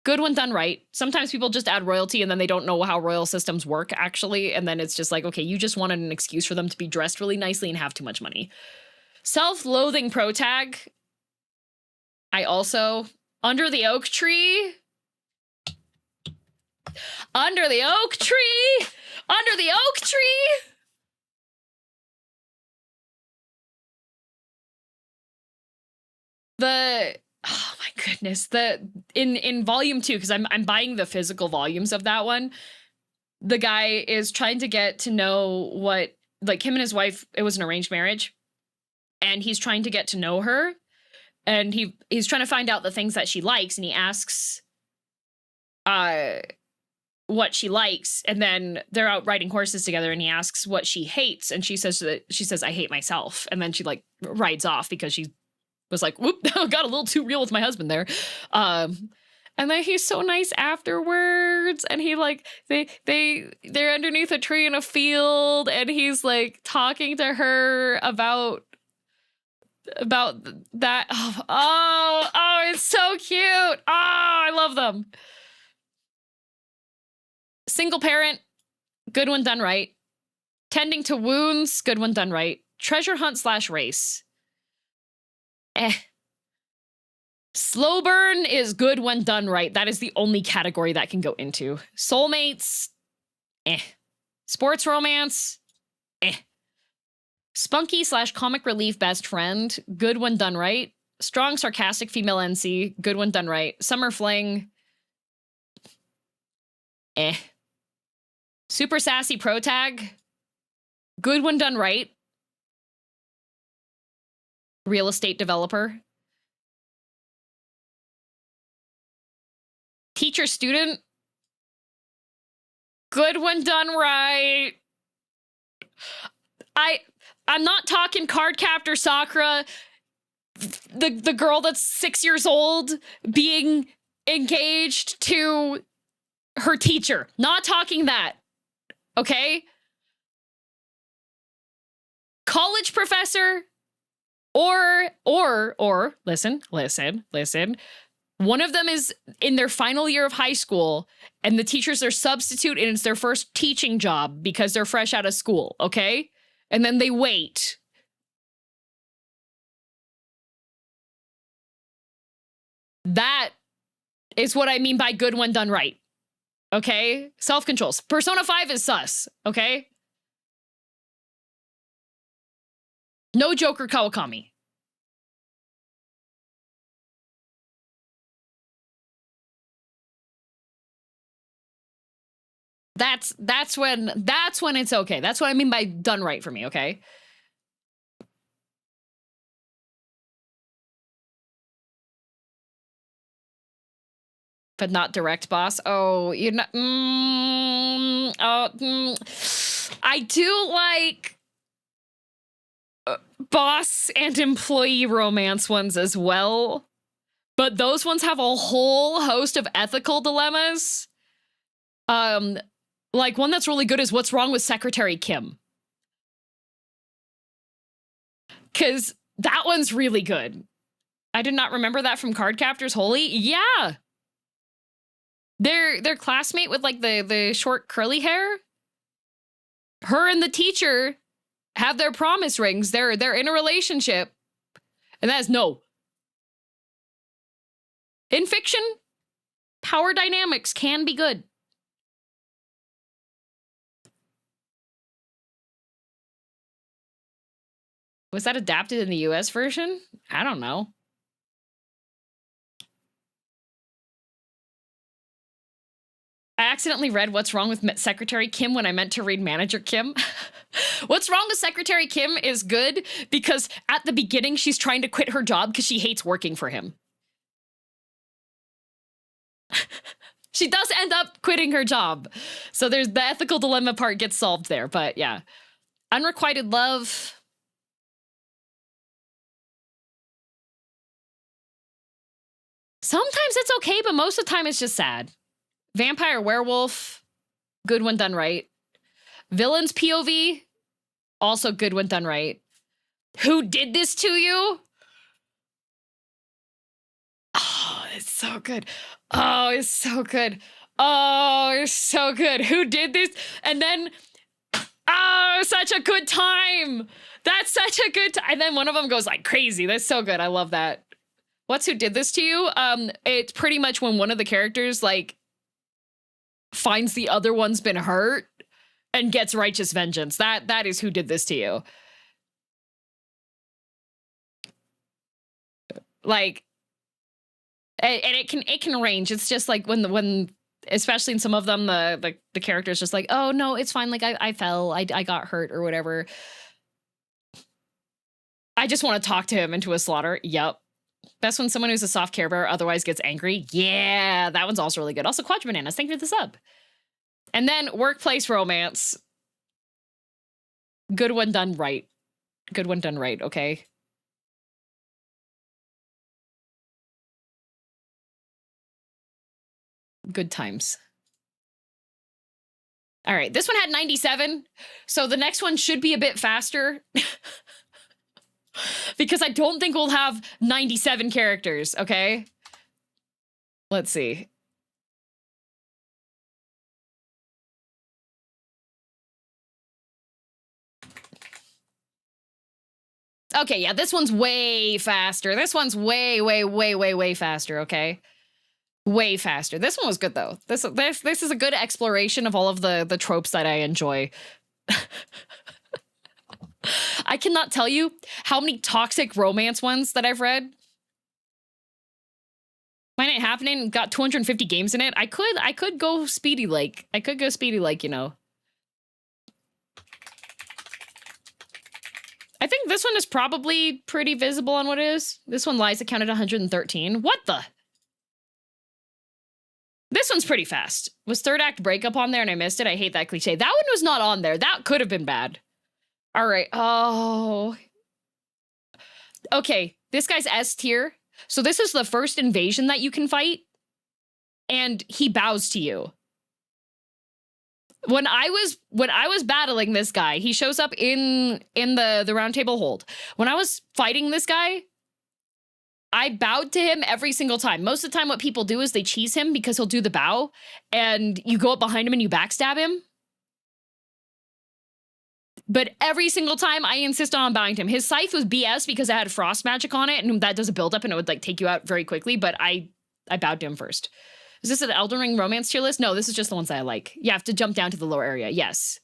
B: good when done right. Sometimes people just add royalty and then they don't know how royal systems work, actually. And then it's just like, okay, you just wanted an excuse for them to be dressed really nicely and have too much money. Self-loathing protag. I also... Under the oak tree. Under the oak tree. Under the oak tree. Oh my goodness. In volume 2, because I'm buying the physical volumes of that one. The guy is trying to get to know what, like, him and his wife, it was an arranged marriage. And he's trying to get to know her. And he's trying to find out the things that she likes, and he asks what she likes, and then they're out riding horses together, and he asks what she hates, and she says I hate myself, and then she like rides off because she was like, whoop, got a little too real with my husband there. And then he's so nice afterwards, and he like they're underneath a tree in a field, and he's like talking to her about that. Oh, it's so cute. Oh, I love them. Single parent, good one done right. Tending to wounds, good one done right. Treasure hunt / race. Slow burn is good when done right. That is the only category that can go into. Soulmates, Sports romance, Spunky / comic relief best friend, good when done right. Strong sarcastic female NC, good when done right. Summer fling, Super sassy protag, good when done right. Real estate developer. Teacher student, good when done right. I'm not talking Cardcaptor Sakura, the girl that's 6 years old being engaged to her teacher. Not talking that. okay? College professor or listen. One of them is in their final year of high school and the teacher's their substitute and it's their first teaching job because they're fresh out of school, okay? And then they wait. That is what I mean by good when done right. Okay? Self-control. Persona 5 is sus, okay? No Joker Kawakami. That's when it's okay. That's what I mean by done right for me, okay? But not direct boss. Oh, you're not. I do like boss and employee romance ones as well, but those ones have a whole host of ethical dilemmas. Like one that's really good is What's Wrong with Secretary Kim? Because that one's really good. I did not remember that from Cardcaptors Holy. Yeah. Their classmate with like the short curly hair. Her and the teacher have their promise rings. They're in a relationship. And that is no. In fiction, power dynamics can be good. Was that adapted in the US version? I don't know. I accidentally read What's Wrong with Secretary Kim when I meant to read Manager Kim. What's Wrong with Secretary Kim is good because at the beginning she's trying to quit her job because she hates working for him. She does end up quitting her job. So there's the ethical dilemma part gets solved there, but yeah. Unrequited love. Sometimes it's okay, but most of the time it's just sad. Vampire werewolf, good when done right. Villain's POV, also good when done right. Who did this to you? Oh, it's so good. Oh, it's so good. Oh, it's so good. Who did this? And then, oh, such a good time. That's such a good time. And then one of them goes like crazy. That's so good. I love that. What's Who Did This to You? It's pretty much when one of the characters like finds the other one's been hurt and gets righteous vengeance. That is Who Did This to You. Like, and it can range. It's just like when especially in some of them the character's just like, oh no, it's fine. Like I fell, I got hurt or whatever. I just want to talk to him into a slaughter. Yep. Best when someone who's a soft Care Bear otherwise gets angry. Yeah, that one's also really good. Also, Quadra Bananas, thank you for the sub. And then workplace romance. Good when done right. Good when done right, okay? Good times. All right, this one had 97, so the next one should be a bit faster. Because I don't think we'll have 97 characters, okay? Let's see. Okay, yeah, this one's way faster. This one's way faster, okay? Way faster. This one was good, though. This is a good exploration of all of the tropes that I enjoy. I cannot tell you how many toxic romance ones that I've read. Mine Ain't Happening got 250 games in it. I could go speedy like. I could go speedy like, you know. I think this one is probably pretty visible on what it is. This one Liza counted 113. What the? This one's pretty fast. Was third act breakup on there and I missed it? I hate that cliche. That one was not on there. That could have been bad. All right. Oh. Okay. This guy's S tier. So this is the first invasion that you can fight. And he bows to you. When I was battling this guy, he shows up in the round table hold. When I was fighting this guy, I bowed to him every single time. Most of the time what people do is they cheese him because he'll do the bow and you go up behind him and you backstab him. But every single time I insisted on bowing to him. His scythe was BS because it had frost magic on it and that does a build up and it would like take you out very quickly, but I bowed to him first. Is this an Elden Ring romance tier list? No, this is just the ones that I like. You have to jump down to the lower area. Yes.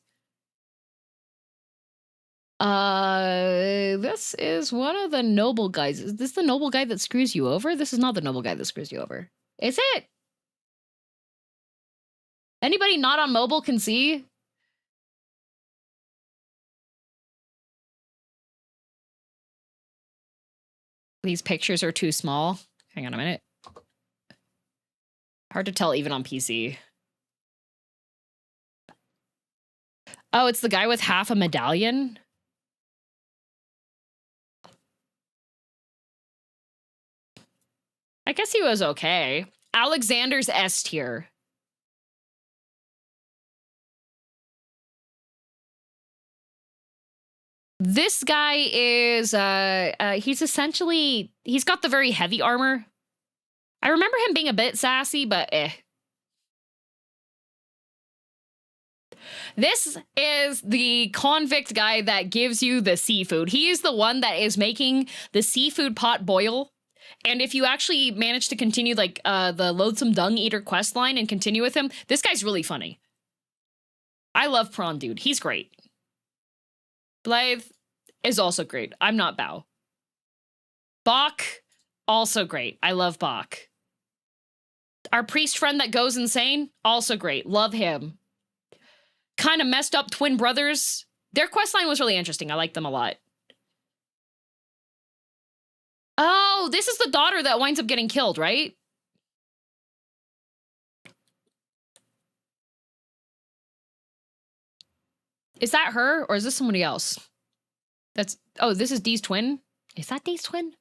B: This is one of the noble guys. Is this the noble guy that screws you over? This is not the noble guy that screws you over. Is it? Anybody not on mobile can see? These pictures are too small. Hang on a minute. Hard to tell even on PC. Oh, it's the guy with half a medallion? I guess he was okay. Alexander's S tier. This guy is, he's essentially, he's got the very heavy armor. I remember him being a bit sassy, but eh. This is the convict guy that gives you the seafood. He is the one that is making the seafood pot boil. And if you actually manage to continue like the Loathsome Dung Eater quest line and continue with him, this guy's really funny. I love Prawn Dude. He's great. Blythe is also great. I'm not Bao. Bach, also great. I love Bach. Our priest friend that goes insane, also great. Love him. Kind of messed up twin brothers. Their questline was really interesting. I like them a lot. Oh, this is the daughter that winds up getting killed, right? Is that her or is this somebody else? That's, oh, this is Dee's twin? Is that Dee's twin?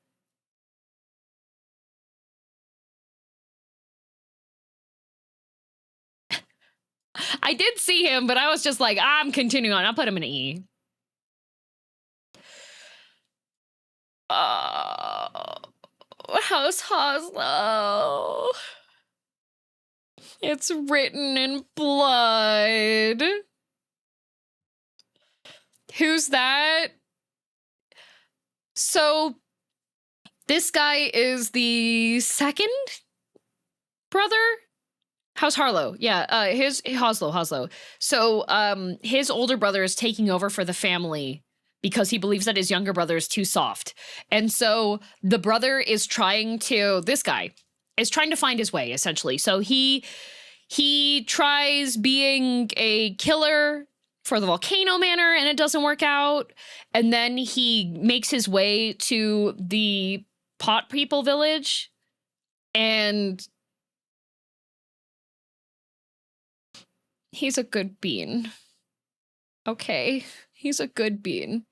B: I did see him, but I was just like, I'm continuing on. I'll put him in an E. House Hoslow. It's written in blood. Who's that? So, this guy is the second brother? House Harlow, yeah, Hoslow. So, his older brother is taking over for the family because he believes that his younger brother is too soft. And so the brother is this guy is trying to find his way, essentially. So he tries being a killer for the Volcano Manor and it doesn't work out. And then he makes his way to the Pot People village and he's a good bean. Okay, he's a good bean.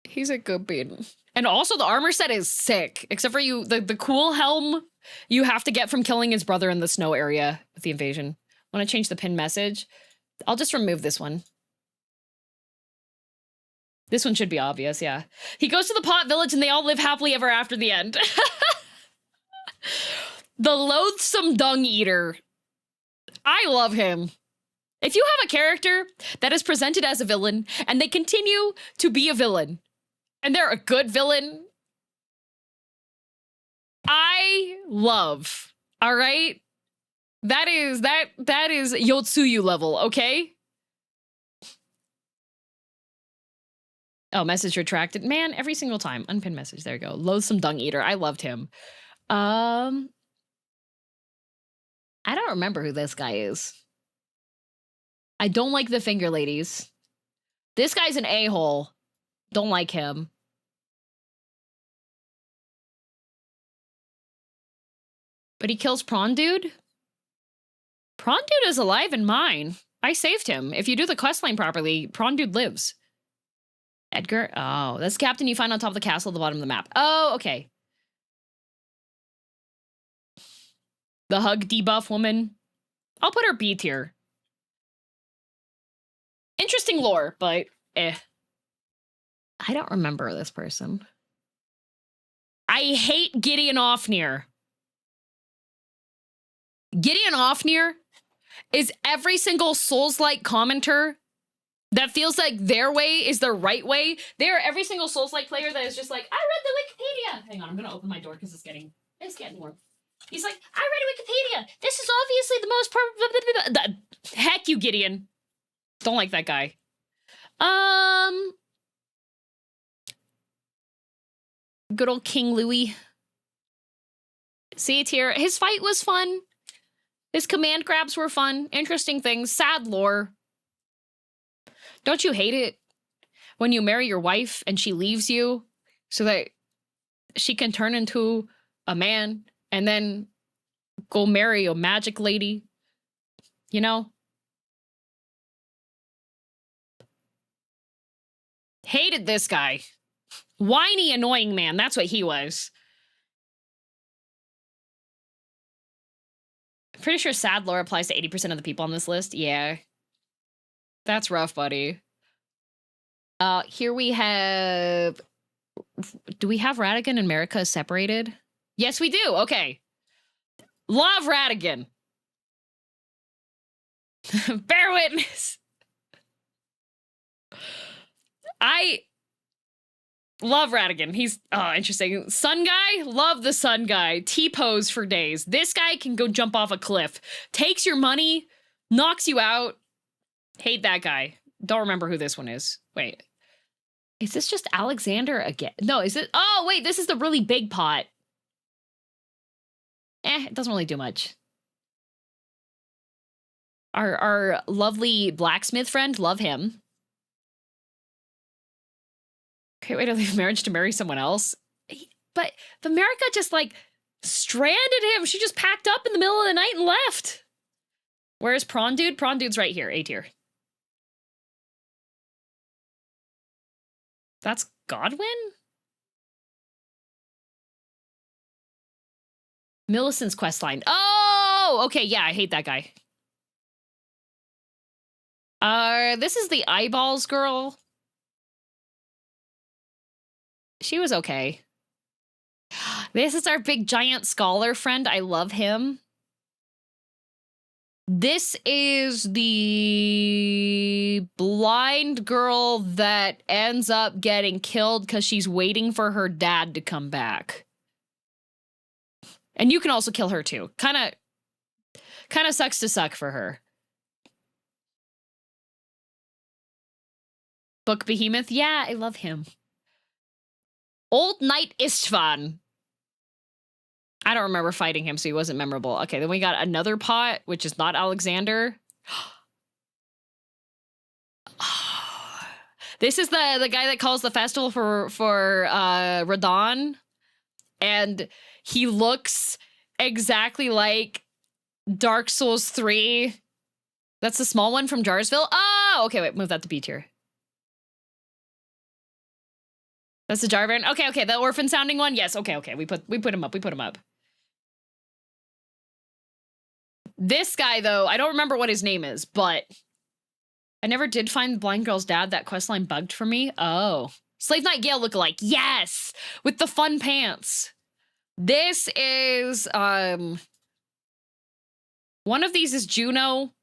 B: He's a good bean. And also the armor set is sick, except for the cool helm you have to get from killing his brother in the snow area with the invasion. Want to change the pin message? I'll just remove this one. This one should be obvious, yeah. He goes to the Pot Village and they all live happily ever after the end. The Loathsome Dung Eater. I love him. If you have a character that is presented as a villain and they continue to be a villain and they're a good villain, I love. All right? That is Yotsuyu level, okay? Oh, message retracted. Man, every single time. Unpinned message. There you go. Loathsome Dung Eater. I loved him. I don't remember who this guy is. I don't like the finger ladies. This guy's an a-hole. Don't like him. But he kills Prawn Dude? Prawn Dude is alive in mine. I saved him. If you do the questline properly, Prawn Dude lives. Edgar? Oh, that's the captain you find on top of the castle at the bottom of the map. Oh, okay. The hug debuff woman. I'll put her B tier. Interesting lore, but eh. I don't remember this person. I hate Gideon Offnear. Gideon Offnear is every single Souls-like commenter that feels like their way is the right way. They are every single Souls-like player that is just like, I read the Wikipedia. Hang on, I'm gonna open my door because it's getting warm. He's like, I read Wikipedia. This is obviously the most heck you, Gideon. Don't like that guy. Good old King Louis. See it here. His fight was fun. His command grabs were fun. Interesting things. Sad lore. Don't you hate it when you marry your wife and she leaves you so that she can turn into a man and then go marry a magic lady? You know? Hated this guy. Whiny, annoying man. That's what he was. Pretty sure sad lore applies to 80% of the people on this list. Yeah. That's rough, buddy. Here we have... Do we have Radigan and Marika separated? Yes, we do. Okay. Love Radigan. Bear witness. I love Radigan. He's interesting. Sun guy, love the sun guy. T-pose for days. This guy can go jump off a cliff. Takes your money, knocks you out. Hate that guy. Don't remember who this one is. Wait. Is this just Alexander again? No, is it? Oh, wait, this is the really big pot. It doesn't really do much. Our lovely blacksmith friend, love him. Okay, wait to leave marriage to marry someone else. But America just, like, stranded him. She just packed up in the middle of the night and left. Where's Prawn Dude? Prawn Dude's right here, A tier. That's Godwin? Millicent's questline. Oh, okay, yeah, I hate that guy. This is the eyeballs girl. She was okay. This is our big giant scholar friend. I love him. This is the blind girl that ends up getting killed because she's waiting for her dad to come back. And you can also kill her too. Kind of sucks to suck for her. Book Behemoth. Yeah, I love him. Old Knight Istvan. I don't remember fighting him, so he wasn't memorable. Okay, then we got another pot, which is not Alexander. This is the guy that calls the festival for Radon. And he looks exactly like Dark Souls 3. That's the small one from Jarsville. Oh, okay, wait, move that to B tier. That's the Jarvan. Okay, the orphan sounding one. Yes, okay. We put him up. This guy though, I don't remember what his name is, but I never did find the blind girl's dad. That questline bugged for me. Oh, Slave Knight Gale lookalike. Yes, with the fun pants. This is one of these is Juno,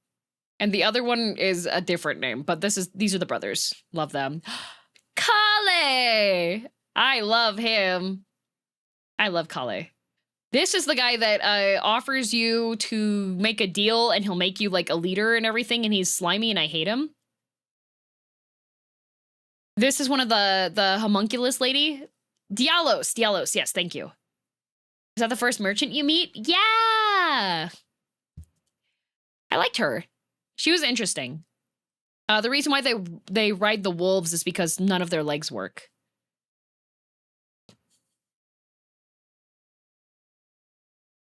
B: and the other one is a different name. But these are the brothers. Love them. Kale! I love him. I love Kale. This is the guy that offers you to make a deal and he'll make you like a leader and everything, and he's slimy and I hate him. This is one of the homunculus lady. Dialos, yes, thank you. Is that the first merchant you meet? Yeah! I liked her. She was interesting. The reason why they ride the wolves is because none of their legs work.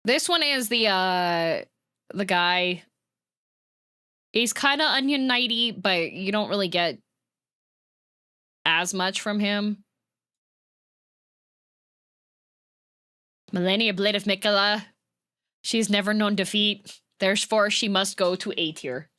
B: This one is the guy. He's kind of Onion Knighty, but you don't really get as much from him. Millennia Blade of Mikola. She's never known defeat. Therefore, she must go to A tier.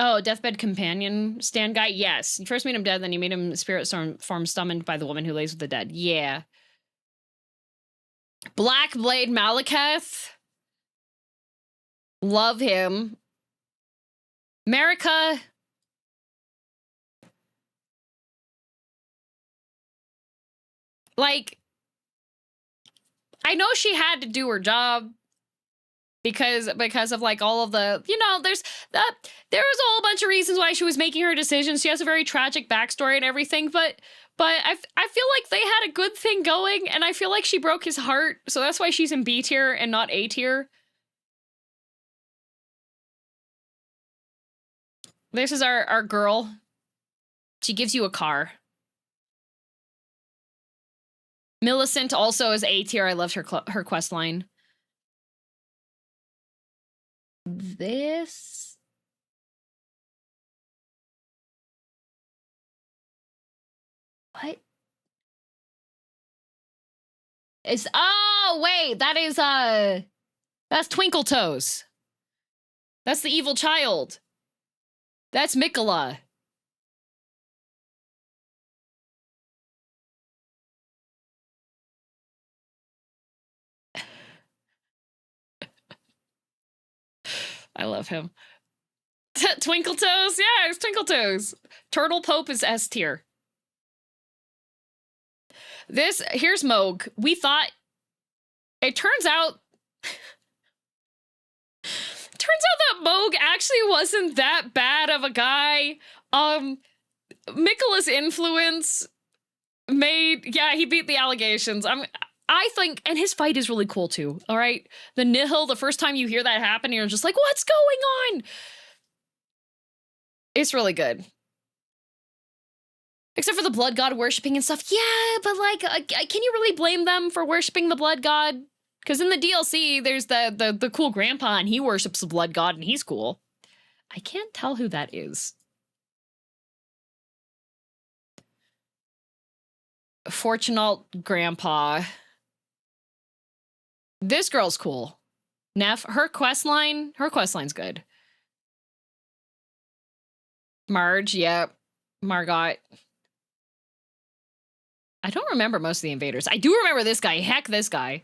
B: Oh, Deathbed Companion stand guy? Yes. You first made him dead, then you made him spirit form summoned by the woman who lays with the dead. Yeah. Black Blade Malekith. Love him. Marika. Like, I know she had to do her job because of like all of the, you know, there was a whole bunch of reasons why she was making her decisions. She has a very tragic backstory and everything, but I feel like they had a good thing going, and I feel like she broke his heart, so that's why she's in B tier and not A tier. This is our girl. She gives you a car. Millicent also is A tier. I loved her quest line. This... What? Is... Oh, wait! That is, that's Twinkle Toes. That's the evil child. That's Mikola. I love him. Twinkle Toes? Yeah, it's Twinkle Toes. Turtle Pope is S tier. Here's Moog. We thought... It turns out... Turns out that Moog actually wasn't that bad of a guy. Mikola's influence made... Yeah, he beat the allegations. I think... And his fight is really cool, too. All right? The Nihil, the first time you hear that happen, you're just like, what's going on? It's really good. Except for the blood god worshipping and stuff. Yeah, but like, can you really blame them for worshipping the blood god? Because in the DLC, there's the cool grandpa, and he worships the blood god, and he's cool. I can't tell who that is. Fortunate grandpa. This girl's cool. Neff, her questline's good. Marge, yep. Margot. I don't remember most of the invaders. I do remember this guy. Heck, this guy.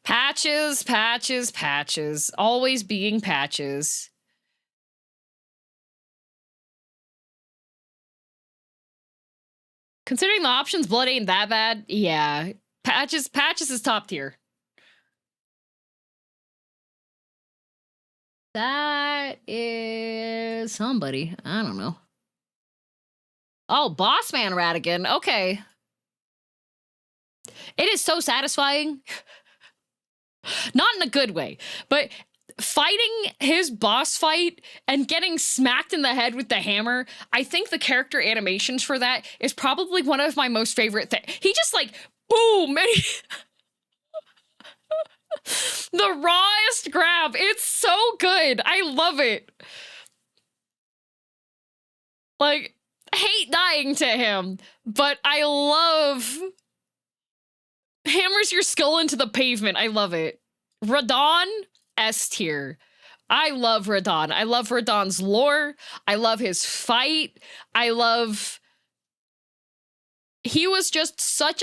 B: Patches, patches, patches. Always being patches. Considering the options, blood ain't that bad. Yeah. Patches is top tier. That is somebody. I don't know. Oh, Bossman Radigan. Okay. It is so satisfying. Not in a good way, but fighting his boss fight and getting smacked in the head with the hammer, I think the character animations for that is probably one of my most favorite things. He just like, boom, and the rawest grab. It's so good. I love it. Like, hate dying to him, but I love... Hammers your skull into the pavement. I love it. Radon, S tier. I love Radon. I love Radon's lore. I love his fight. I love... He was just such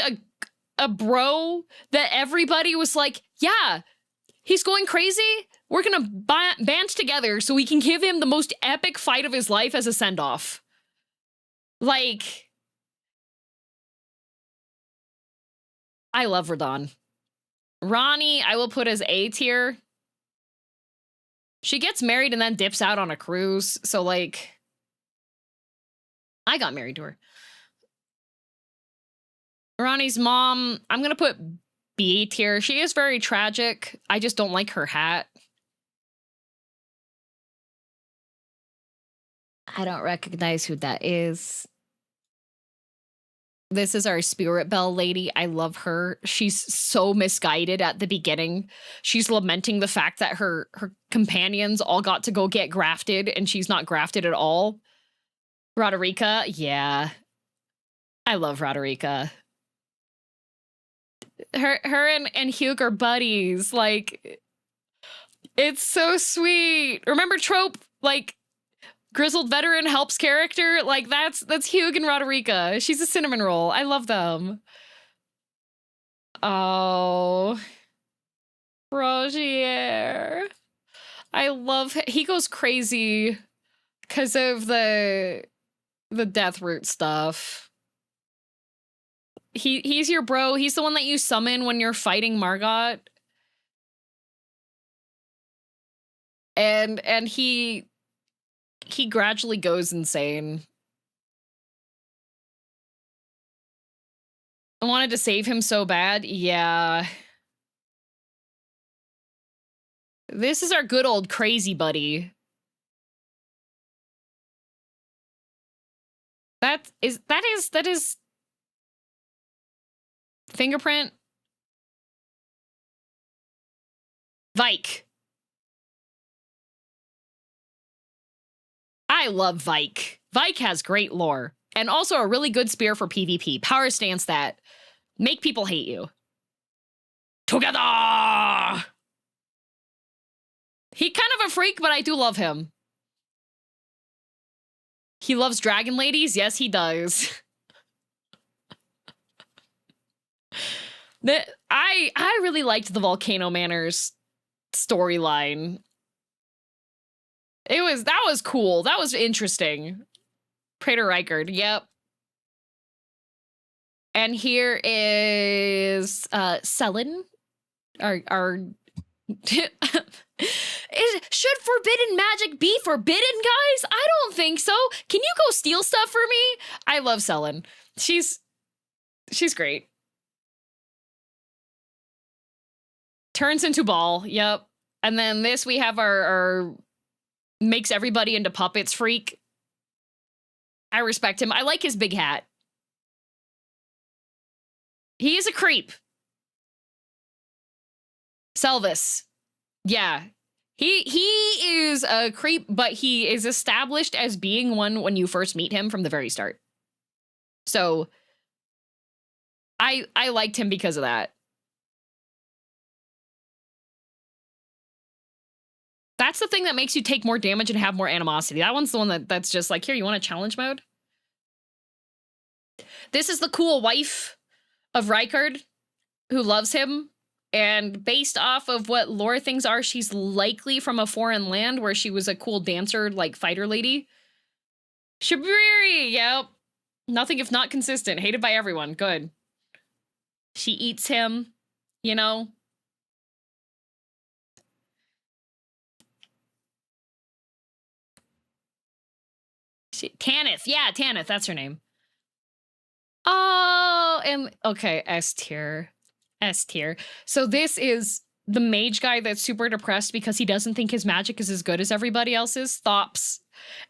B: a bro that everybody was like, yeah, he's going crazy. We're gonna band together so we can give him the most epic fight of his life as a send-off. Like... I love Radon. Ronnie, I will put as A tier. She gets married and then dips out on a cruise, so like... I got married to her. Ronnie's mom, I'm gonna put B tier. She is very tragic. I just don't like her hat. I don't recognize who that is. This is our Spirit Bell lady. I love her. She's so misguided at the beginning. She's lamenting the fact that her companions all got to go get grafted and she's not grafted at all. Roderica, yeah. I love Roderica. Her and Hugh are buddies. Like, it's so sweet. Remember Trope? Like, grizzled veteran helps character? Like, that's Hugh and Roderica. She's a cinnamon roll. I love them. Oh. Rogier. I love him. He goes crazy because of the death root stuff. He's your bro. He's the one that you summon when you're fighting Margot. And he gradually goes insane. I wanted to save him so bad. Yeah. This is our good old crazy buddy. That is fingerprint. Vike. I love Vike. Vike has great lore. And also a really good spear for PvP. Power stance that make people hate you. Together! He kind of a freak, but I do love him. He loves dragon ladies? Yes, he does. I really liked the Volcano Manors storyline. That was cool. That was interesting. Praetor Reichard, yep. And here is Selin. Our should forbidden magic be forbidden, guys? I don't think so. Can you go steal stuff for me? I love Selin. She's great. Turns into ball, yep. And then this we have our makes everybody into puppets freak. I respect him. I like his big hat. He is a creep. Selvis. Yeah. He is a creep, but he is established as being one when you first meet him from the very start. So I liked him because of that. That's the thing that makes you take more damage and have more animosity. That one's the one that's just like, here, you want a challenge mode? This is the cool wife of Reichard who loves him. And based off of what lore things are, she's likely from a foreign land where she was a cool dancer, like fighter lady. Shabiri, yep. Nothing if not consistent. Hated by everyone. Good. She eats him, you know? Tanith. Yeah, Tanith. That's her name. Oh, and okay, S tier. S tier. So this is the mage guy that's super depressed because he doesn't think his magic is as good as everybody else's. Thops.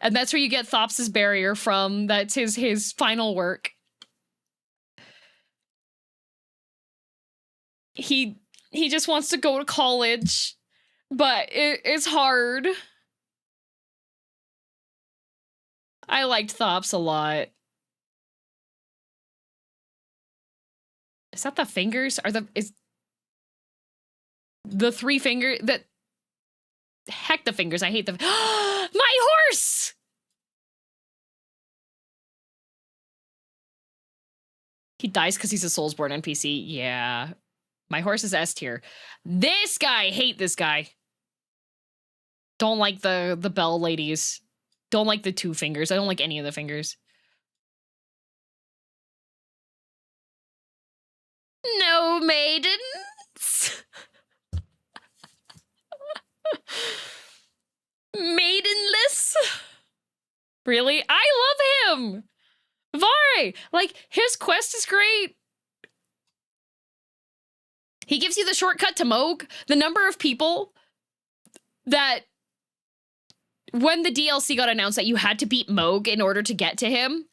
B: And that's where you get Thops' barrier from. That's his final work. He just wants to go to college, but it's hard. I liked Thops a lot. Is that the fingers? Is the three finger that heck the fingers? I hate the my horse. He dies because he's a Soulsborne NPC. Yeah. My horse is S tier. This guy, hate this guy. Don't like the bell ladies. Don't like the two fingers. I don't like any of the fingers. No maidens. Maidenless. Really? I love him. Vare, like his quest is great. He gives you the shortcut to Moog. The number of people that when the DLC got announced that you had to beat Moog in order to get to him,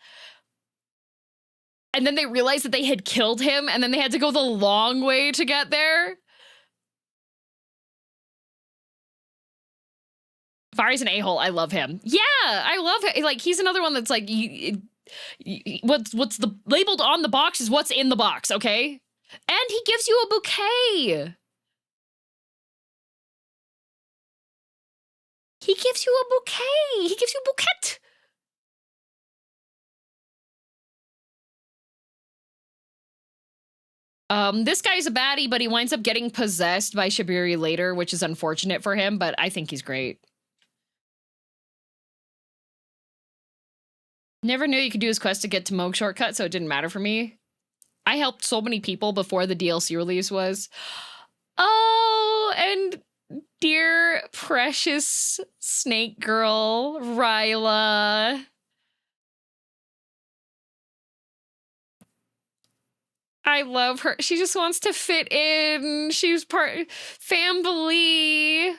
B: and then they realized that they had killed him, and then they had to go the long way to get there. Fari's an a-hole. I love him. Yeah, I love him. Like, he's another one that's like, what's the labeled on the box is what's in the box, okay? And he gives you a bouquet. He gives you a bouquet. He gives you a bouquet. This guy's a baddie, but he winds up getting possessed by Shibiri later, which is unfortunate for him, but I think he's great. Never knew you could do his quest to get to Moog shortcut, so it didn't matter for me. I helped so many people before the DLC release was. Oh, and dear precious snake girl, Ryla. I love her. She just wants to fit in. She's part family.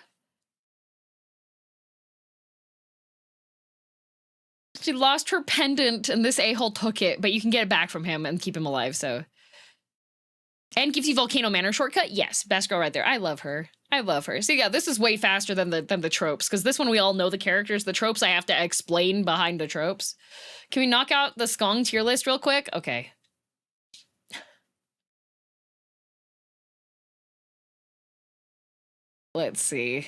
B: She lost her pendant and this a-hole took it, but you can get it back from him and keep him alive, so. And gives you Volcano Manor shortcut? Yes, best girl right there. I love her. I love her. So yeah, this is way faster than the tropes, because this one we all know the characters. The tropes I have to explain behind the tropes. Can we knock out the Skong tier list real quick? Okay. Let's see.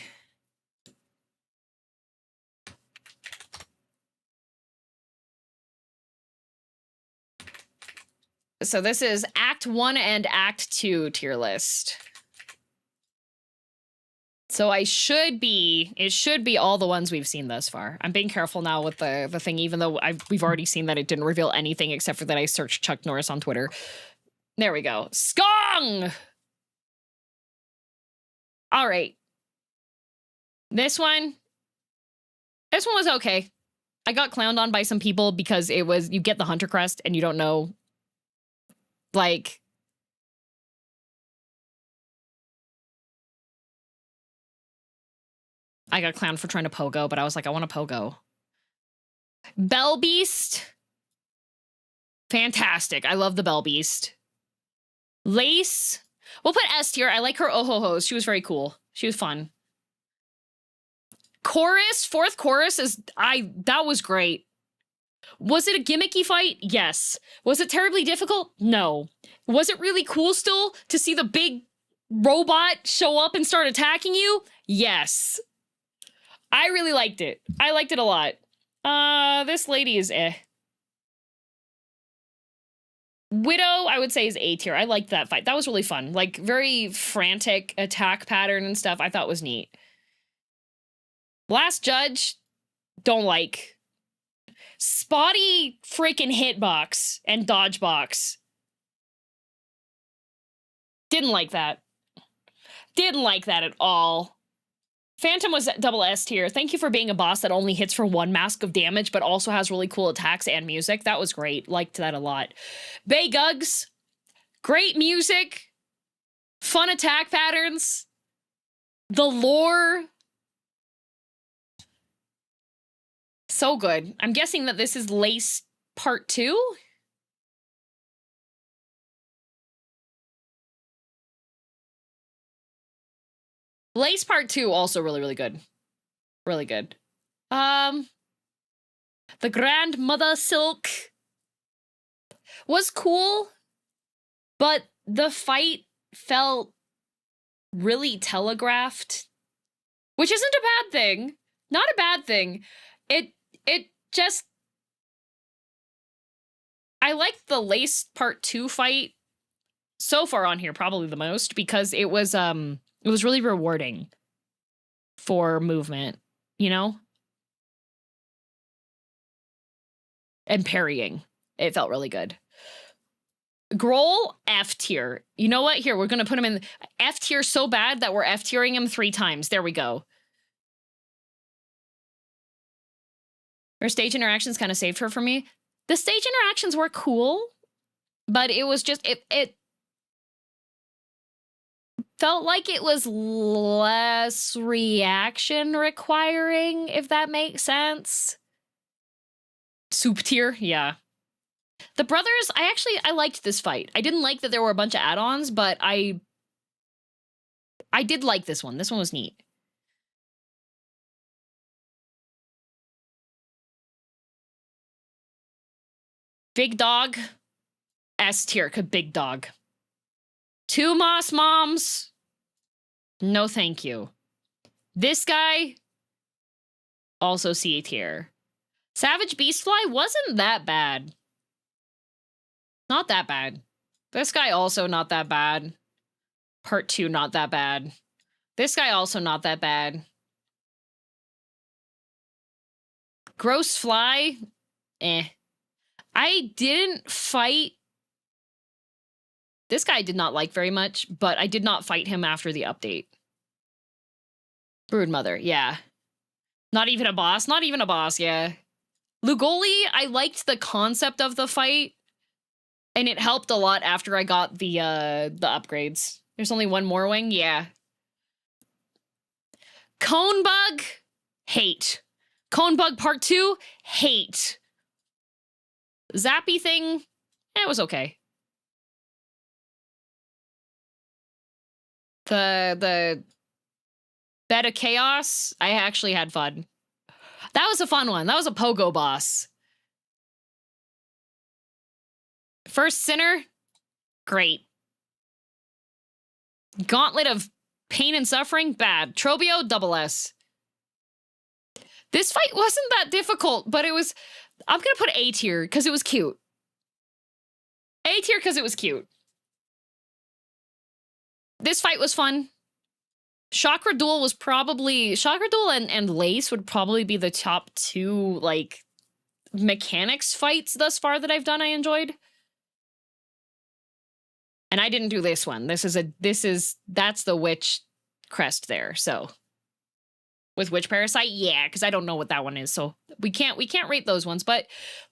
B: So this is Act 1 and Act 2 tier list. So it should be all the ones we've seen thus far. I'm being careful now with the thing, even though we've already seen that it didn't reveal anything except for that I searched Chuck Norris on Twitter. There we go. Skong! All right. This one was okay. I got clowned on by some people because it was, you get the Hunter Crest and you don't know, like, I got clowned for trying to pogo, but I was like, I want to pogo. Bell Beast. Fantastic. I love the Bell Beast. Lace. We'll put S tier. I like her oh-ho-hos. She was very cool. She was fun. Chorus. Fourth chorus is, that was great. Was it a gimmicky fight? Yes. Was it terribly difficult? No. Was it really cool still to see the big robot show up and start attacking you? Yes. I really liked it. I liked it a lot. This lady is eh. Widow, I would say, is A tier. I liked that fight. That was really fun. Like, very frantic attack pattern and stuff. I thought was neat. Last Judge, don't like. Spotty freaking hitbox and dodge box. Didn't like that. Didn't like that at all. Phantom was double S tier. Thank you for being a boss that only hits for one mask of damage, but also has really cool attacks and music. That was great. Liked that a lot. Bay Gugs, great music, fun attack patterns, the lore. So good. I'm guessing that this is Lace Part 2? Lace Part 2, also really, really good. Really good. The Grandmother Silk was cool, but the fight felt really telegraphed, which isn't a bad thing. Not a bad thing. It just... I liked the Lace Part 2 fight so far on here, probably the most, because it was really rewarding for movement, you know? And parrying. It felt really good. Grohl, F tier. You know what? Here, we're going to put him in F tier so bad that we're F tiering him 3 times. There we go. Her stage interactions kind of saved her for me. The stage interactions were cool, but it was just, it felt like it was less reaction requiring, if that makes sense. Soup tier, yeah. The brothers, I liked this fight. I didn't like that there were a bunch of add-ons, but I did like this one. This one was neat. Big dog. S tier, big dog. 2 moss moms. No thank you. This guy. Also C tier. Savage Beastfly wasn't that bad. Not that bad. This guy also not that bad. Part 2 not that bad. This guy also not that bad. Gross Fly. Eh. I didn't fight. This guy I did not like very much, but I did not fight him after the update. Broodmother, yeah. Not even a boss? Not even a boss, yeah. Lugoli, I liked the concept of the fight, and it helped a lot after I got the upgrades. There's only one more wing, yeah. Conebug, hate. Conebug Part 2, hate. Zappy thing, it was okay. The Bed of Chaos, I actually had fun. That was a fun one. That was a pogo boss. First Sinner, great. Gauntlet of Pain and Suffering, bad. Trobio, double S. This fight wasn't that difficult, but it was... I'm gonna put A tier, because it was cute. A tier, because it was cute. This fight was fun. Chakra Duel was probably... Chakra Duel and Lace would probably be the top 2, like, mechanics fights thus far that I've done I enjoyed. And I didn't do this one. That's the witch crest there, so. With Witch Parasite, yeah, because I don't know what that one is, so we can't rate those ones, but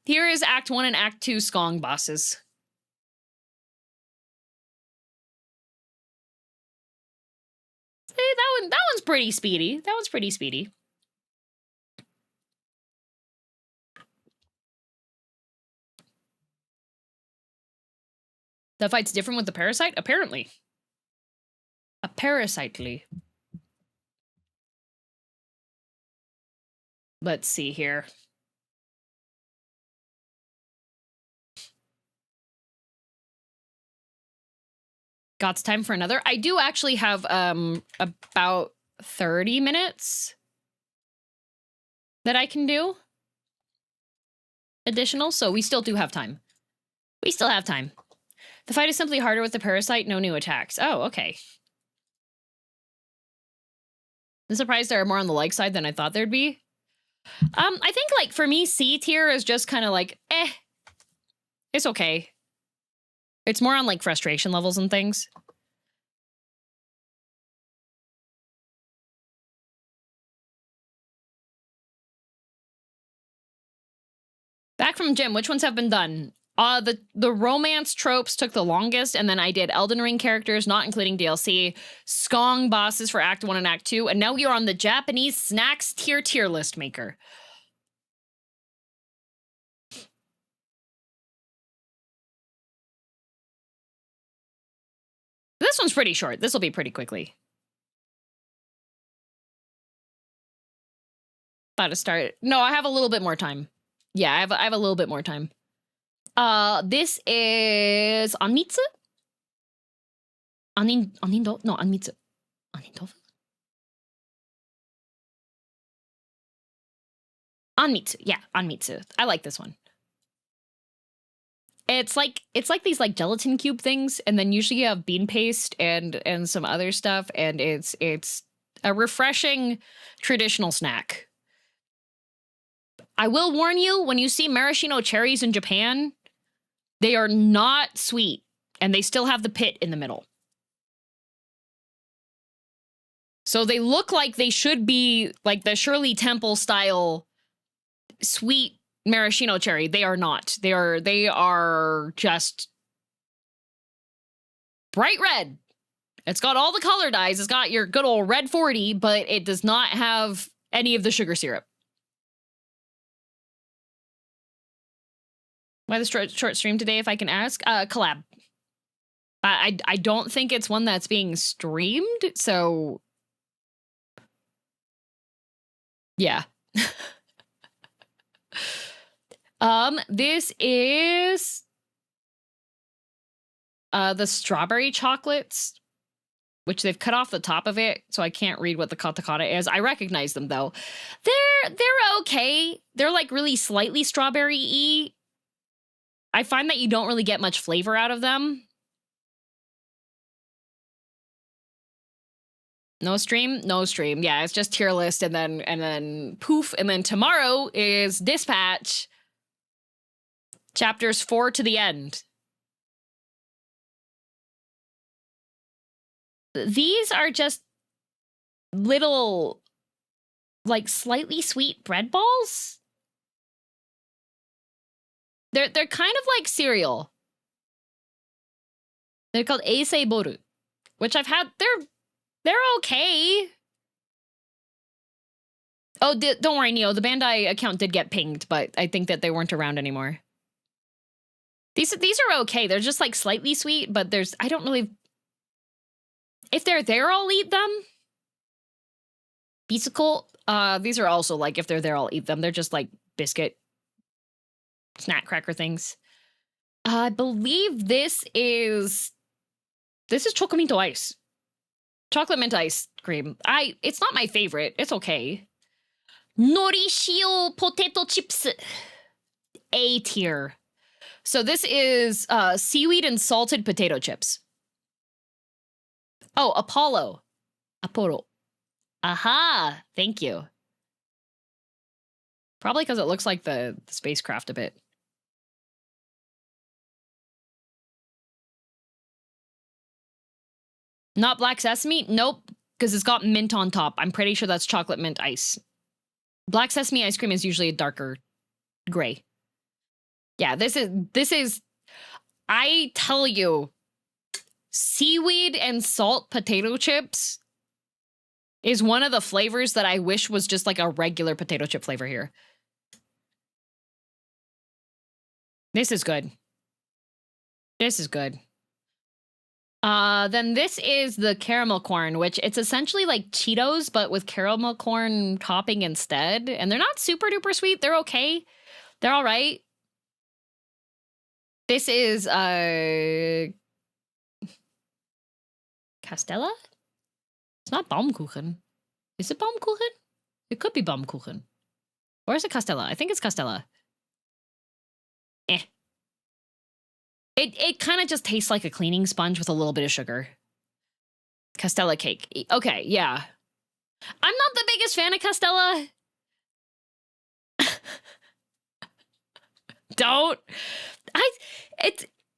B: here is Act 1 and Act 2 Skong bosses. Hey, that one's pretty speedy. That one's pretty speedy. That fight's different with the parasite? Apparently. Parasitely. Let's see here. God's time for another. I do actually have about 30 minutes that I can do additional, so we still do have time. We still have time. The fight is simply harder with the parasite, no new attacks. Oh, okay. I'm surprised there are more on the like side than I thought there'd be. I think, like, for me, C tier is just kind of like, eh. It's okay. It's more on, like, frustration levels and things. Back from gym, which ones have been done? The romance tropes took the longest, and then I did Elden Ring characters, not including DLC, Skong bosses for Act 1 and Act 2, and now we are on the Japanese snacks tier list maker. This one's pretty short. This will be pretty quickly. About to start. No, I have a little bit more time. Yeah, I have a little bit more time. This is Anmitsu? Anindo? No, Anmitsu. Anindova? Anmitsu. Yeah, Anmitsu. I like this one. It's like these like gelatin cube things, and then usually you have bean paste and some other stuff, and it's a refreshing traditional snack. I will warn you, when you see maraschino cherries in Japan, they are not sweet, and they still have the pit in the middle. So they look like they should be like the Shirley Temple style sweet maraschino cherry. They are not. They are just bright red. It's got all the color dyes. It's got your good old red 40, but it does not have any of the sugar syrup. Why the short stream today, if I can ask? Collab. I don't think it's one that's being streamed, so yeah. This is the strawberry chocolates, which they've cut off the top of it, so I can't read what the katakana is. I recognize them though. They're okay. They're like really slightly strawberry-y. I find that you don't really get much flavor out of them. No stream? No stream. Yeah, it's just tier list and then poof. And then tomorrow is Dispatch. Chapters 4 to the end. These are just little, like, slightly sweet bread balls. They're kind of like cereal. They're called Eisei Boru, which I've had. They're okay. Oh, don't worry, Neo. The Bandai account did get pinged, but I think that they weren't around anymore. These are okay. They're just like slightly sweet, but I don't really. If they're there, I'll eat them. Bisicle. These are also like if they're there, I'll eat them. They're just like biscuit, snack cracker things. I believe this is Chocolate Ice. Chocolate mint ice cream. It's not my favorite. It's okay. Norishio potato chips. A tier. So this is seaweed and salted potato chips. Oh, Apollo. Aha. Thank you. Probably because it looks like the spacecraft a bit. Not black sesame? Nope, because it's got mint on top. I'm pretty sure that's chocolate mint ice. Black sesame ice cream is usually a darker gray. Yeah, this is, I tell you, seaweed and salt potato chips is one of the flavors that I wish was just like a regular potato chip flavor here. This is good. This is good. Then this is the caramel corn, which it's essentially like Cheetos, but with caramel corn topping instead. And they're not super duper sweet. They're okay. They're all right. This is, Castella? It's not Baumkuchen. Is it Baumkuchen? It could be Baumkuchen. Or is it Castella? I think it's Castella. It kind of just tastes like a cleaning sponge with a little bit of sugar. Castella cake. Okay, yeah. I'm not the biggest fan of Castella. Don't.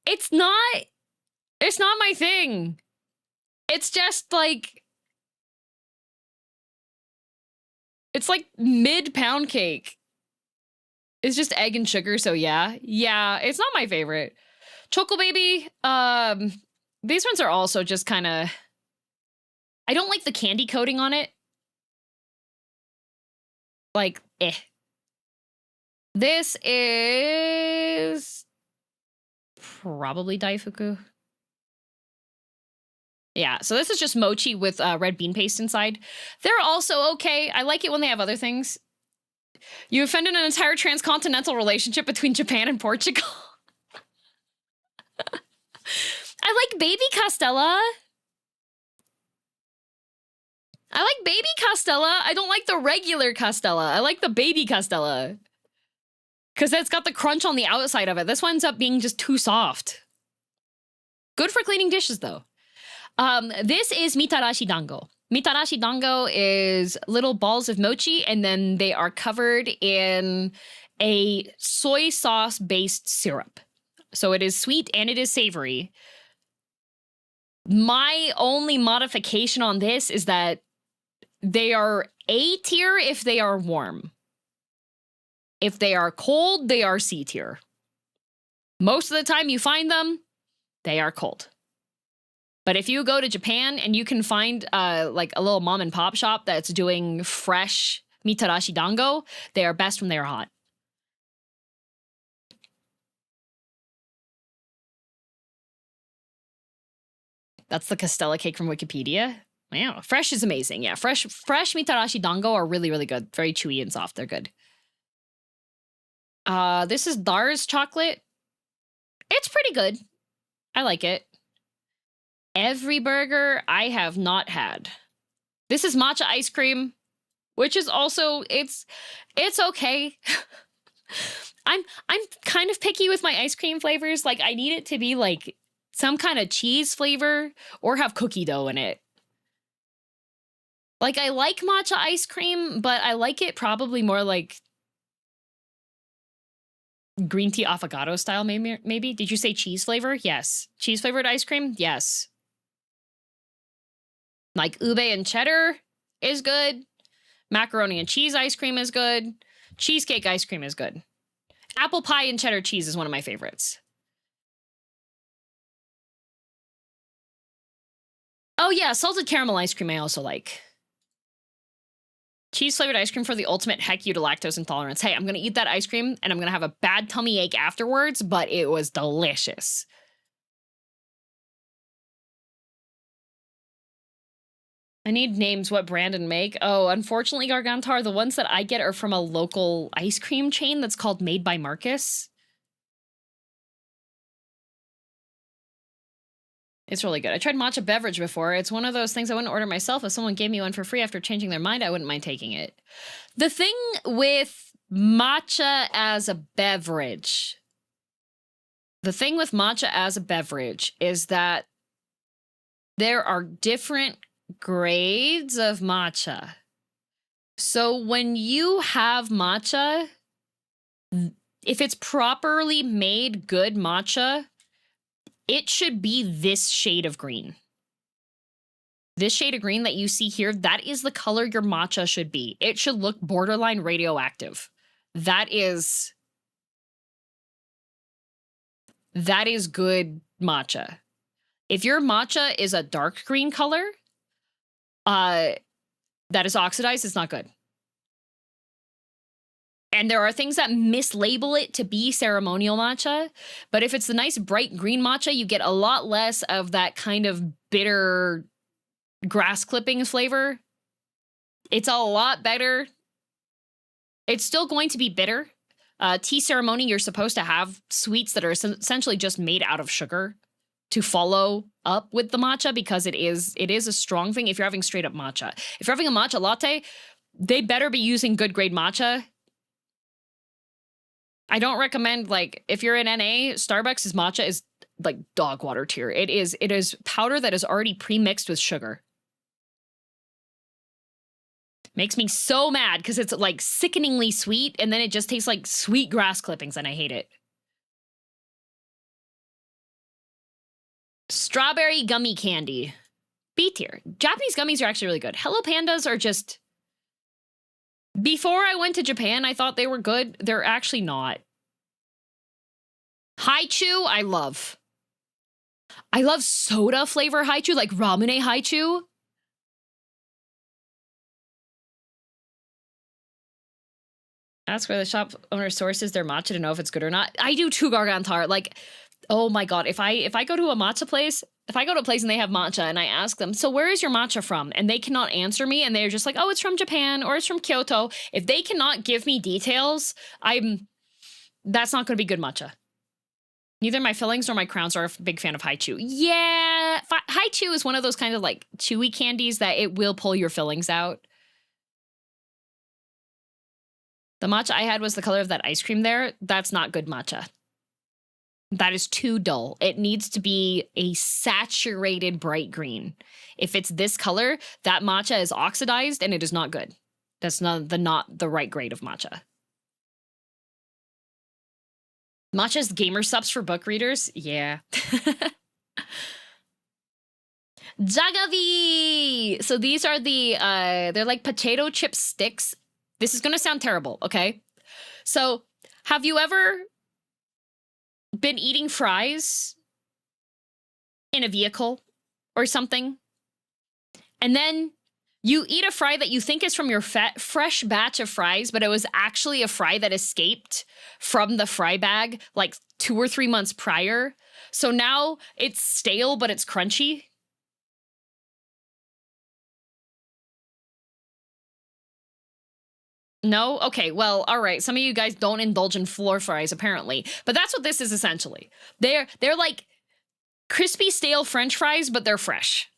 B: It's not my thing. It's just like, it's like mid-pound cake. It's just egg and sugar, so yeah. Yeah, it's not my favorite. Choco Baby, these ones are also just kind of, I don't like the candy coating on it. Like, eh. This is probably Daifuku. Yeah, so this is just mochi with red bean paste inside. They're also okay. I like it when they have other things. You offended an entire transcontinental relationship between Japan and Portugal. I like baby Castella. I like baby Castella. I don't like the regular Castella. I like the baby Castella. Because it's got the crunch on the outside of it. This one ends up being just too soft. Good for cleaning dishes, though. This is mitarashi dango. Mitarashi dango is little balls of mochi, and then they are covered in a soy sauce-based syrup. So it is sweet and it is savory. My only modification on this is that they are A tier if they are warm. If they are cold, they are C tier. Most of the time you find them, they are cold. But if you go to Japan and you can find like a little mom and pop shop that's doing fresh mitarashi dango, they are best when they are hot. That's the Castella cake from Wikipedia. Wow, fresh is amazing. Yeah, fresh mitarashi dango are really, really good. Very chewy and soft. They're good. This is Dar's chocolate. It's pretty good. I like it. Every burger I have not had. This is matcha ice cream, which is also it's okay. I'm kind of picky with my ice cream flavors. Like I need it to be like some kind of cheese flavor or have cookie dough in it. Like I like matcha ice cream, but I like it probably more like green tea affogato style maybe. Did you say cheese flavor? Yes. Cheese flavored ice cream? Yes. Like ube and cheddar is good. Macaroni and cheese ice cream is good. Cheesecake ice cream is good. Apple pie and cheddar cheese is one of my favorites. Oh yeah, salted caramel ice cream I also like. Cheese flavored ice cream for the ultimate heck you to lactose intolerance. Hey, I'm gonna eat that ice cream and I'm gonna have a bad tummy ache afterwards, but it was delicious. I need names, what brand and make. Oh, unfortunately, Gargantar, the ones that I get are from a local ice cream chain that's called Made by Marcus. It's really good. I tried matcha beverage before. It's one of those things I wouldn't order myself. If someone gave me one for free after changing their mind, I wouldn't mind taking it. The thing with matcha as a beverage, is that there are different grades of matcha. So when you have matcha, if it's properly made good matcha, it should be this shade of green. This shade of green that you see here, that is the color your matcha should be. It should look borderline radioactive. That is good matcha. If your matcha is a dark green color, that is oxidized, it's not good. And there are things that mislabel it to be ceremonial matcha, but if it's the nice bright green matcha, you get a lot less of that kind of bitter grass clippings flavor. It's a lot better. It's still going to be bitter. Tea ceremony, you're supposed to have sweets that are essentially just made out of sugar to follow up with the matcha because it is a strong thing if you're having straight up matcha. If you're having a matcha latte, they better be using good grade matcha. I don't recommend, like, if you're in NA, Starbucks' matcha is like dog water tier. It is powder that is already pre-mixed with sugar. Makes me so mad because it's like sickeningly sweet and then it just tastes like sweet grass clippings and I hate it. Strawberry gummy candy. B tier. Japanese gummies are actually really good. Hello Pandas are just... Before I went to Japan, I thought they were good. They're actually not. Haichu, I love. I love soda flavor haichu, like ramune haichu. Ask where the shop owner sources their matcha to know if it's good or not. I do too, Gargantar. Like, oh my god, if I go to a matcha place, if I go to a place and they have matcha and I ask them, so where is your matcha from? And they cannot answer me and they're just like, oh, it's from Japan or it's from Kyoto. If they cannot give me details, that's not going to be good matcha. Neither my fillings nor my crowns are a big fan of haichu. Yeah, haichu is one of those kind of like chewy candies that it will pull your fillings out. The matcha I had was the color of that ice cream there. That's not good matcha. That is too dull. It needs to be a saturated bright green. If it's this color, that matcha is oxidized and it is not good. That's not the right grade of matcha. Matcha's gamer subs for book readers? Yeah. Jagavi! So these are the, they're like potato chip sticks. This is gonna sound terrible, okay? So, have you ever been eating fries in a vehicle or something, and then you eat a fry that you think is from your fresh batch of fries, but it was actually a fry that escaped from the fry bag like 2 or 3 months prior. So now it's stale, but it's crunchy. No? Okay, well, all right. Some of you guys don't indulge in floor fries, apparently. But that's what this is essentially. They're like crispy, stale French fries, but they're fresh.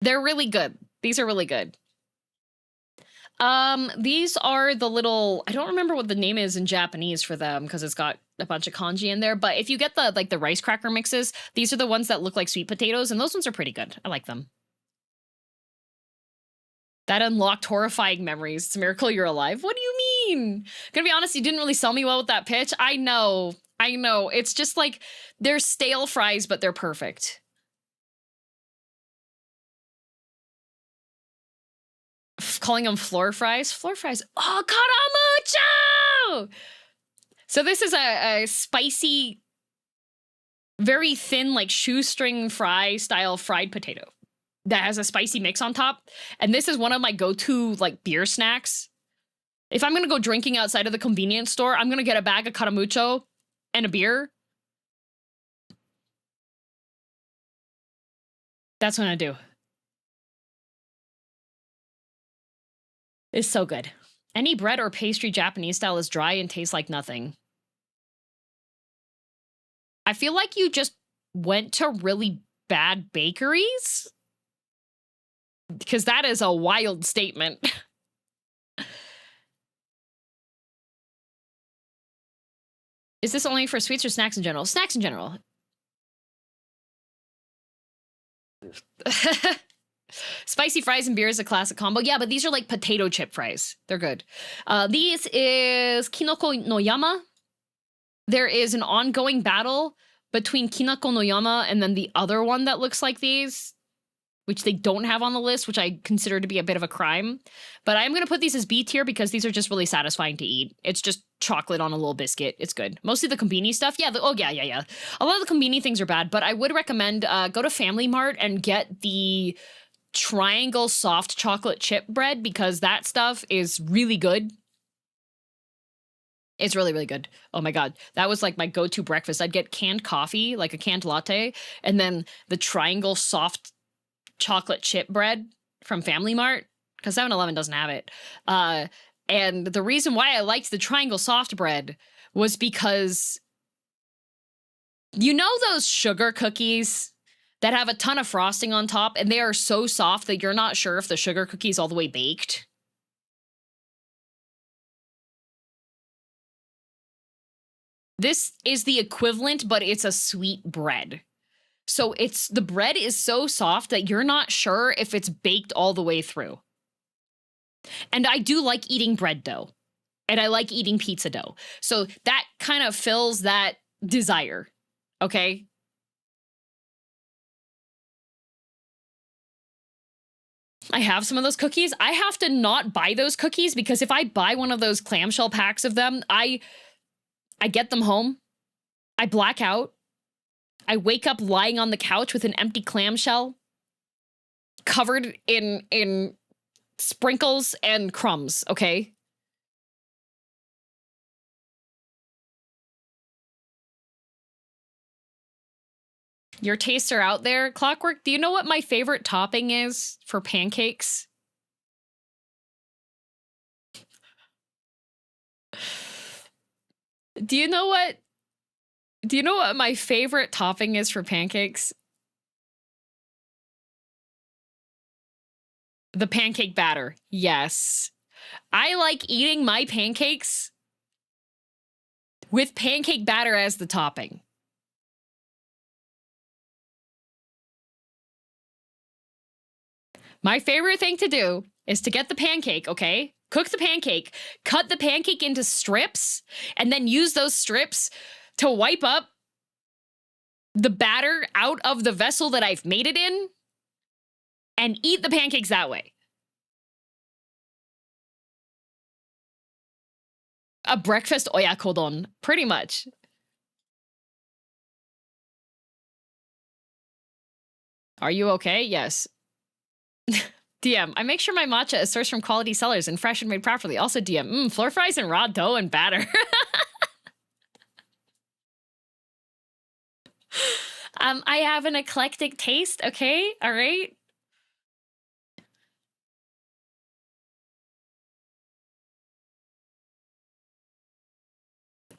B: They're really good. These are really good. These are the little, I don't remember what the name is in Japanese for them because it's got a bunch of kanji in there, but if you get the, like, the rice cracker mixes, these are the ones that look like sweet potatoes, and those ones are pretty good. I like them. That unlocked horrifying memories. It's a miracle you're alive. What do you mean? Gonna be honest, you didn't really sell me well with that pitch. I know. It's just like, they're stale fries, but they're perfect. Calling them floor fries. Floor fries. Oh, Karamucho! So this is a spicy, very thin, like shoestring fry style fried potato that has a spicy mix on top. And this is one of my go-to like beer snacks. If I'm gonna go drinking outside of the convenience store, I'm gonna get a bag of Karamucho and a beer. That's what I do. It's so good. Any bread or pastry Japanese style is dry and tastes like nothing. I feel like you just went to really bad bakeries, because that is a wild statement. Is this only for sweets or snacks in general? Snacks in general. Spicy fries and beer is a classic combo. Yeah, but these are like potato chip fries. They're good. These is Kinoko no Yama. There is an ongoing battle between Kinoko no Yama and then the other one that looks like these, which they don't have on the list, which I consider to be a bit of a crime. But I'm going to put these as B tier because these are just really satisfying to eat. It's just chocolate on a little biscuit. It's good. Mostly the kombini stuff. Yeah, yeah. A lot of the kombini things are bad, but I would recommend go to Family Mart and get the triangle soft chocolate chip bread because that stuff is really good. It's really, really good. Oh my God. That was like my go-to breakfast. I'd get canned coffee, like a canned latte, and then the triangle soft chocolate chip bread from Family Mart, because 7-Eleven doesn't have it. And the reason why I liked the triangle soft bread was because, you know those sugar cookies that have a ton of frosting on top and they are so soft that you're not sure if the sugar cookie is all the way baked? This is the equivalent, but it's a sweet bread. So the bread is so soft that you're not sure if it's baked all the way through. And I do like eating bread dough. And I like eating pizza dough. So that kind of fills that desire. Okay? I have some of those cookies. I have to not buy those cookies because if I buy one of those clamshell packs of them, I get them home. I black out. I wake up lying on the couch with an empty clamshell covered in sprinkles and crumbs, okay? Your tastes are out there. Clockwork, do you know what my favorite topping is for pancakes? Do you know what my favorite topping is for pancakes? The pancake batter. Yes. I like eating my pancakes with pancake batter as the topping. My favorite thing to do is to get the pancake, okay? Cook the pancake, cut the pancake into strips, and then use those strips to wipe up the batter out of the vessel that I've made it in and eat the pancakes that way. A breakfast oyakodon, pretty much. Are you okay? Yes. DM, I make sure my matcha is sourced from quality sellers and fresh and made properly. Also DM, floor fries and raw dough and batter. I have an eclectic taste, okay? All right?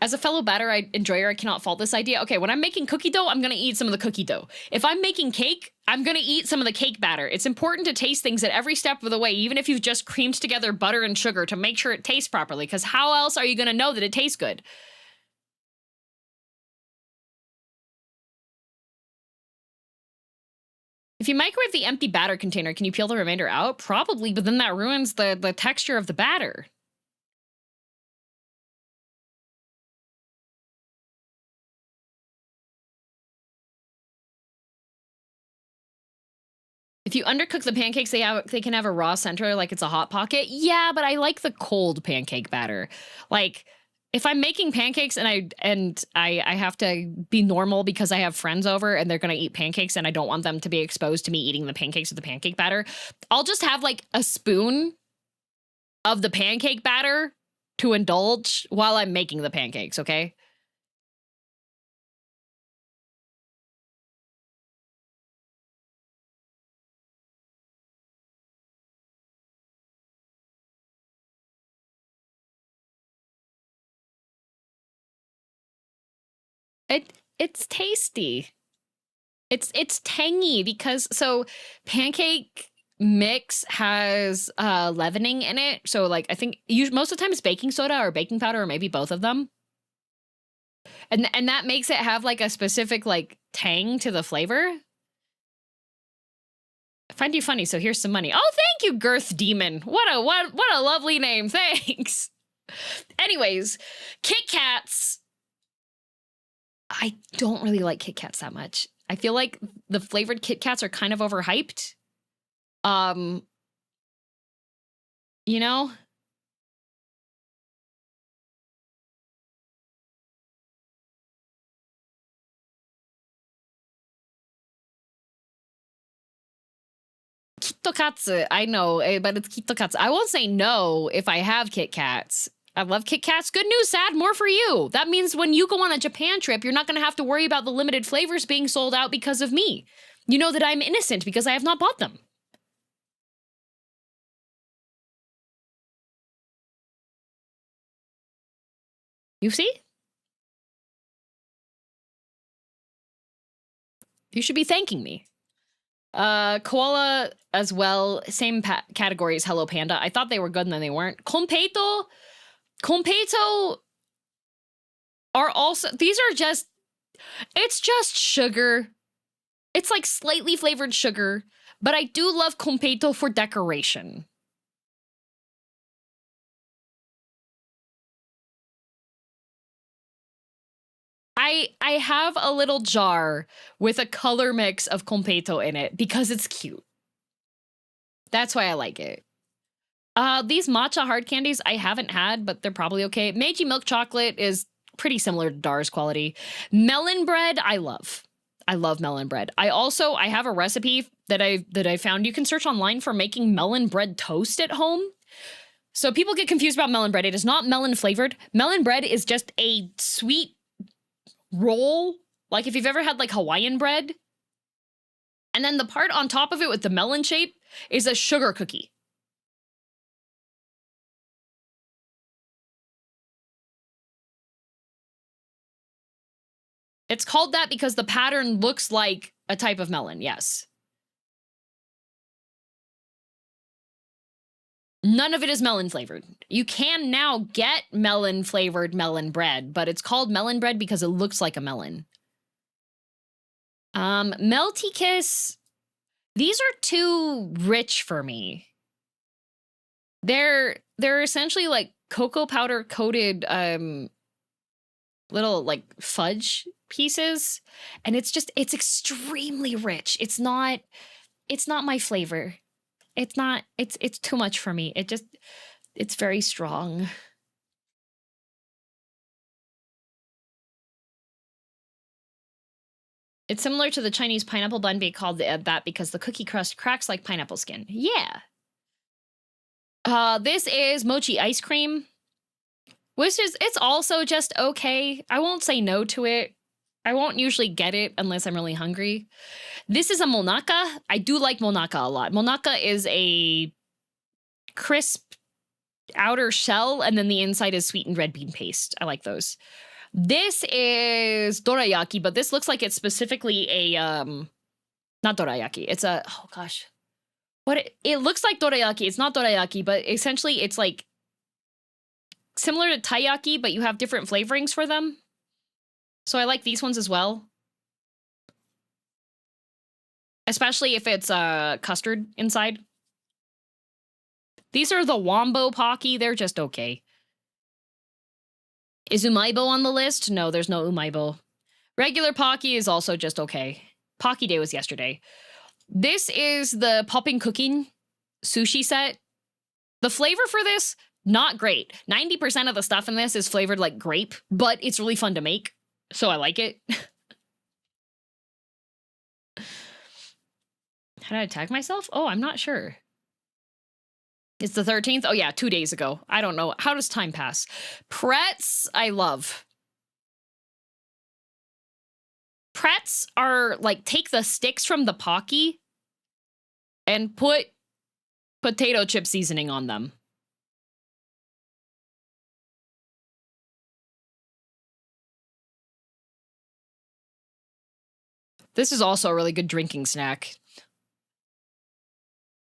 B: As a fellow batter enjoyer, I cannot fault this idea. Okay, when I'm making cookie dough, I'm gonna eat some of the cookie dough. If I'm making cake, I'm gonna eat some of the cake batter. It's important to taste things at every step of the way, even if you've just creamed together butter and sugar to make sure it tastes properly, because how else are you gonna know that it tastes good? If you microwave the empty batter container, can you peel the remainder out? Probably, but then that ruins the texture of the batter. If you undercook the pancakes, they can have a raw center like it's a hot pocket. Yeah, but I like the cold pancake batter. Like if I'm making pancakes and I have to be normal because I have friends over and they're gonna eat pancakes and I don't want them to be exposed to me eating the pancakes with the pancake batter, I'll just have like a spoon of the pancake batter to indulge while I'm making the pancakes, okay? It's tasty. It's tangy because so pancake mix has leavening in it. So like I think most of the time it's baking soda or baking powder or maybe both of them. And that makes it have like a specific like tang to the flavor. I find you funny, so here's some money. Oh, thank you, Girth Demon. What a lovely name. Thanks. Anyways, Kit Kats. I don't really like Kit Kats that much. I feel like the flavored Kit Kats are kind of overhyped. You know? Kitokatsu, I know, but it's Kitokatsu. I won't say no if I have Kit Kats. I love Kit Kats. Good news, Sad, more for you. That means when you go on a Japan trip, you're not going to have to worry about the limited flavors being sold out because of me. You know that I'm innocent because I have not bought them. You see? You should be thanking me. Koala as well, same category as Hello Panda. I thought they were good and then they weren't. Completo are also, these are just, it's just sugar. It's like slightly flavored sugar, but I do love completo for decoration. I have a little jar with a color mix of completo in it because it's cute. That's why I like it. These matcha hard candies I haven't had, but they're probably okay. Meiji milk chocolate is pretty similar to Dar's quality. Melon bread, I love. I love melon bread. I have a recipe that I found. You can search online for making melon bread toast at home. So people get confused about melon bread. It is not melon flavored. Melon bread is just a sweet roll. Like if you've ever had like Hawaiian bread. And then the part on top of it with the melon shape is a sugar cookie. It's called that because the pattern looks like a type of melon, yes. None of it is melon flavored. You can now get melon flavored melon bread, but it's called melon bread because it looks like a melon. Melty Kiss. These are too rich for me. They're essentially like cocoa powder coated little like fudge pieces, and it's extremely rich. It's not my flavor. It's too much for me. It's very strong. It's similar to the Chinese pineapple bun being called that because the cookie crust cracks like pineapple skin. Yeah. This is mochi ice cream, which is, it's also just okay. I won't say no to it. I won't usually get it unless I'm really hungry. This is a monaka. I do like monaka a lot. Monaka is a crisp outer shell, and then the inside is sweetened red bean paste. I like those. This is dorayaki, but this looks like it's specifically a not dorayaki. It's a oh gosh. What it looks like dorayaki. It's not dorayaki, but essentially it's like similar to taiyaki, but you have different flavorings for them. So I like these ones as well. Especially if it's custard inside. These are the Wombo Pocky. They're just okay. Is Umaibo on the list? No, there's no Umaibo. Regular Pocky is also just okay. Pocky Day was yesterday. This is the Popping Cooking sushi set. The flavor for this, not great. 90% of the stuff in this is flavored like grape, but it's really fun to make, so I like it. How did I tag myself? Oh, I'm not sure. It's the 13th? Oh yeah, 2 days ago. I don't know. How does time pass? Pretz, I love. Pretz are like, take the sticks from the Pocky and put potato chip seasoning on them. This is also a really good drinking snack.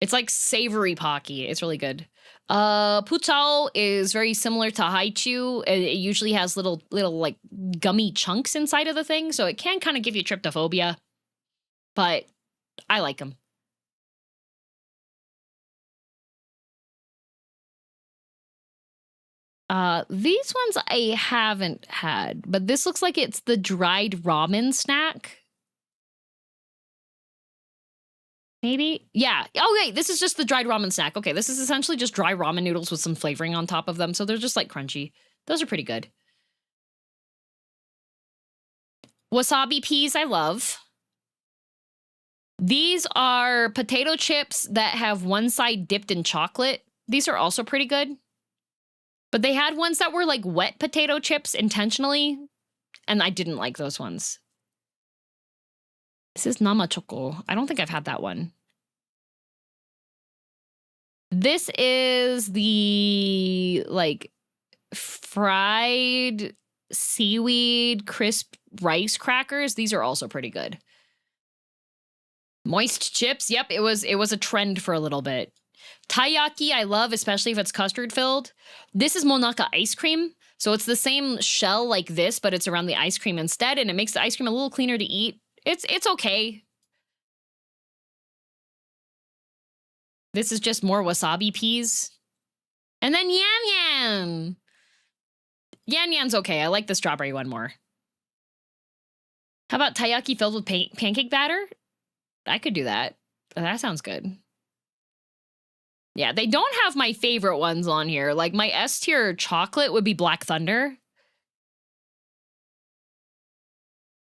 B: It's like savory Pocky. It's really good. Puchao is very similar to haichu. It usually has little like gummy chunks inside of the thing, so it can kind of give you tryptophobia, but I like them. These ones I haven't had, but this looks like it's the dried ramen snack. Maybe? Yeah. Oh, wait, this is just the dried ramen snack. Okay, this is essentially just dry ramen noodles with some flavoring on top of them, so they're just like crunchy. Those are pretty good. Wasabi peas, I love. These are potato chips that have one side dipped in chocolate. These are also pretty good. But they had ones that were like wet potato chips intentionally, and I didn't like those ones. This is Nama Choco. I don't think I've had that one. This is the like fried seaweed crisp rice crackers. These are also pretty good. Moist chips. Yep, it was a trend for a little bit. Taiyaki I love, especially if it's custard filled. This is Monaka ice cream. So it's the same shell like this, but it's around the ice cream instead, and it makes the ice cream a little cleaner to eat. It's okay. This is just more wasabi peas. And then Yan Yan. Yan Yan's okay. I like the strawberry one more. How about taiyaki filled with pancake batter? I could do that. That sounds good. Yeah, they don't have my favorite ones on here. Like my S tier chocolate would be Black Thunder.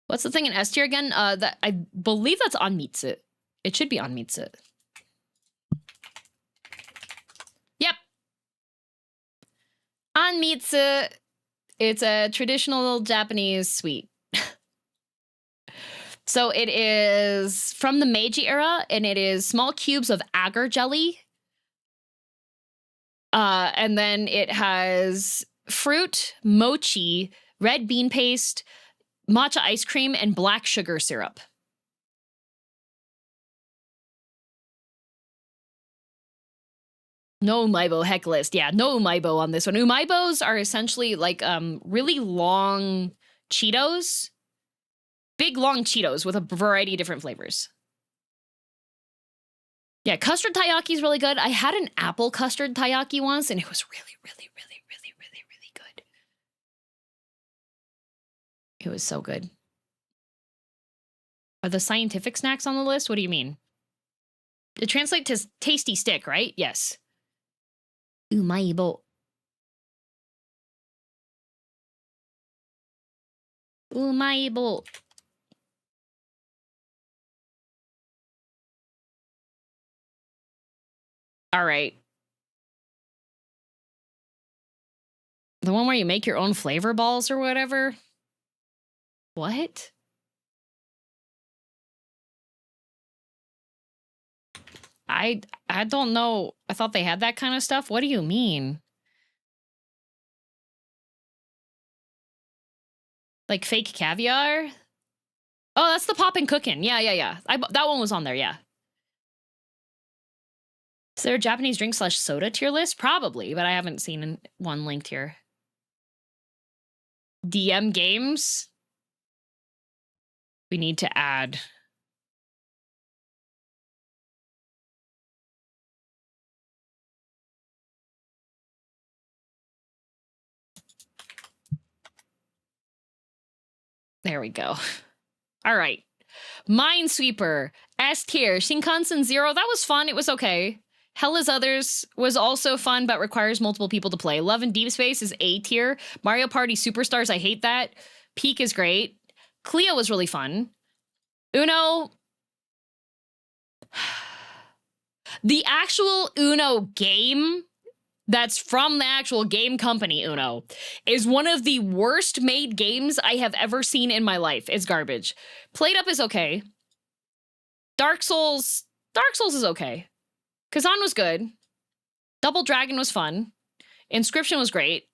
B: What's the thing in S tier again? That I believe that's on Mitsu. It should be on Mitsu. Yep. On Mitsu. It's a traditional Japanese sweet. So it is from the Meiji era, and it is small cubes of agar jelly. And then it has fruit, mochi, red bean paste, matcha ice cream, and black sugar syrup. No Umaibo heck list. Yeah, no Umaibo on this one. Umaibos are essentially like really long Cheetos. Big long Cheetos with a variety of different flavors. Yeah, custard taiyaki is really good. I had an apple custard taiyaki once, and it was really good. It was so good. Are the scientific snacks on the list? What do you mean? It translates to tasty stick, right? Yes. Umaibo. Umaibo. All right. The one where you make your own flavor balls or whatever? What? I don't know. I thought they had that kind of stuff. What do you mean? Like fake caviar? Oh, that's the poppin' cookin'. Yeah. That one was on there, yeah. Is there a Japanese drink / soda tier list? Probably, but I haven't seen one linked here. DM games? We need to add. There we go. All right. Minesweeper, S tier, Shinkansen 0. That was fun. It was okay. Hell is Others was also fun, but requires multiple people to play. Love and Deep Space is A tier. Mario Party Superstars, I hate that. Peak is great. Cleo was really fun. Uno. The actual Uno game that's from the actual game company Uno is one of the worst made games I have ever seen in my life. It's garbage. Played Up is okay. Dark Souls is okay. Kazan was good. Double Dragon was fun. Inscription was great.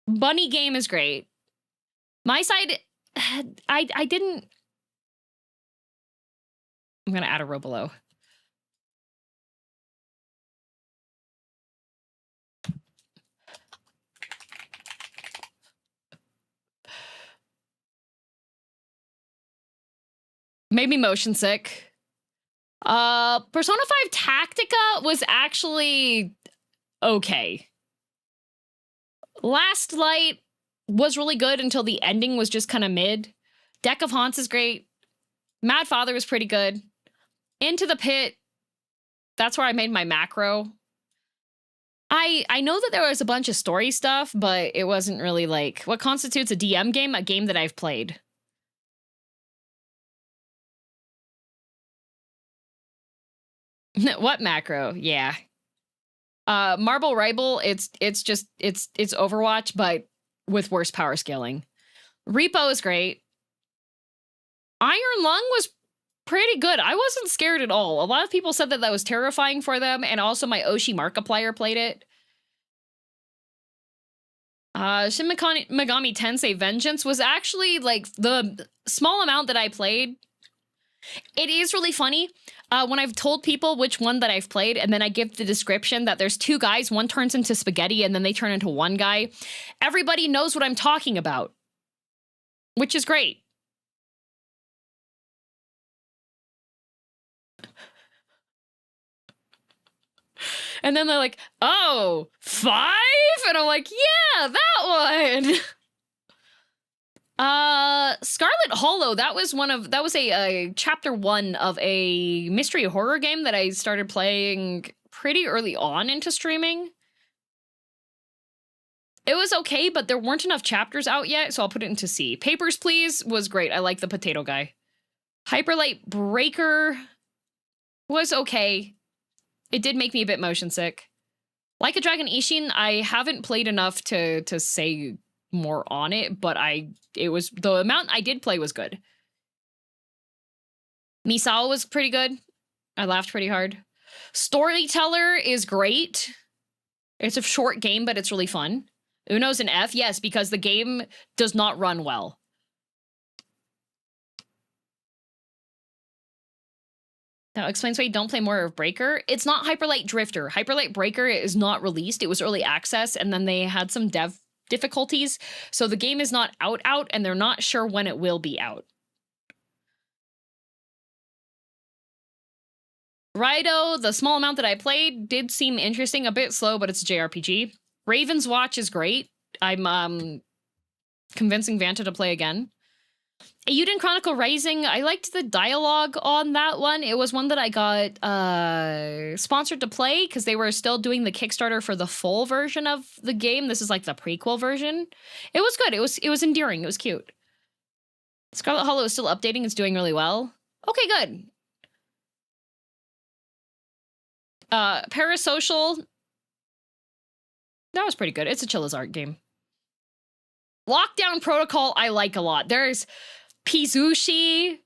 B: Bunny Game is great. My side, I didn't. I'm gonna add a row below. Made me motion sick. Persona 5 Tactica was actually okay. Last Light was really good until the ending was just kind of mid. Deck of Haunts is great. Mad Father was pretty good. Into the Pit, that's where I made my macro. I know that there was a bunch of story stuff, but it wasn't really like what constitutes a DM game, a game that I've played. What macro? Yeah. Marble Ribble, it's Overwatch, but with worse power scaling. Repo is great. Iron Lung was pretty good. I wasn't scared at all. A lot of people said that that was terrifying for them, and also my Oshi Markiplier played it. Shin Megami Tensei Vengeance was actually, like, the small amount that I played. It is really funny when I've told people which one that I've played, and then I give the description that there's two guys, one turns into spaghetti, and then they turn into one guy. Everybody knows what I'm talking about, which is great. And then they're like, oh, 5? And I'm like, yeah, that one. Scarlet Hollow, that was a chapter 1 of a mystery horror game that I started playing pretty early on into streaming. It was okay, but there weren't enough chapters out yet, so I'll put it into C. Papers, Please was great. I like the potato guy. Hyperlight Breaker was okay. It did make me a bit motion sick. Like a Dragon Ishin, I haven't played enough to say more on it, but the amount I did play was good. Misao was pretty good. I laughed pretty hard. Storyteller is great. It's a short game, but it's really fun. Uno's an F, yes, because the game does not run well. That explains why you don't play more of Breaker. It's not Hyperlight Drifter. Hyperlight Breaker is not released. It was early access, and then they had some dev difficulties. So the game is not out, and they're not sure when it will be out. Raido, the small amount that I played, did seem interesting. A bit slow, but it's a JRPG. Raven's Watch is great. I'm convincing Vanta to play again. Eiyuden Chronicle Rising, I liked the dialogue on that one. It was one that I got sponsored to play because they were still doing the Kickstarter for the full version of the game. This is like the prequel version. It was good. It was endearing. It was cute. Scarlet Hollow is still updating. It's doing really well. Okay, good. Parasocial, that was pretty good. It's a Chillazart game. Lockdown Protocol, I like a lot. There's Pizushi,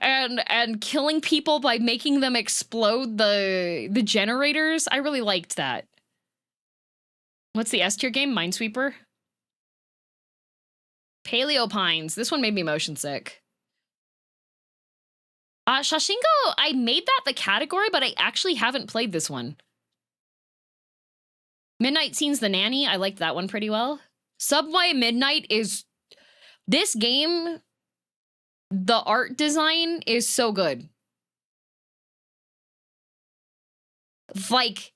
B: and killing people by making them explode the generators. I really liked that. What's the S tier game? Minesweeper? Paleo Pines. This one made me motion sick. Shashingo, I made that the category, but I actually haven't played this one. Midnight Scenes the Nanny. I liked that one pretty well. Subway Midnight is... This game, the art design is so good. Like,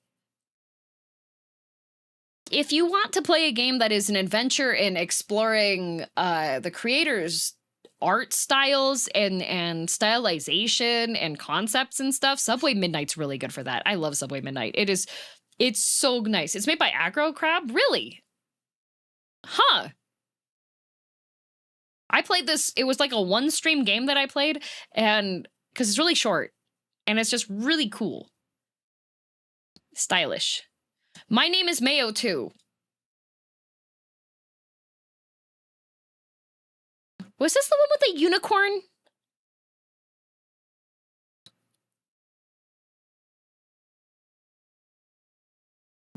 B: if you want to play a game that is an adventure in exploring the creator's art styles and stylization and concepts and stuff, Subway Midnight's really good for that. I love Subway Midnight. It's so nice. It's made by Aggro Crab? Really? Huh. I played this, it was like a one-stream game that I played, and because it's really short, and it's just really cool. Stylish. My Name is Mayo too. Was this the one with the unicorn?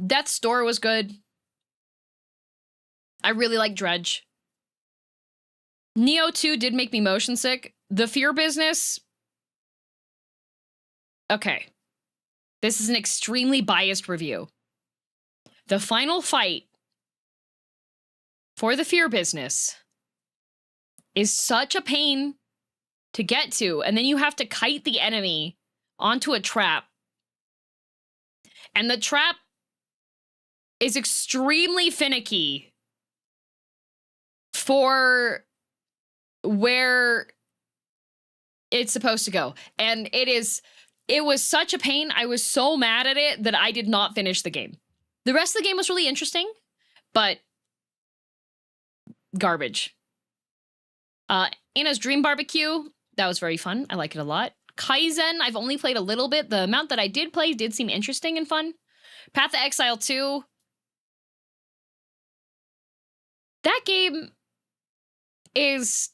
B: Death's Door was good. I really like Dredge. Neo 2 did make me motion sick. The Fear Business. Okay. This is an extremely biased review. The final fight for the Fear Business is such a pain to get to, and then you have to kite the enemy onto a trap. And the trap is extremely finicky for where it's supposed to go. And it was such a pain. I was so mad at it that I did not finish the game. The rest of the game was really interesting, but garbage. Anna's Dream Barbecue, that was very fun. I like it a lot. Kaizen, I've only played a little bit. The amount that I did play did seem interesting and fun. Path of Exile 2. That game is...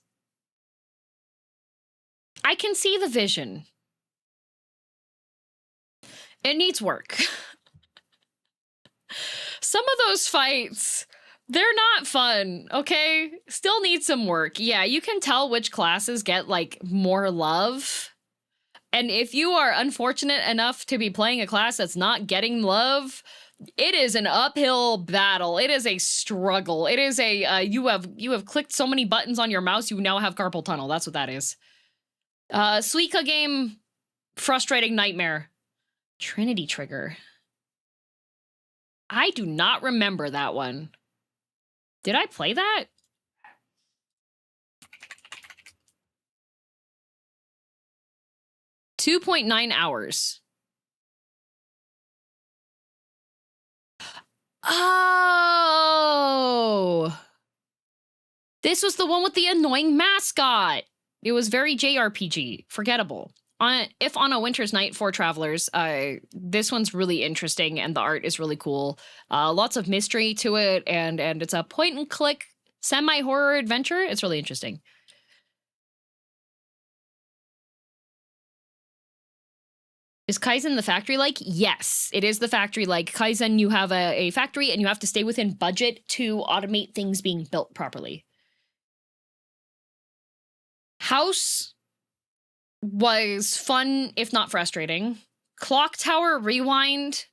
B: I can see the vision. It needs work. Some of those fights, they're not fun, okay? Still need some work. Yeah, you can tell which classes get, like, more love. And if you are unfortunate enough to be playing a class that's not getting love, it is an uphill battle. It is a struggle. It is a, you have clicked so many buttons on your mouse, you now have carpal tunnel. That's what that is. Suika game, frustrating nightmare. Trinity Trigger. I do not remember that one. Did I play that? $2.9 hours. Oh! This was the one with the annoying mascot. It was very JRPG. Forgettable. If on a winter's night for travelers, this one's really interesting and the art is really cool. Lots of mystery to it, and it's a point and click semi-horror adventure. It's really interesting. Is Kaizen the factory-like? Yes, it is the factory-like. Kaizen, you have a factory and you have to stay within budget to automate things being built properly. House was fun, if not frustrating. Clock Tower Rewind.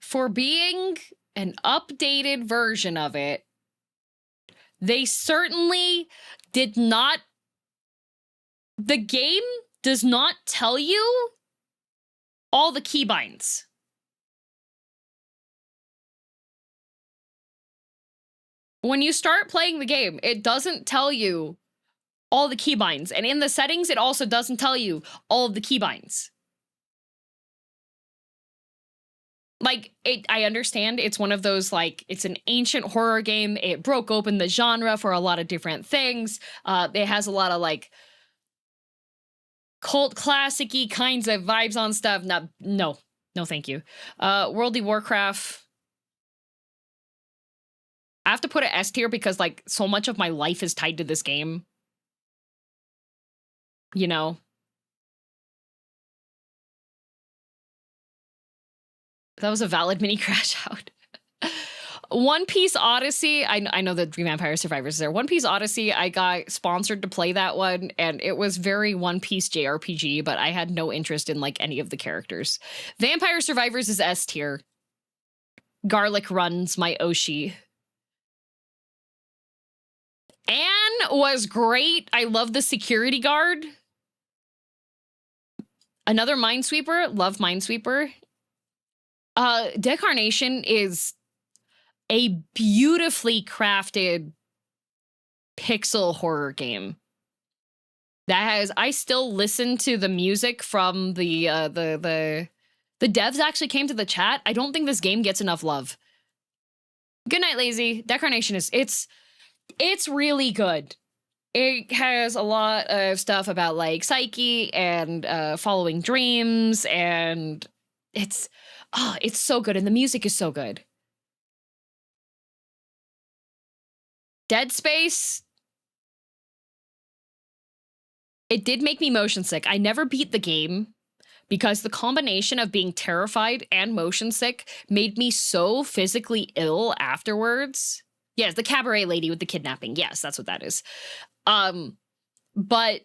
B: For being an updated version of it, they certainly did not... The game does not tell you all the keybinds. When you start playing the game, it doesn't tell you all the keybinds. And in the settings, it also doesn't tell you all of the keybinds. Like, I understand it's one of those, like, it's an ancient horror game. It broke open the genre for a lot of different things. It has a lot of, like, cult classic-y kinds of vibes on stuff. No, thank you. World of Warcraft... I have to put it S tier because like so much of my life is tied to this game. You know? That was a valid mini crash out. One Piece Odyssey, I know that Dream Vampire Survivors is there. One Piece Odyssey, I got sponsored to play that one, and it was very One Piece JRPG, but I had no interest in like any of the characters. Vampire Survivors is S tier. Garlic runs my Oshi. Anne was great. I love the security guard. Another Minesweeper. Love Minesweeper. Decarnation is a beautifully crafted pixel horror game that has, I still listen to the music from the devs actually came to the chat. I don't think this game gets enough love. Good night, Lazy. Decarnation is, it's really good. It has a lot of stuff about like psyche and following dreams, and it's so good, and the music is so good. Dead Space, it did make me motion sick. I never beat the game because the combination of being terrified and motion sick made me so physically ill afterwards. Yes, the cabaret lady with the kidnapping. Yes, that's what that is. But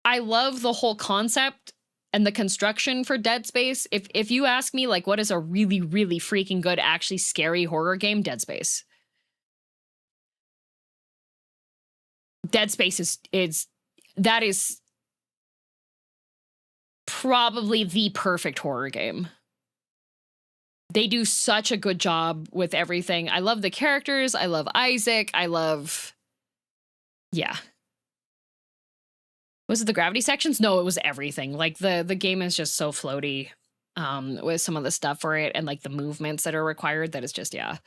B: I love the whole concept and the construction for Dead Space. If you ask me, like, what is a really, really freaking good, actually scary horror game? Dead Space. Dead Space is probably the perfect horror game. They do such a good job with everything. I love the characters. I love Isaac. Yeah. Was it the gravity sections? No, it was everything. Like the game is just so floaty with some of the stuff for it, and like the movements that are required, that is just, yeah.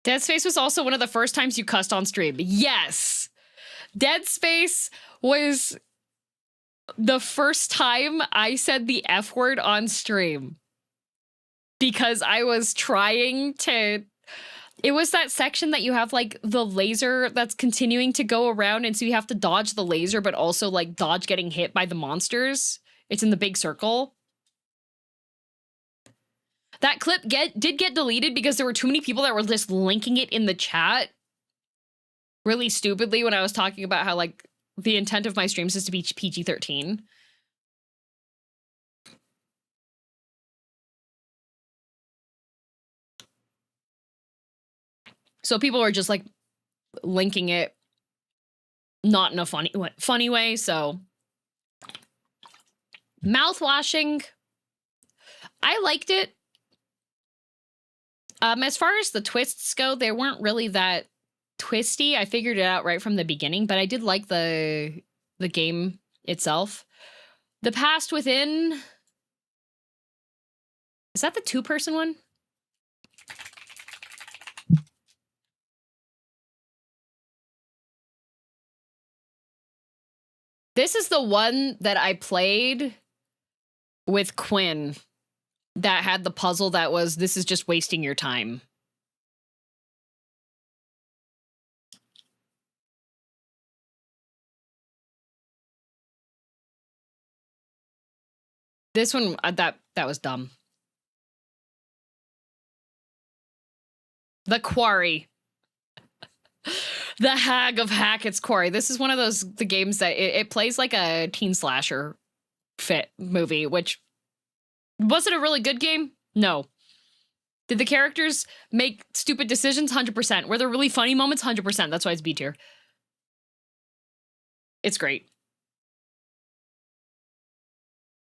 B: Dead Space was also one of the first times you cussed on stream. Yes! Dead Space was the first time I said the F word on stream. Because I was trying to... It was that section that you have, like, the laser that's continuing to go around, and so you have to dodge the laser, but also, like, dodge getting hit by the monsters. It's in the big circle. That clip did get deleted because there were too many people that were just linking it in the chat really stupidly when I was talking about how, like, the intent of my streams is to be PG-13. So people were just, like, linking it not in a funny way, so... Mouthwashing. I liked it. As far as the twists go, they weren't really that twisty. I figured it out right from the beginning, but I did like the game itself. The Past Within... Is that the two-person one? This is the one that I played with Quinn that had the puzzle that was, this is just wasting your time. This one, that was dumb. The Quarry. The Hag of Hackett's Quarry. This is one of the games that it plays like a teen slasher movie, which, was it a really good game? No. Did the characters make stupid decisions? 100%. Were there really funny moments? 100%. That's why it's B tier. It's great.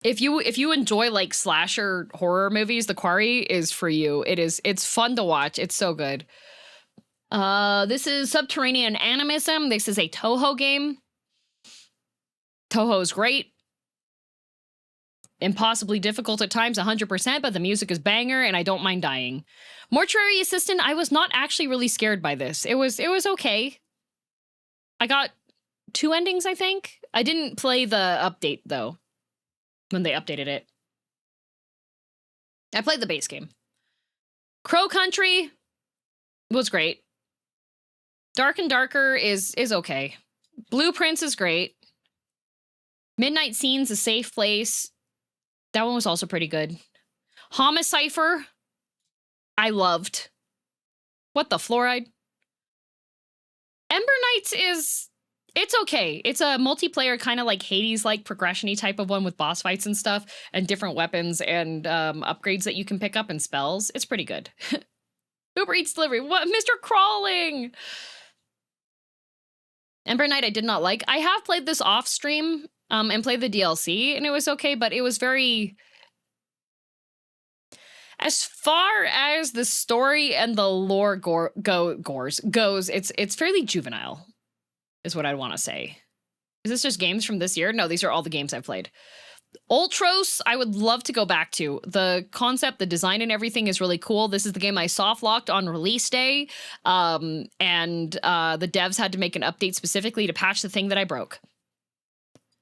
B: If you enjoy like slasher horror movies, The Quarry is for you. It's fun to watch. It's so good. This is Subterranean Animism. This is a Toho game. Toho's great. Impossibly difficult at times, 100%, but the music is banger, and I don't mind dying. Mortuary Assistant, I was not actually really scared by this. It was okay. I got 2 endings, I think. I didn't play the update, though. when they updated it. I played the base game. Crow Country was great. Dark and Darker is okay. Blueprints is great. Midnight Scene's a safe place. That one was also pretty good. Homicipher, I loved. What the fluoride? Ember Knights it's okay. It's a multiplayer kind of like Hades-like progression-y type of one with boss fights and stuff and different weapons and upgrades that you can pick up and spells. It's pretty good. Uber Eats delivery. What? Mr. Crawling! Ember Knight I did not like. I have played this off stream and played the DLC and it was okay, but it was very... As far as the story and the lore goes, it's fairly juvenile, is what I'd want to say. Is this just games from this year? No, these are all the games I've played. Ultros, I would love to go back to. The concept, the design, and everything is really cool. This is the game I soft locked on release day, and the devs had to make an update specifically to patch the thing that I broke.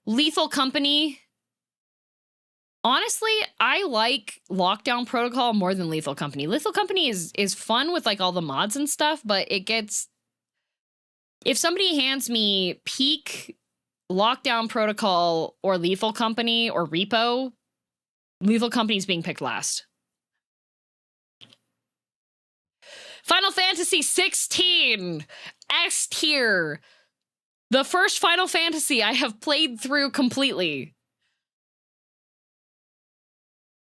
B: Lethal Company. Honestly, I like Lockdown Protocol more than Lethal Company. Lethal Company is fun with like all the mods and stuff, but it gets... If somebody hands me Peak, Lockdown Protocol, or Lethal Company, or Repo, Lethal Company's being picked last. Final Fantasy 16! S tier! The first Final Fantasy I have played through completely.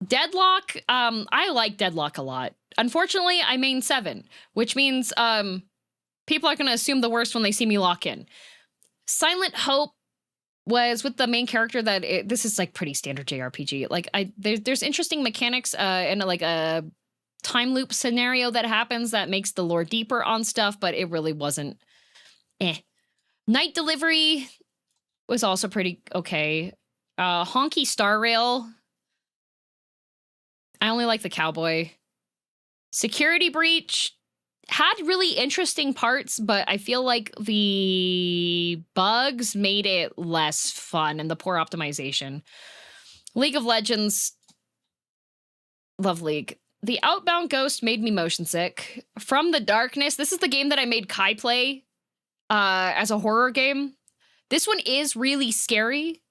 B: Deadlock, I like Deadlock a lot. Unfortunately, I main 7, which means people are going to assume the worst when they see me lock in. Silent Hope was with the main character that this is like pretty standard JRPG. Like there's interesting mechanics and like a time loop scenario that happens that makes the lore deeper on stuff, but it really wasn't. Night Delivery was also pretty okay. Honky Star Rail. I only like the cowboy. Security Breach had really interesting parts, but I feel like the bugs made it less fun and the poor optimization. League of Legends. Love League. The Outbound Ghost made me motion sick. From the Darkness. This is the game that I made Kai play as a horror game. This one is really scary.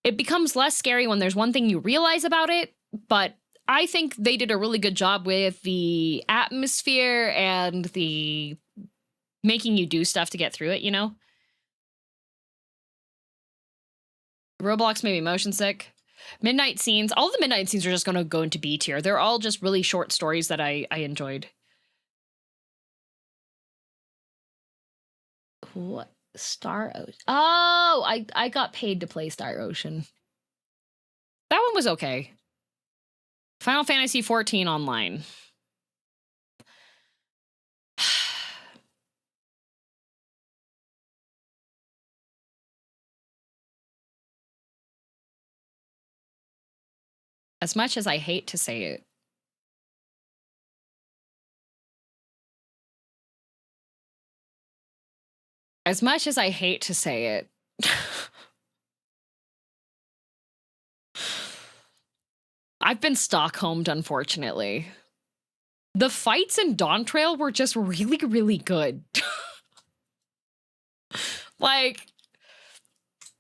B: It becomes less scary when there's one thing you realize about it, but I think they did a really good job with the atmosphere and the making you do stuff to get through it, you know? Roblox made me motion sick. Midnight Scenes. All the Midnight Scenes are just going to go into B tier. They're all just really short stories that I enjoyed. What? Star Ocean. Oh, I got paid to play Star Ocean. That one was okay. Final Fantasy XIV Online. As much as I hate to say it. As much as I hate to say it. I've been Stockholmed, unfortunately. The fights in Dawn Trail were just really, really good. Like,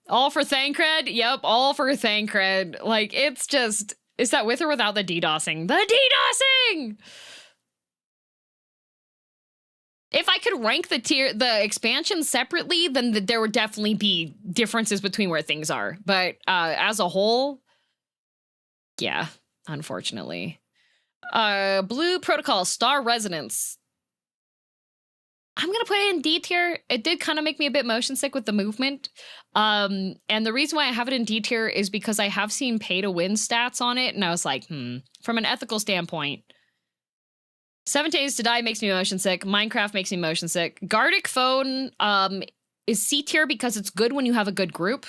B: all for Thancred? Yep, all for Thancred. Like, it's just... Is that with or without the DDoSing? The DDoSing! If I could rank the expansions separately, then there would definitely be differences between where things are. But as a whole... Yeah, unfortunately. Blue Protocol, Star Resonance. I'm gonna put it in D tier. It did kind of make me a bit motion sick with the movement. And the reason why I have it in D tier is because I have seen pay to win stats on it, and I was like, from an ethical standpoint. 7 Days to Die makes me motion sick. Minecraft makes me motion sick. Gartic Phone is C tier because it's good when you have a good group.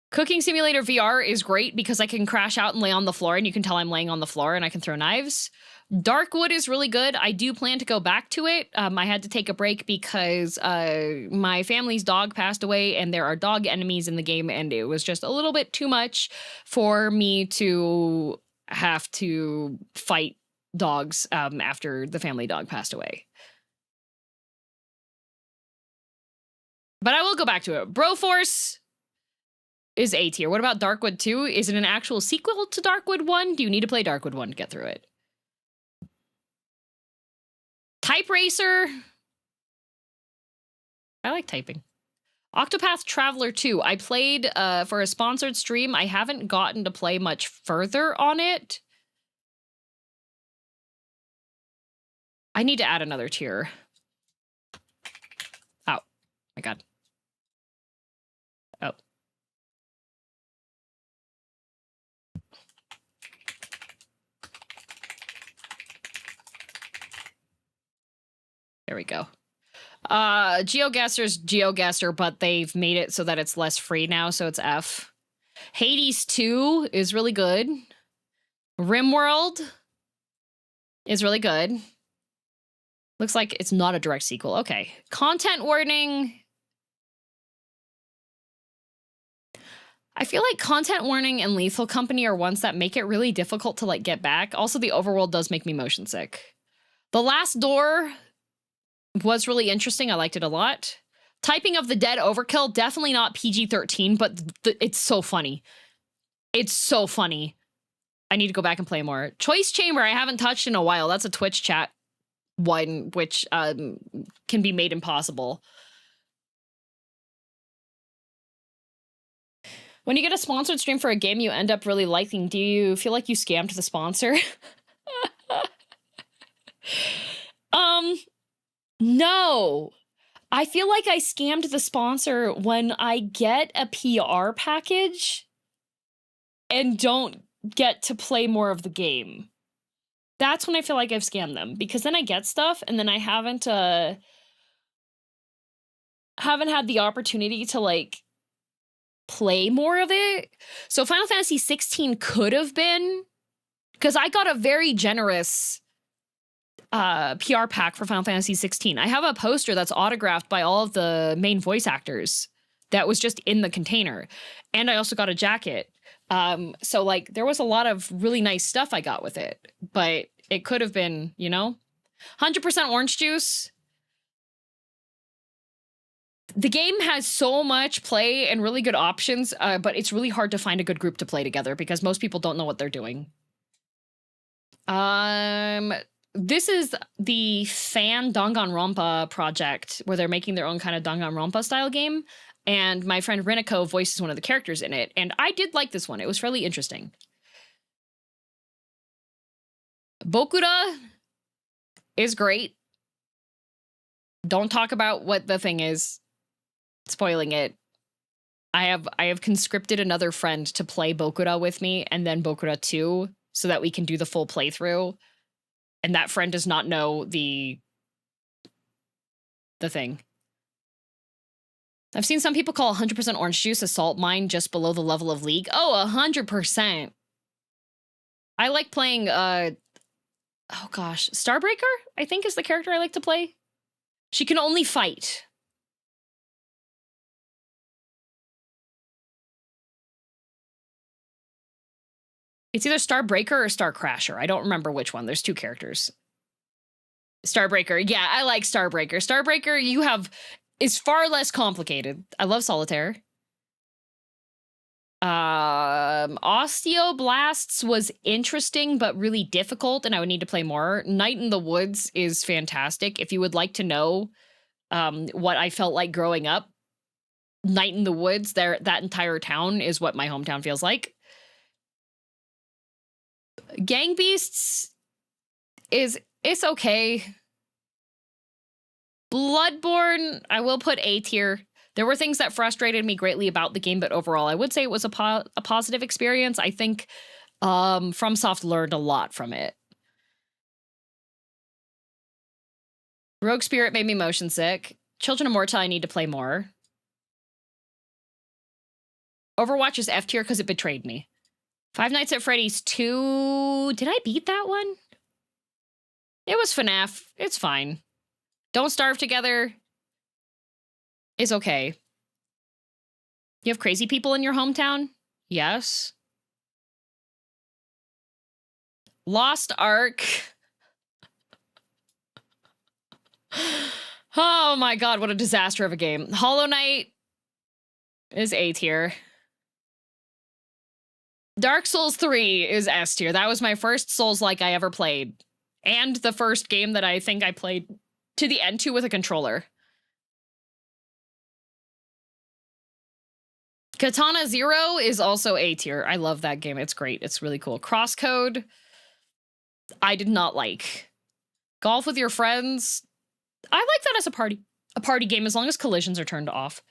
B: Cooking Simulator VR is great because I can crash out and lay on the floor, and you can tell I'm laying on the floor, and I can throw knives. Darkwood is really good. I do plan to go back to it. I had to take a break because my family's dog passed away, and there are dog enemies in the game, and it was just a little bit too much for me to have to fight dogs after the family dog passed away. But I will go back to it. Broforce is A tier. What about Darkwood 2? Is it an actual sequel to Darkwood 1? Do you need to play Darkwood 1 to get through it? Type Racer. I like typing. Octopath Traveler 2. I played for a sponsored stream. I haven't gotten to play much further on it. I need to add another tier. Oh, my God. Oh. There we go. GeoGuessr's GeoGuessr, but they've made it so that it's less free now, so it's F. Hades 2 is really good. RimWorld is really good. Looks like it's not a direct sequel. Okay. Content warning. I feel like Content Warning and Lethal Company are ones that make it really difficult to like get back. Also, the overworld does make me motion sick. The Last Door was really interesting. I liked it a lot. Typing of the Dead Overkill, definitely not PG-13, but it's so funny. It's so funny. I need to go back and play more. Choice Chamber, I haven't touched in a while. That's a Twitch chat one, which can be made impossible. When you get a sponsored stream for a game you end up really liking, do you feel like you scammed the sponsor? No. I feel like I scammed the sponsor when I get a PR package and don't get to play more of the game. That's when I feel like I've scammed them, because then I get stuff and then I haven't had the opportunity to like play more of it. So Final Fantasy 16 could have been, because I got a very generous PR pack for Final Fantasy 16. I have a poster that's autographed by all of the main voice actors that was just in the container. And I also got a jacket. So like there was a lot of really nice stuff I got with it, but it could have been, you know, 100% orange juice. The game has so much play and really good options, but it's really hard to find a good group to play together because most people don't know what they're doing. This is the fan Danganronpa project where they're making their own kind of Danganronpa style game. And my friend Riniko voices one of the characters in it. And I did like this one. It was fairly interesting. Bokura is great. Don't talk about what the thing is. Spoiling it. I have conscripted another friend to play Bokura with me and then Bokura 2 so that we can do the full playthrough. And that friend does not know the thing. I've seen some people call 100% orange juice a salt mine just below the level of League. Oh, 100%. I like playing, oh gosh, Starbreaker, I think is the character I like to play. She can only fight. It's either Starbreaker or Starcrasher. I don't remember which one. There's two characters. Starbreaker. Yeah, I like Starbreaker. Starbreaker, is far less complicated. I love Solitaire. Osteoblasts was interesting, but really difficult, and I would need to play more. Night in the Woods is fantastic. If you would like to know what I felt like growing up, Night in the Woods, that entire town is what my hometown feels like. Gang Beasts it's okay. Bloodborne, I will put A tier. There were things that frustrated me greatly about the game, but overall, I would say it was a positive experience. I think FromSoft learned a lot from it. Rogue Spirit made me motion sick. Children of Morta, I need to play more. Overwatch is F tier because it betrayed me. Five Nights at Freddy's 2. Did I beat that one? It was FNAF. It's fine. Don't Starve Together is okay. You have crazy people in your hometown? Yes. Lost Ark. Oh my god, what a disaster of a game. Hollow Knight is A tier. Dark Souls 3 is S tier. That was my first Souls-like I ever played. And the first game that I think I played to the end to with a controller. Katana Zero is also A tier. I love that game. It's great. It's really cool. Crosscode, I did not like. Golf with your friends, I like that as a party game as long as collisions are turned off.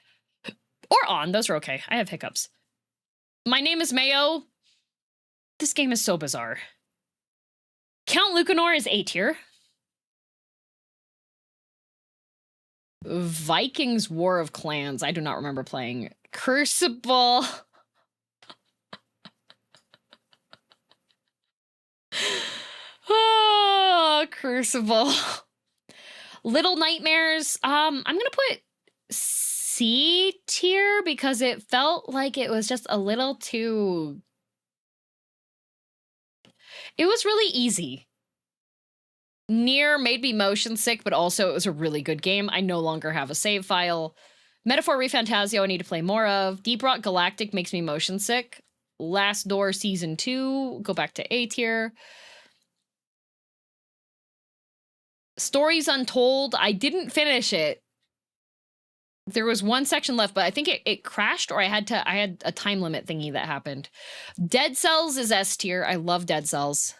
B: Or on, those are okay. I have hiccups. My Name is Mayo. This game is so bizarre. Count Lucanor is A tier. Vikings War of Clans. I do not remember playing. Crucible. Oh, Crucible. Little Nightmares. I'm gonna put C tier because it felt like it was just a little too... It was really easy. Nier made me motion sick, but also it was a really good game. I no longer have a save file. Metaphor ReFantazio I need to play more of. Deep Rock Galactic makes me motion sick. Last Door Season 2, go back to A tier. Stories Untold, I didn't finish it. There was one section left, but I think it crashed, or I had a time limit thingy that happened. Dead Cells is S tier. I love Dead Cells.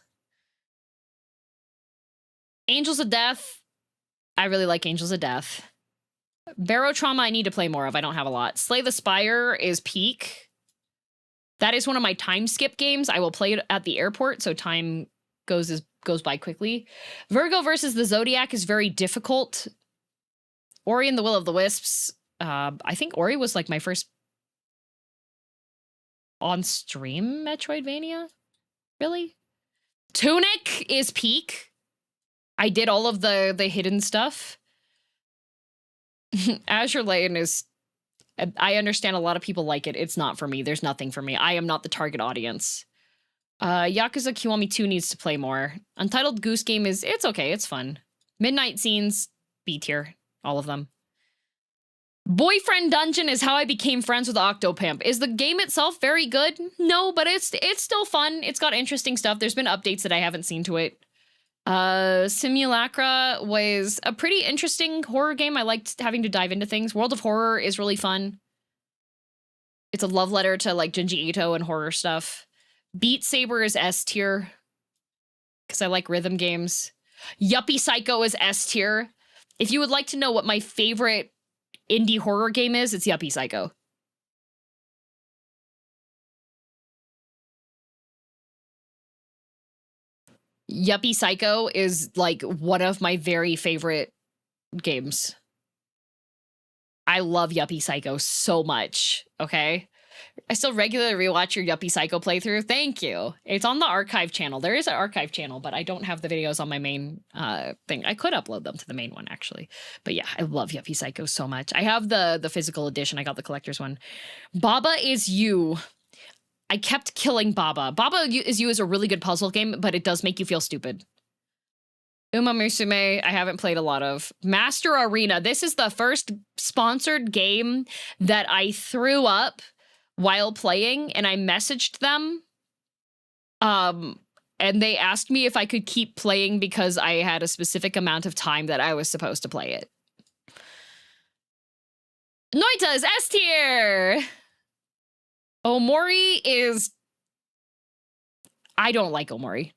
B: Angels of Death, I really like Angels of Death. Barrow Trauma I need to play more of. I don't have a lot. Slay the Spire is peak. That is one of my time skip games. I will play it at the airport, so time goes by quickly. Virgo versus the Zodiac is very difficult. Ori and the Will of the Wisps. I think Ori was like my first on-stream Metroidvania. Really? Tunic is peak. I did all of the hidden stuff. Azure Lane is... I understand a lot of people like it. It's not for me. There's nothing for me. I am not the target audience. Yakuza Kiwami 2 needs to play more. Untitled Goose Game is... It's okay. It's fun. Midnight Scenes, B tier. All of them. Boyfriend Dungeon is how I became friends with Octopimp. Is the game itself very good? No, but it's still fun. It's got interesting stuff. There's been updates that I haven't seen to it. Simulacra was a pretty interesting horror game. I liked having to dive into things. World of Horror is really fun. It's a love letter to like Junji Ito and horror stuff. Beat Saber is S tier because I like rhythm games. Yuppie Psycho is S tier. If you would like to know what my favorite indie horror game is, it's Yuppie Psycho. Yuppie Psycho is like one of my very favorite games. I love Yuppie Psycho so much, okay? I still regularly rewatch your Yuppie Psycho playthrough. Thank you. It's on the archive channel. There is an archive channel, but I don't have the videos on my main thing. I could upload them to the main one, actually. But yeah, I love Yuppie Psycho so much. I have the physical edition. I got the collector's one. Baba Is You. I kept killing Baba. Baba Is You is a really good puzzle game, but it does make you feel stupid. Uma Musume, I haven't played a lot of. Master Arena. This is the first sponsored game that I threw up while playing, and I messaged them. And they asked me if I could keep playing because I had a specific amount of time that I was supposed to play it. Noita is S tier! Omori is... I don't like Omori.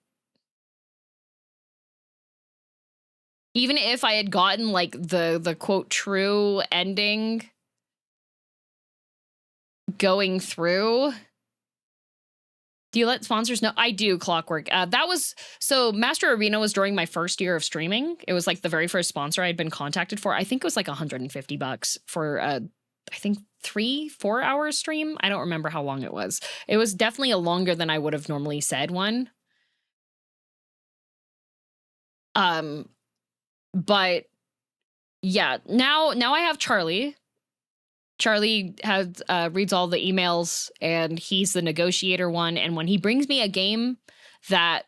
B: Even if I had gotten, like, the quote, true ending going through... Do you let sponsors know? I do, Clockwork. That was... So, Master Arena was during my first year of streaming. It was, like, the very first sponsor I'd been contacted for. I think it was, like, $150 for I think 3-4 hour stream. I don't remember how long it was. It was definitely a longer than I would have normally said one. But yeah, now I have Charlie. Charlie has reads all the emails, and he's the negotiator one. And when he brings me a game that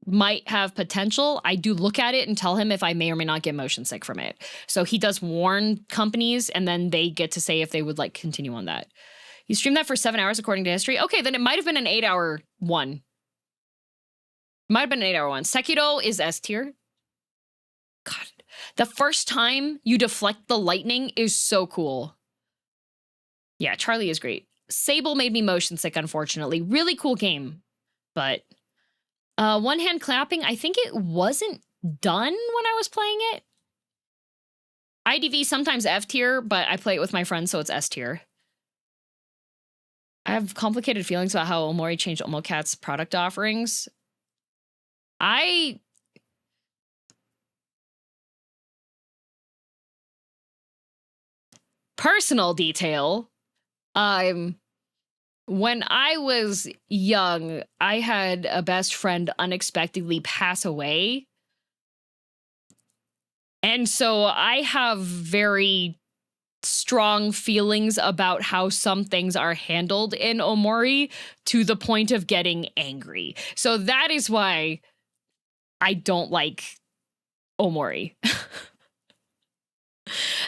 B: might have potential, I do look at it and tell him if I may or may not get motion sick from it. So he does warn companies, and then they get to say if they would like continue on that. You streamed that for 7 hours according to history. Okay, then it might have been an 8-hour one. Might have been an 8-hour one. Sekiro is S tier. God, the first time you deflect the lightning is so cool. Yeah, Charlie is great. Sable made me motion sick, unfortunately. Really cool game. But one hand clapping, I think it wasn't done when I was playing it. IDV sometimes F tier, but I play it with my friends, so it's S tier. I have complicated feelings about how Omori changed Omocat's product offerings. Personal detail. When I was young, I had a best friend unexpectedly pass away. And so I have very strong feelings about how some things are handled in Omori to the point of getting angry. So that is why I don't like Omori.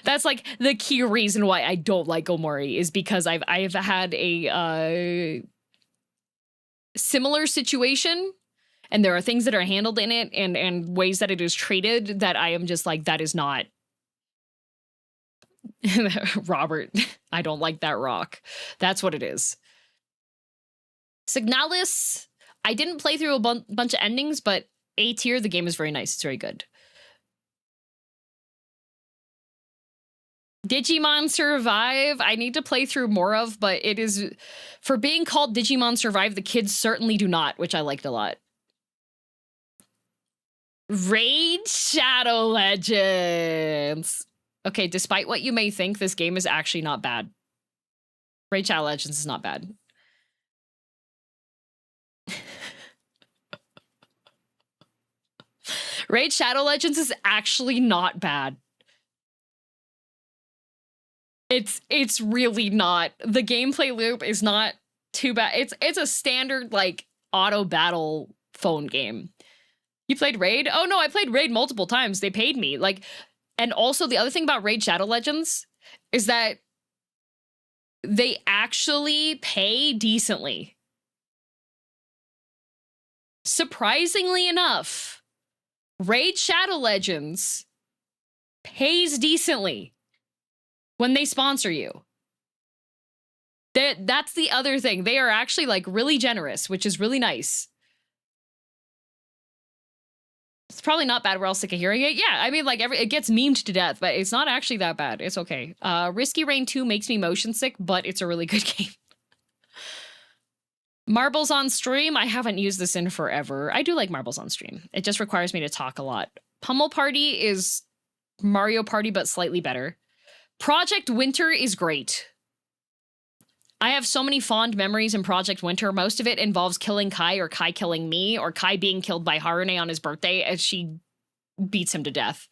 B: That's like the key reason why I don't like Omori, is because I've had a similar situation, and there are things that are handled in it and ways that it is treated that I am just like, that is not Robert. I don't like that rock. That's what it is. Signalis, I didn't play through a bunch of endings, but A tier, the game is very nice. It's very good. Digimon Survive, I need to play through more of, but it is, for being called Digimon Survive, the kids certainly do not, which I liked a lot. Raid Shadow Legends. Okay, despite what you may think, this game is actually not bad. Raid Shadow Legends is not bad. Raid Shadow Legends is actually not bad. It's really not. The gameplay loop is not too bad. It's a standard like auto battle phone game. You played Raid? Oh no, I played Raid multiple times. They paid me. Like, and also the other thing about Raid Shadow Legends is that they actually pay decently. Surprisingly enough, Raid Shadow Legends pays decently when they sponsor you. That's the other thing. They are actually like really generous, which is really nice. It's probably not bad. We're all sick of hearing it. Yeah, I mean, like it gets memed to death, but it's not actually that bad. It's okay. Risky Rain 2 makes me motion sick, but it's a really good game. Marbles on Stream. I haven't used this in forever. I do like Marbles on Stream. It just requires me to talk a lot. Pummel Party is Mario Party, but slightly better. Project Winter is great. I have so many fond memories in Project Winter. Most of it involves killing Kai or Kai killing me or Kai being killed by Harune on his birthday as she beats him to death.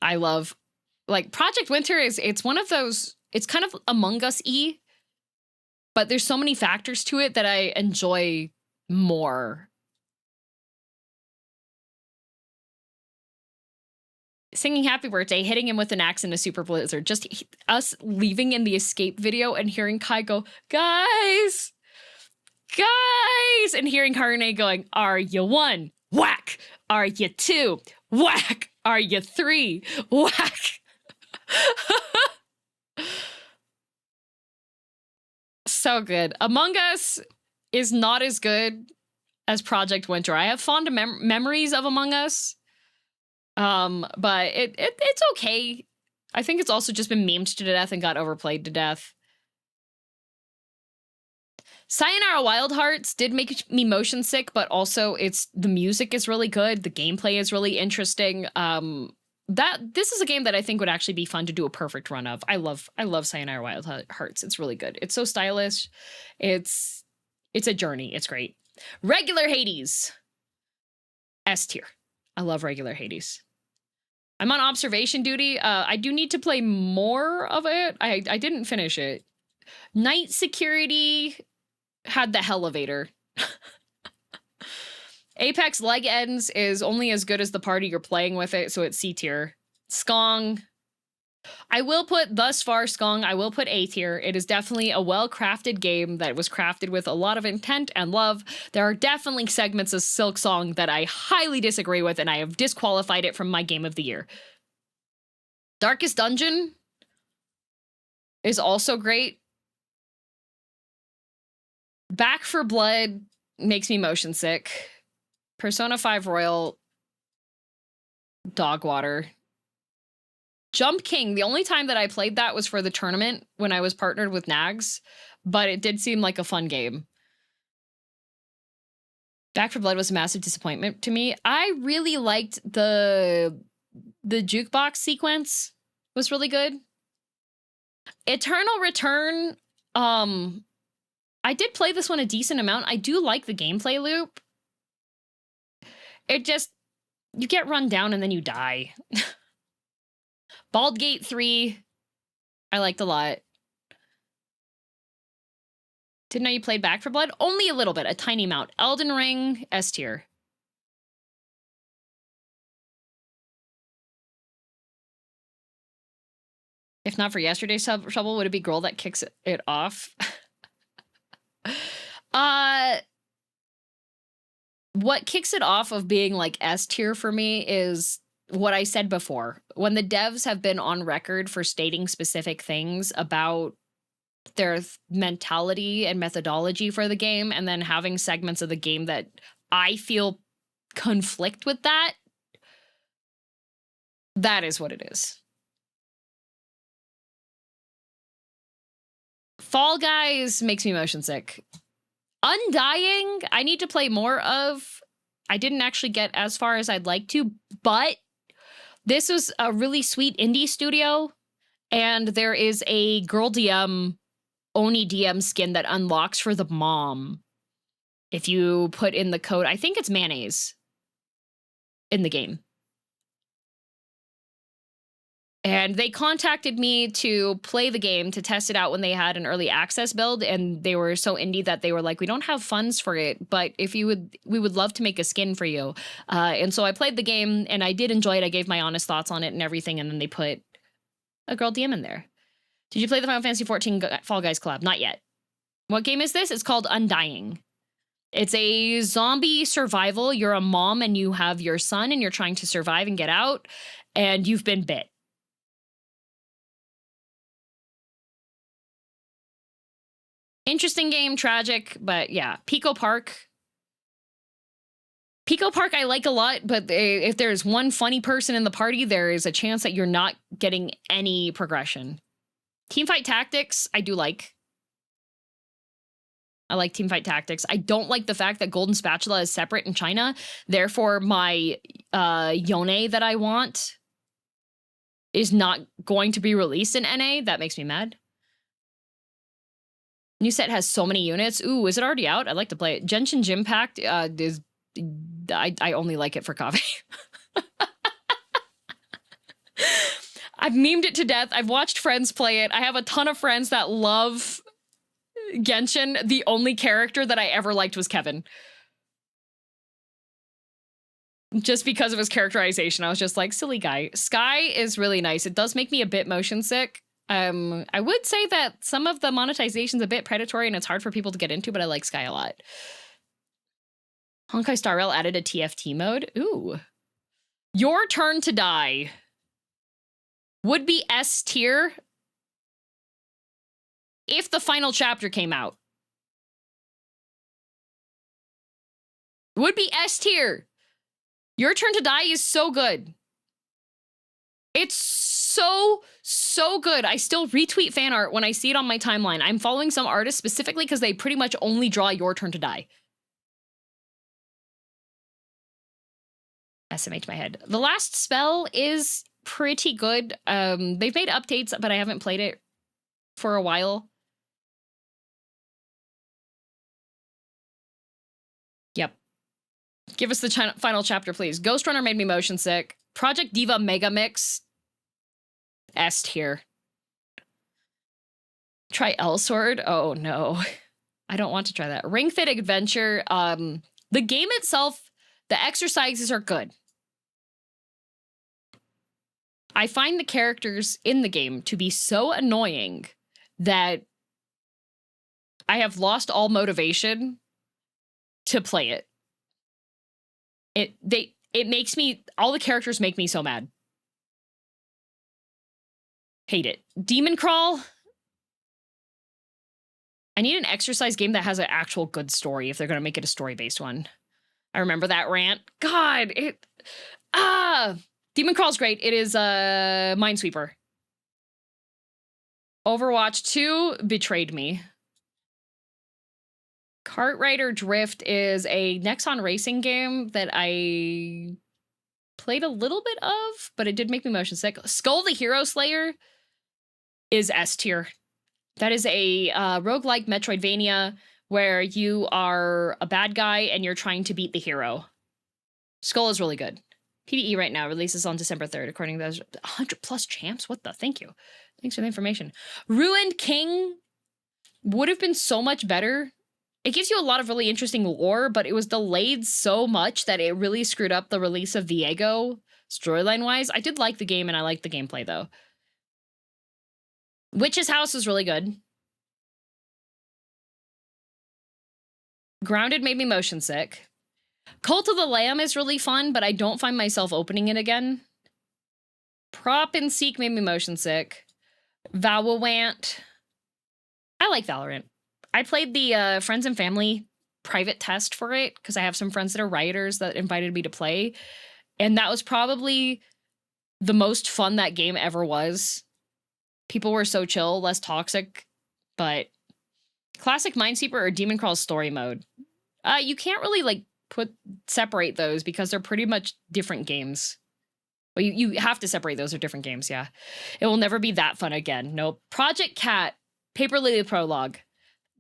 B: I love, like, Project Winter it's one of those, it's kind of Among Us-y, but there's so many factors to it that I enjoy more. Singing Happy Birthday, hitting him with an axe in a super blizzard. Just us leaving in the escape video and hearing Kai go, guys, guys, and hearing Harune going, are you one? Whack. Are you two? Whack. Are you three? Whack. So good. Among Us is not as good as Project Winter. I have fond memories of Among Us. But it's okay. I think it's also just been memed to death and got overplayed to death. Sayonara Wild Hearts did make me motion sick, but also the music is really good. The gameplay is really interesting. this is a game that I think would actually be fun to do a perfect run of. I love Sayonara Wild Hearts. It's really good. It's so stylish. It's a journey. It's great. Regular Hades. S tier. I love regular Hades. I'm on observation duty. I do need to play more of it. I didn't finish it. Night Security had the Hellevator. Apex Legends is only as good as the party you're playing with it, so it's C tier. Skong. I will put thus far Skong, I will put A tier. It is definitely a well-crafted game that was crafted with a lot of intent and love. There are definitely segments of Silk Song that I highly disagree with, and I have disqualified it from my game of the year. Darkest Dungeon is also great. Back for Blood makes me motion sick. Persona 5 Royal, dog water. Jump King, the only time that I played that was for the tournament when I was partnered with Nags, but it did seem like a fun game. Back for Blood was a massive disappointment to me. I really liked the jukebox sequence. It was really good. Eternal Return, I did play this one a decent amount. I do like the gameplay loop. It just, you get run down and then you die. Baldur's Gate 3, I liked a lot. Didn't know you played Back for Blood? Only a little bit, a tiny amount. Elden Ring, S tier. If not for yesterday's trouble, would it be Girl that kicks it off? What kicks it off of being like S tier for me is what I said before. When the devs have been on record for stating specific things about their mentality and methodology for the game, and then having segments of the game that I feel conflict with that, that is what it is. Fall Guys makes me motion sick. Undying, I need to play more of. I didn't actually get as far as I'd like to, but this was a really sweet indie studio, and there is a girldm Oni DM skin that unlocks for the mom if you put in the code. I think it's mayonnaise in the game. And they contacted me to play the game, to test it out when they had an early access build, and they were so indie that they were like, we don't have funds for it, but if you would, we would love to make a skin for you. And so I played the game, and I did enjoy it. I gave my honest thoughts on it and everything, and then they put a girl DM in there. Did you play the Final Fantasy XIV Fall Guys collab? Not yet. What game is this? It's called Undying. It's a zombie survival. You're a mom, and you have your son, and you're trying to survive and get out, and you've been bit. Interesting game, tragic, but yeah. Pico Park. Pico Park I like a lot, but if there's one funny person in the party, there is a chance that you're not getting any progression. Teamfight Tactics, I do like. I like Teamfight Tactics. I don't like the fact that Golden Spatula is separate in China. Therefore, my Yone that I want is not going to be released in NA. That makes me mad. New set has so many units. Ooh, is it already out? I'd like to play it. Genshin Impact is... I only like it for coffee. I've memed it to death. I've watched friends play it. I have a ton of friends that love Genshin. The only character that I ever liked was Kevin. Just because of his characterization. I was just like, silly guy. Sky is really nice. It does make me a bit motion sick. I would say that some of the monetization's a bit predatory and it's hard for people to get into, but I like Sky a lot. Honkai Star Rail added a TFT mode. Ooh. Your Turn to Die would be S tier if the final chapter came out. Would be S tier. Your Turn to Die is so good. It's so good. I still retweet fan art when I see it on my timeline. I'm following some artists specifically because they pretty much only draw Your Turn to Die. SMH my head. The last spell is pretty good. They've made updates, but I haven't played it for a while. Yep. Give us the final chapter, please. Ghost Runner made me motion sick. Project Diva Mega Mix. S tier. Try L-Sword? Oh, no. I don't want to try that. Ring Fit Adventure. The game itself, the exercises are good. I find the characters in the game to be so annoying that I have lost all motivation to play it. It makes me, all the characters make me so mad. Hate it. Demon Crawl. I need an exercise game that has an actual good story if they're going to make it a story-based one. I remember that rant. God, Demon Crawl's great. It is a Minesweeper. Overwatch 2 betrayed me. Kart Rider Drift is a Nexon racing game that I played a little bit of, but it did make me motion sick. Skull the Hero Slayer is S tier. That is a roguelike Metroidvania where you are a bad guy and you're trying to beat the hero. Skull is really good. PvE right now releases on December 3rd, according to those 100 plus champs. What the? Thank you. Thanks for the information. Ruined King would have been so much better. It gives you a lot of really interesting lore, but it was delayed so much that it really screwed up the release of Viego storyline-wise. I did like the game and I liked the gameplay though. Witch's House is really good. Grounded made me motion sick. Cult of the Lamb is really fun, but I don't find myself opening it again. Prop and Seek made me motion sick. Valorant. I like Valorant. I played the friends and family private test for it because I have some friends that are rioters that invited me to play. And that was probably the most fun that game ever was. People were so chill, less toxic, but classic Minesweeper or Demon Crawl story mode. You can't really like separate those because they're pretty much different games. Well, you have to separate those, are different games, yeah. It will never be that fun again. Nope. Project Cat, Paper Lily Prologue.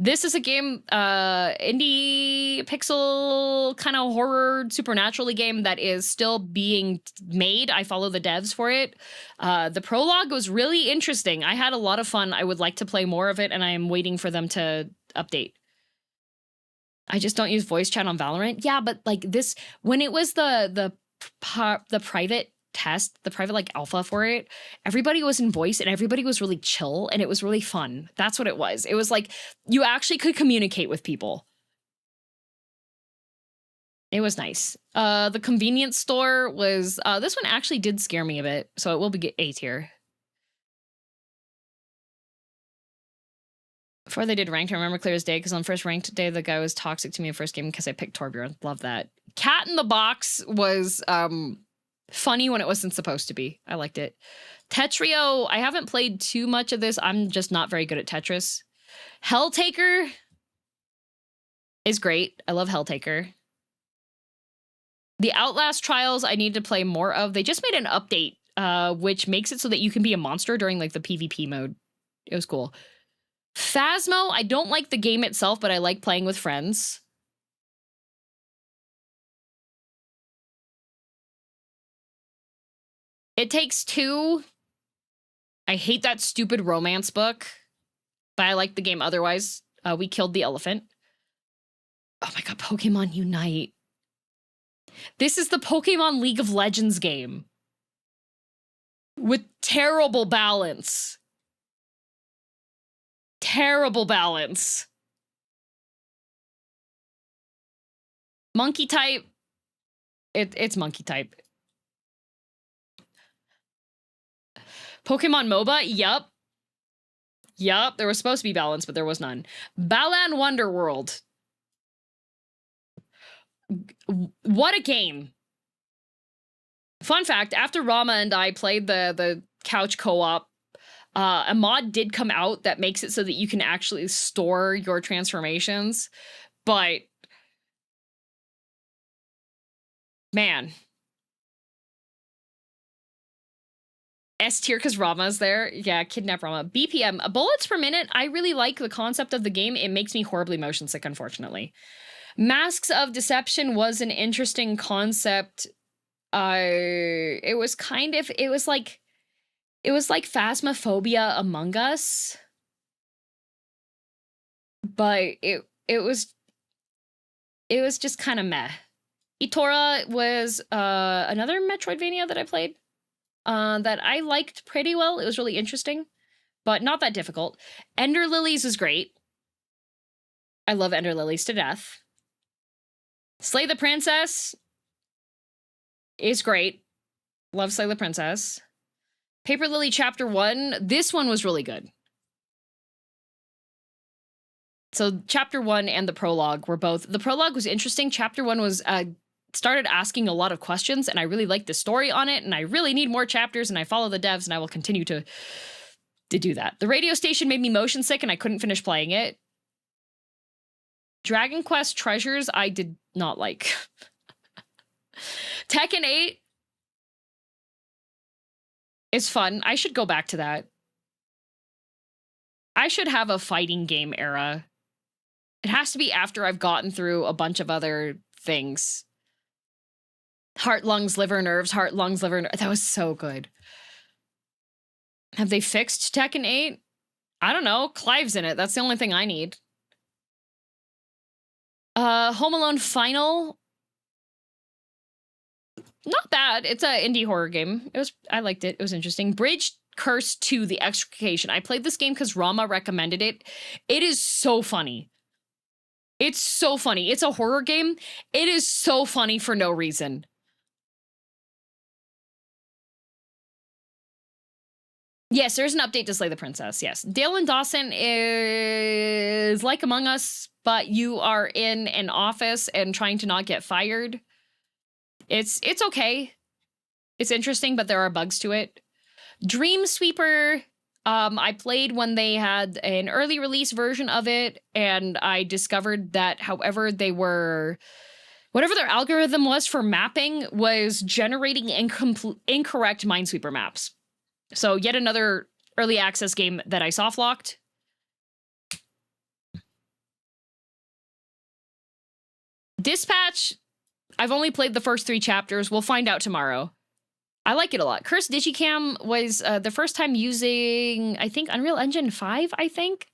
B: This is a game, indie pixel kind of horror supernaturally game that is still being made. I follow the devs for it. The prologue was really interesting. I had a lot of fun. I would like to play more of it, and I am waiting for them to update. I just don't use voice chat on Valorant. Yeah, but like this, when it was the private test, the private like alpha for it, everybody was in voice and everybody was really chill and it was really fun. That's what it was. It was like you actually could communicate with people. It was nice. The convenience store was this one actually did scare me a bit, so it will be A tier. Before they did ranked, I remember clear as day because on first ranked day the guy was toxic to me in first game because I picked Torbjorn. Love that. Cat in the Box was funny when it wasn't supposed to be. I liked it. Tetrio, I haven't played too much of this. I'm just not very good at Tetris. Helltaker is great. I love Helltaker. The Outlast Trials I need to play more of. They just made an update which makes it so that you can be a monster during like the PvP mode. It was cool. Phasmo, I don't like the game itself, but I like playing with friends. It Takes Two. I hate that stupid romance book, but I like the game otherwise. We Killed the Elephant. Oh my god, Pokemon Unite. This is the Pokemon League of Legends game. With terrible balance. Terrible balance. Monkey type. It's monkey type. Pokemon MOBA? Yup. Yup, there was supposed to be balance, but there was none. Balan Wonderworld. What a game. Fun fact, after Rama and I played the couch co-op, a mod did come out that makes it so that you can actually store your transformations, but man, S tier because Rama's there. Yeah, kidnap Rama. BPM, bullets per minute. I really like the concept of the game. It makes me horribly motion sick, unfortunately. Masks of Deception was an interesting concept. It was like Phasmophobia Among Us, but it was just kind of meh. Itora was another Metroidvania that I played that I liked pretty well. It was really interesting, but not that difficult. Ender Lilies is great. I love Ender Lilies to death. Slay the Princess is great. Love Slay the Princess. Paper Lily Chapter 1. This one was really good. So Chapter 1 and the prologue were both... The prologue was interesting. Chapter 1 was... started asking a lot of questions, and I really liked the story on it, and I really need more chapters, and I follow the devs, and I will continue to do that. The radio station made me motion sick, and I couldn't finish playing it. Dragon Quest Treasures, I did not like. Tekken 8 is fun. I should go back to that. I should have a fighting game era. It has to be after I've gotten through a bunch of other things. Heart, lungs, liver, nerves, heart, lungs, liver, that was so good. Have they fixed Tekken 8? I don't know. Clive's in it. That's the only thing I need. Home Alone Final. Not bad. It's an indie horror game. I liked it. It was interesting. Bridge Curse 2, The Extrication. I played this game because Rama recommended it. It is so funny. It's so funny. It's a horror game. It is so funny for no reason. Yes, there's an update to Slay the Princess, yes. Dale and Dawson is like Among Us, but you are in an office and trying to not get fired. It's okay. It's interesting, but there are bugs to it. Dream Sweeper, I played when they had an early release version of it, and I discovered that whatever their algorithm was for mapping was generating incorrect Minesweeper maps. So yet another early access game that I softlocked. Dispatch, I've only played the first 3 chapters. We'll find out tomorrow. I like it a lot. Cursed Digicam was the first time using, I think, Unreal Engine 5, I think.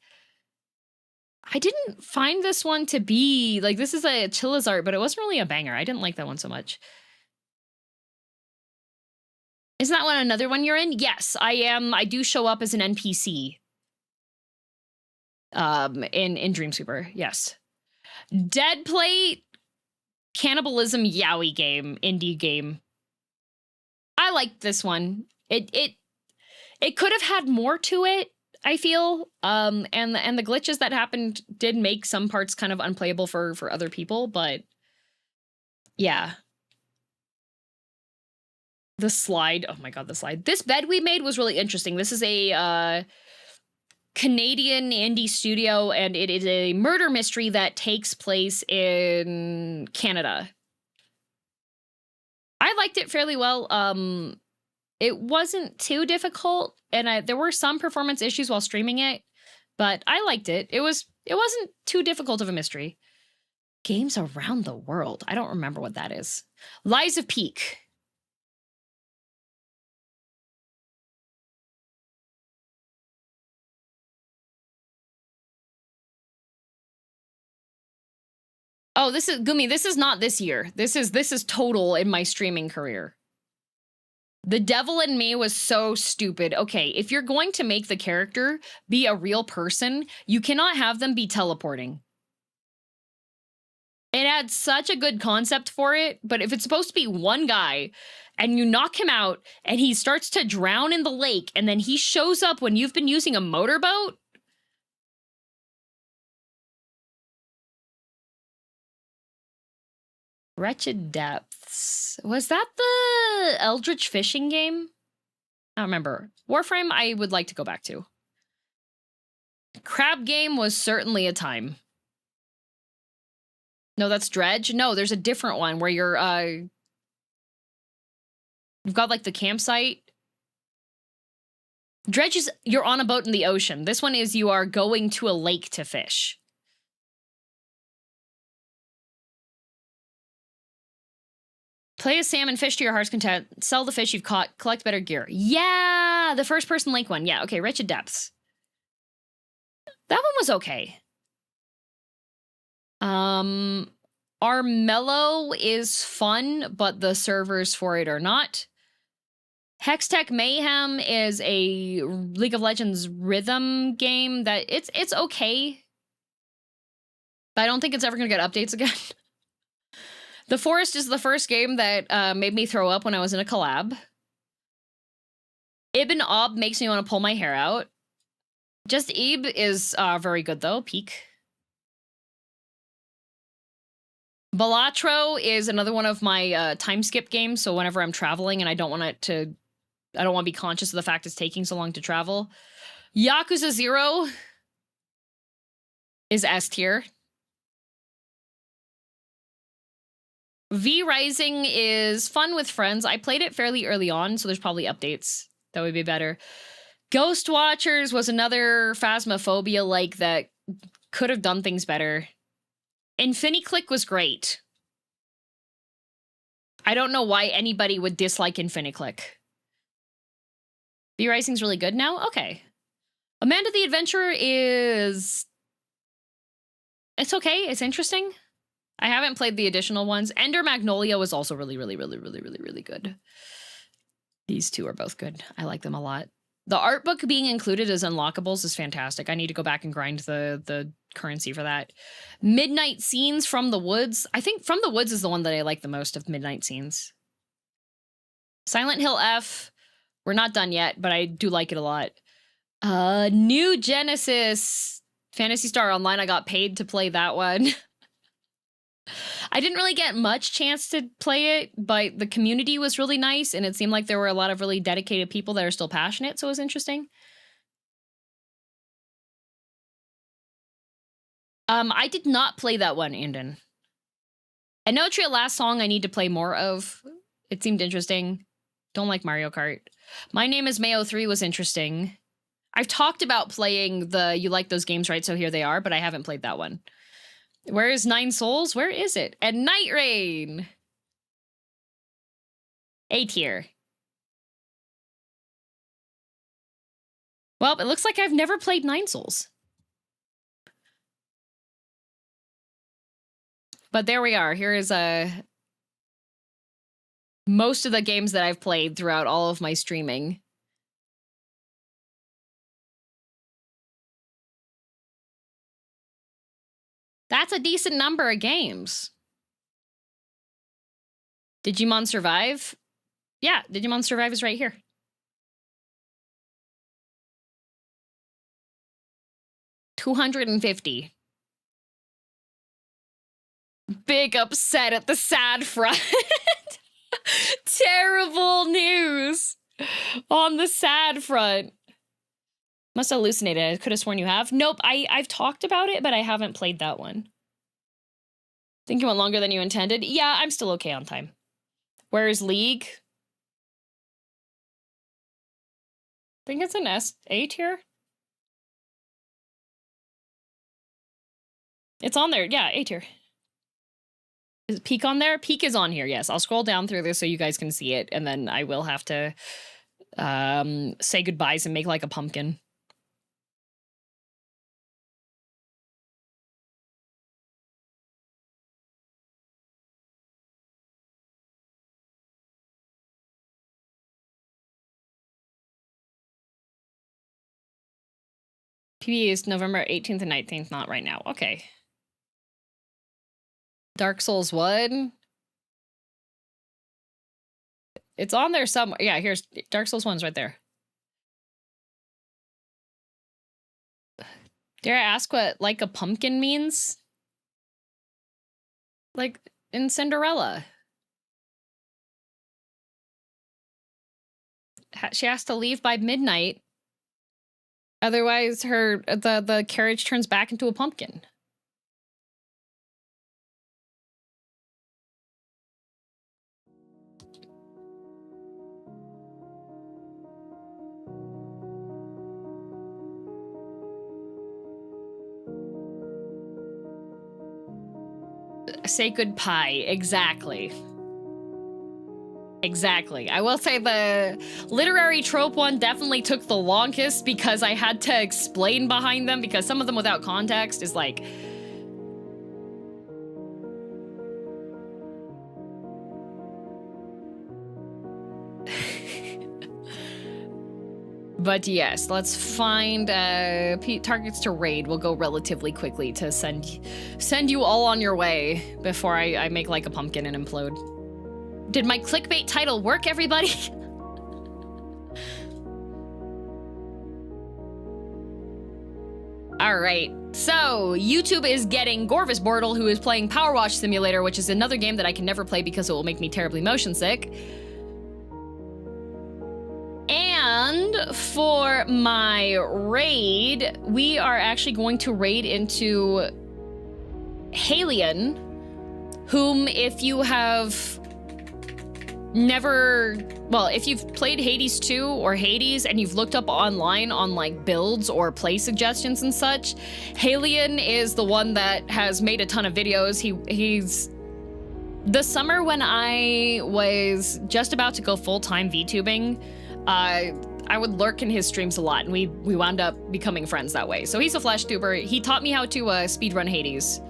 B: I didn't find this one to be, like, this is a Chilizart, but it wasn't really a banger. I didn't like that one so much. Isn't that one another one you're in? Yes, I am. I do show up as an NPC. In Dreamsweeper, yes. Dead Plate, Cannibalism Yowie game, indie game. I liked this one. It could have had more to it, I feel. And the glitches that happened did make some parts kind of unplayable for other people, but yeah. The slide. Oh my god, the slide. This bed we made was really interesting. This is a Canadian indie studio, and it is a murder mystery that takes place in Canada. I liked it fairly well. It wasn't too difficult, and there were some performance issues while streaming it, but I liked it. It wasn't too difficult of a mystery. Games Around the World. I don't remember what that is. Lies of Peak. Oh, this is Gumi. This is not this year. This is total in my streaming career. The Devil in Me was so stupid. Okay, if you're going to make the character be a real person, you cannot have them be teleporting. It had such a good concept for it, but if it's supposed to be one guy and you knock him out and he starts to drown in the lake and then he shows up when you've been using a motorboat, Wretched Depths. Was that the Eldritch fishing game? I don't remember. Warframe, I would like to go back to. Crab Game was certainly a time. No, that's Dredge. No, there's a different one where you've got like the campsite. Dredge is you're on a boat in the ocean. This one is you are going to a lake to fish. Play a salmon, fish to your heart's content. Sell the fish you've caught. Collect better gear. Yeah, the first person lake one. Yeah, okay, Wretched Depths. That one was okay. Armello is fun, but the servers for it are not. Hextech Mayhem is a League of Legends rhythm game that it's okay. But I don't think it's ever gonna get updates again. The Forest is the first game that made me throw up when I was in a collab. Ibn Ob makes me want to pull my hair out. Just Ib is very good though, peak. Balatro is another one of my time skip games, so whenever I'm traveling and I don't want to be conscious of the fact it's taking so long to travel. Yakuza 0 is S tier. V Rising is fun with friends. I played it fairly early on, so there's probably updates that would be better. Ghost Watchers was another Phasmophobia like that could have done things better. Infiniclick was great. I don't know why anybody would dislike Infiniclick. V Rising's really good now? Okay. Amanda the Adventurer is... It's okay. It's interesting. I haven't played the additional ones. Ender Magnolia was also really good. These two are both good. I like them a lot. The art book being included as unlockables is fantastic. I need to go back and grind the currency for that. Midnight Scenes from the Woods. I think From the Woods is the one that I like the most of Midnight Scenes. Silent Hill F. We're not done yet, but I do like it a lot. New Genesis. Phantasy Star Online. I got paid to play that one. I didn't really get much chance to play it, but the community was really nice, and it seemed like there were a lot of really dedicated people that are still passionate, so it was interesting. I did not play that one, Andon. Enotrial Last Song I need to play more of. It seemed interesting. Don't like Mario Kart. My Name is Mayo 3 was interesting. I've talked about playing the You Like Those Games, Right? So Here They Are, but I haven't played that one. Where is Nine Souls? Where is it? And Night Rain. A tier. Well, it looks like I've never played Nine Souls. But there we are. Here is most of the games that I've played throughout all of my streaming. That's a decent number of games. Digimon Survive? Yeah, Digimon Survive is right here. $250. Big upset at the sad front. Terrible news on the sad front. Must have hallucinated. I could have sworn you have. Nope, I've talked about it, but I haven't played that one. Think you went longer than you intended? Yeah, I'm still okay on time. Where is League? Think it's an A tier? It's on there. Yeah, A tier. Is Peak on there? Peak is on here, yes. I'll scroll down through this so you guys can see it, and then I will have to say goodbyes and make like a pumpkin. PB is November 18th and 19th, not right now. Okay. Dark Souls 1. It's on there somewhere. Yeah, here's Dark Souls 1's right there. Dare I ask what like a pumpkin means? Like in Cinderella. She has to leave by midnight. Otherwise the carriage turns back into a pumpkin. Sacred pie, exactly. Exactly. I will say the literary trope one definitely took the longest because I had to explain behind them, because some of them without context is like... But yes, let's find targets to raid. We'll go relatively quickly to send you all on your way before I make like a pumpkin and implode. Did my clickbait title work, everybody? All right, so YouTube is getting Gorvis Bortle, who is playing Power Wash Simulator, which is another game that I can never play because it will make me terribly motion sick. And for my raid, we are actually going to raid into Halion, whom if you have never, well, if you've played Hades 2 or Hades and you've looked up online on like builds or play suggestions and such, Halion is the one that has made a ton of videos. He's the summer when I was just about to go full-time VTubing, I would lurk in his streams a lot, and we wound up becoming friends that way. So he's a Flash tuber. He taught me how to speedrun Hades.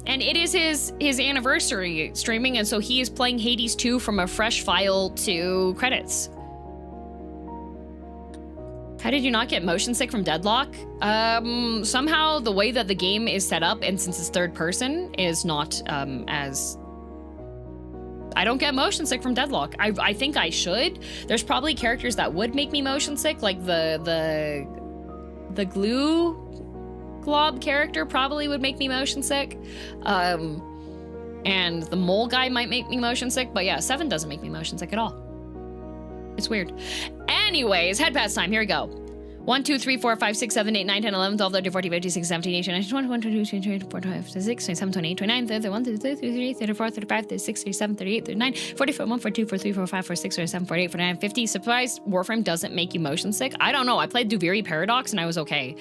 B: And it is his anniversary streaming, and so he is playing Hades 2 from a fresh file to credits. How did you not get motion sick from Deadlock? Somehow the way that the game is set up, and since it's third person, is not as... I don't get motion sick from Deadlock. I think I should. There's probably characters that would make me motion sick, like the glue glob character probably would make me motion sick. And the mole guy might make me motion sick, but yeah, 7 doesn't make me motion sick at all. It's weird. Anyways, head pass time. Here we go. 1, 2, 3, 4, 5, 6, 7, 8, 9, 10, 11, 12, 13, 14, 15, 16, 17, 18, 19, 20, 21, 22, 23, 24, 25, 26, 27, 28, 29, 30, 31, 32, 33, 34, 35, 36, 37, 38, 39, 40, 41, 42, 43, 45, 46, 47, 48, 49, 50. Surprised Warframe doesn't make you motion sick? I don't know. I played Duviri Paradox and I was okay.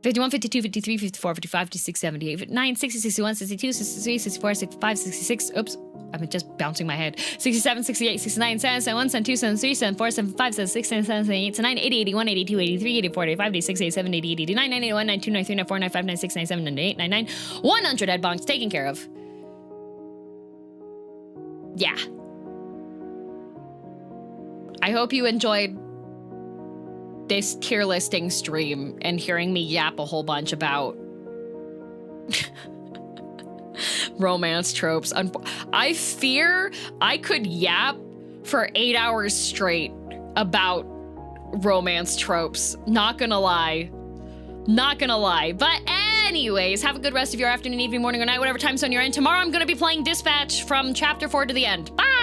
B: 51, 52, 53, 54, 55, 56, 78, 59, 60, 61, 62, 63, 64, 65, 66. Oops. I'm just bouncing my head. 67, 68, 69, 70, 71, 72, 73, 74, 75, 76, 77, 78, 79, 80, 81, 82, 83, 84, 85, 86, 87, 88, 89, 90, 91, 92, 93, 94, 95, 96, 97, 98, 99, 100 head bonks taken care of. Yeah. I hope you enjoyed this tier listing stream and hearing me yap a whole bunch about romance tropes. I fear I could yap for 8 hours straight about romance tropes. Not gonna lie. Not gonna lie. But anyways, have a good rest of your afternoon, evening, morning, or night, whatever time zone you're in. Tomorrow I'm gonna be playing Dispatch from chapter 4 to the end. Bye!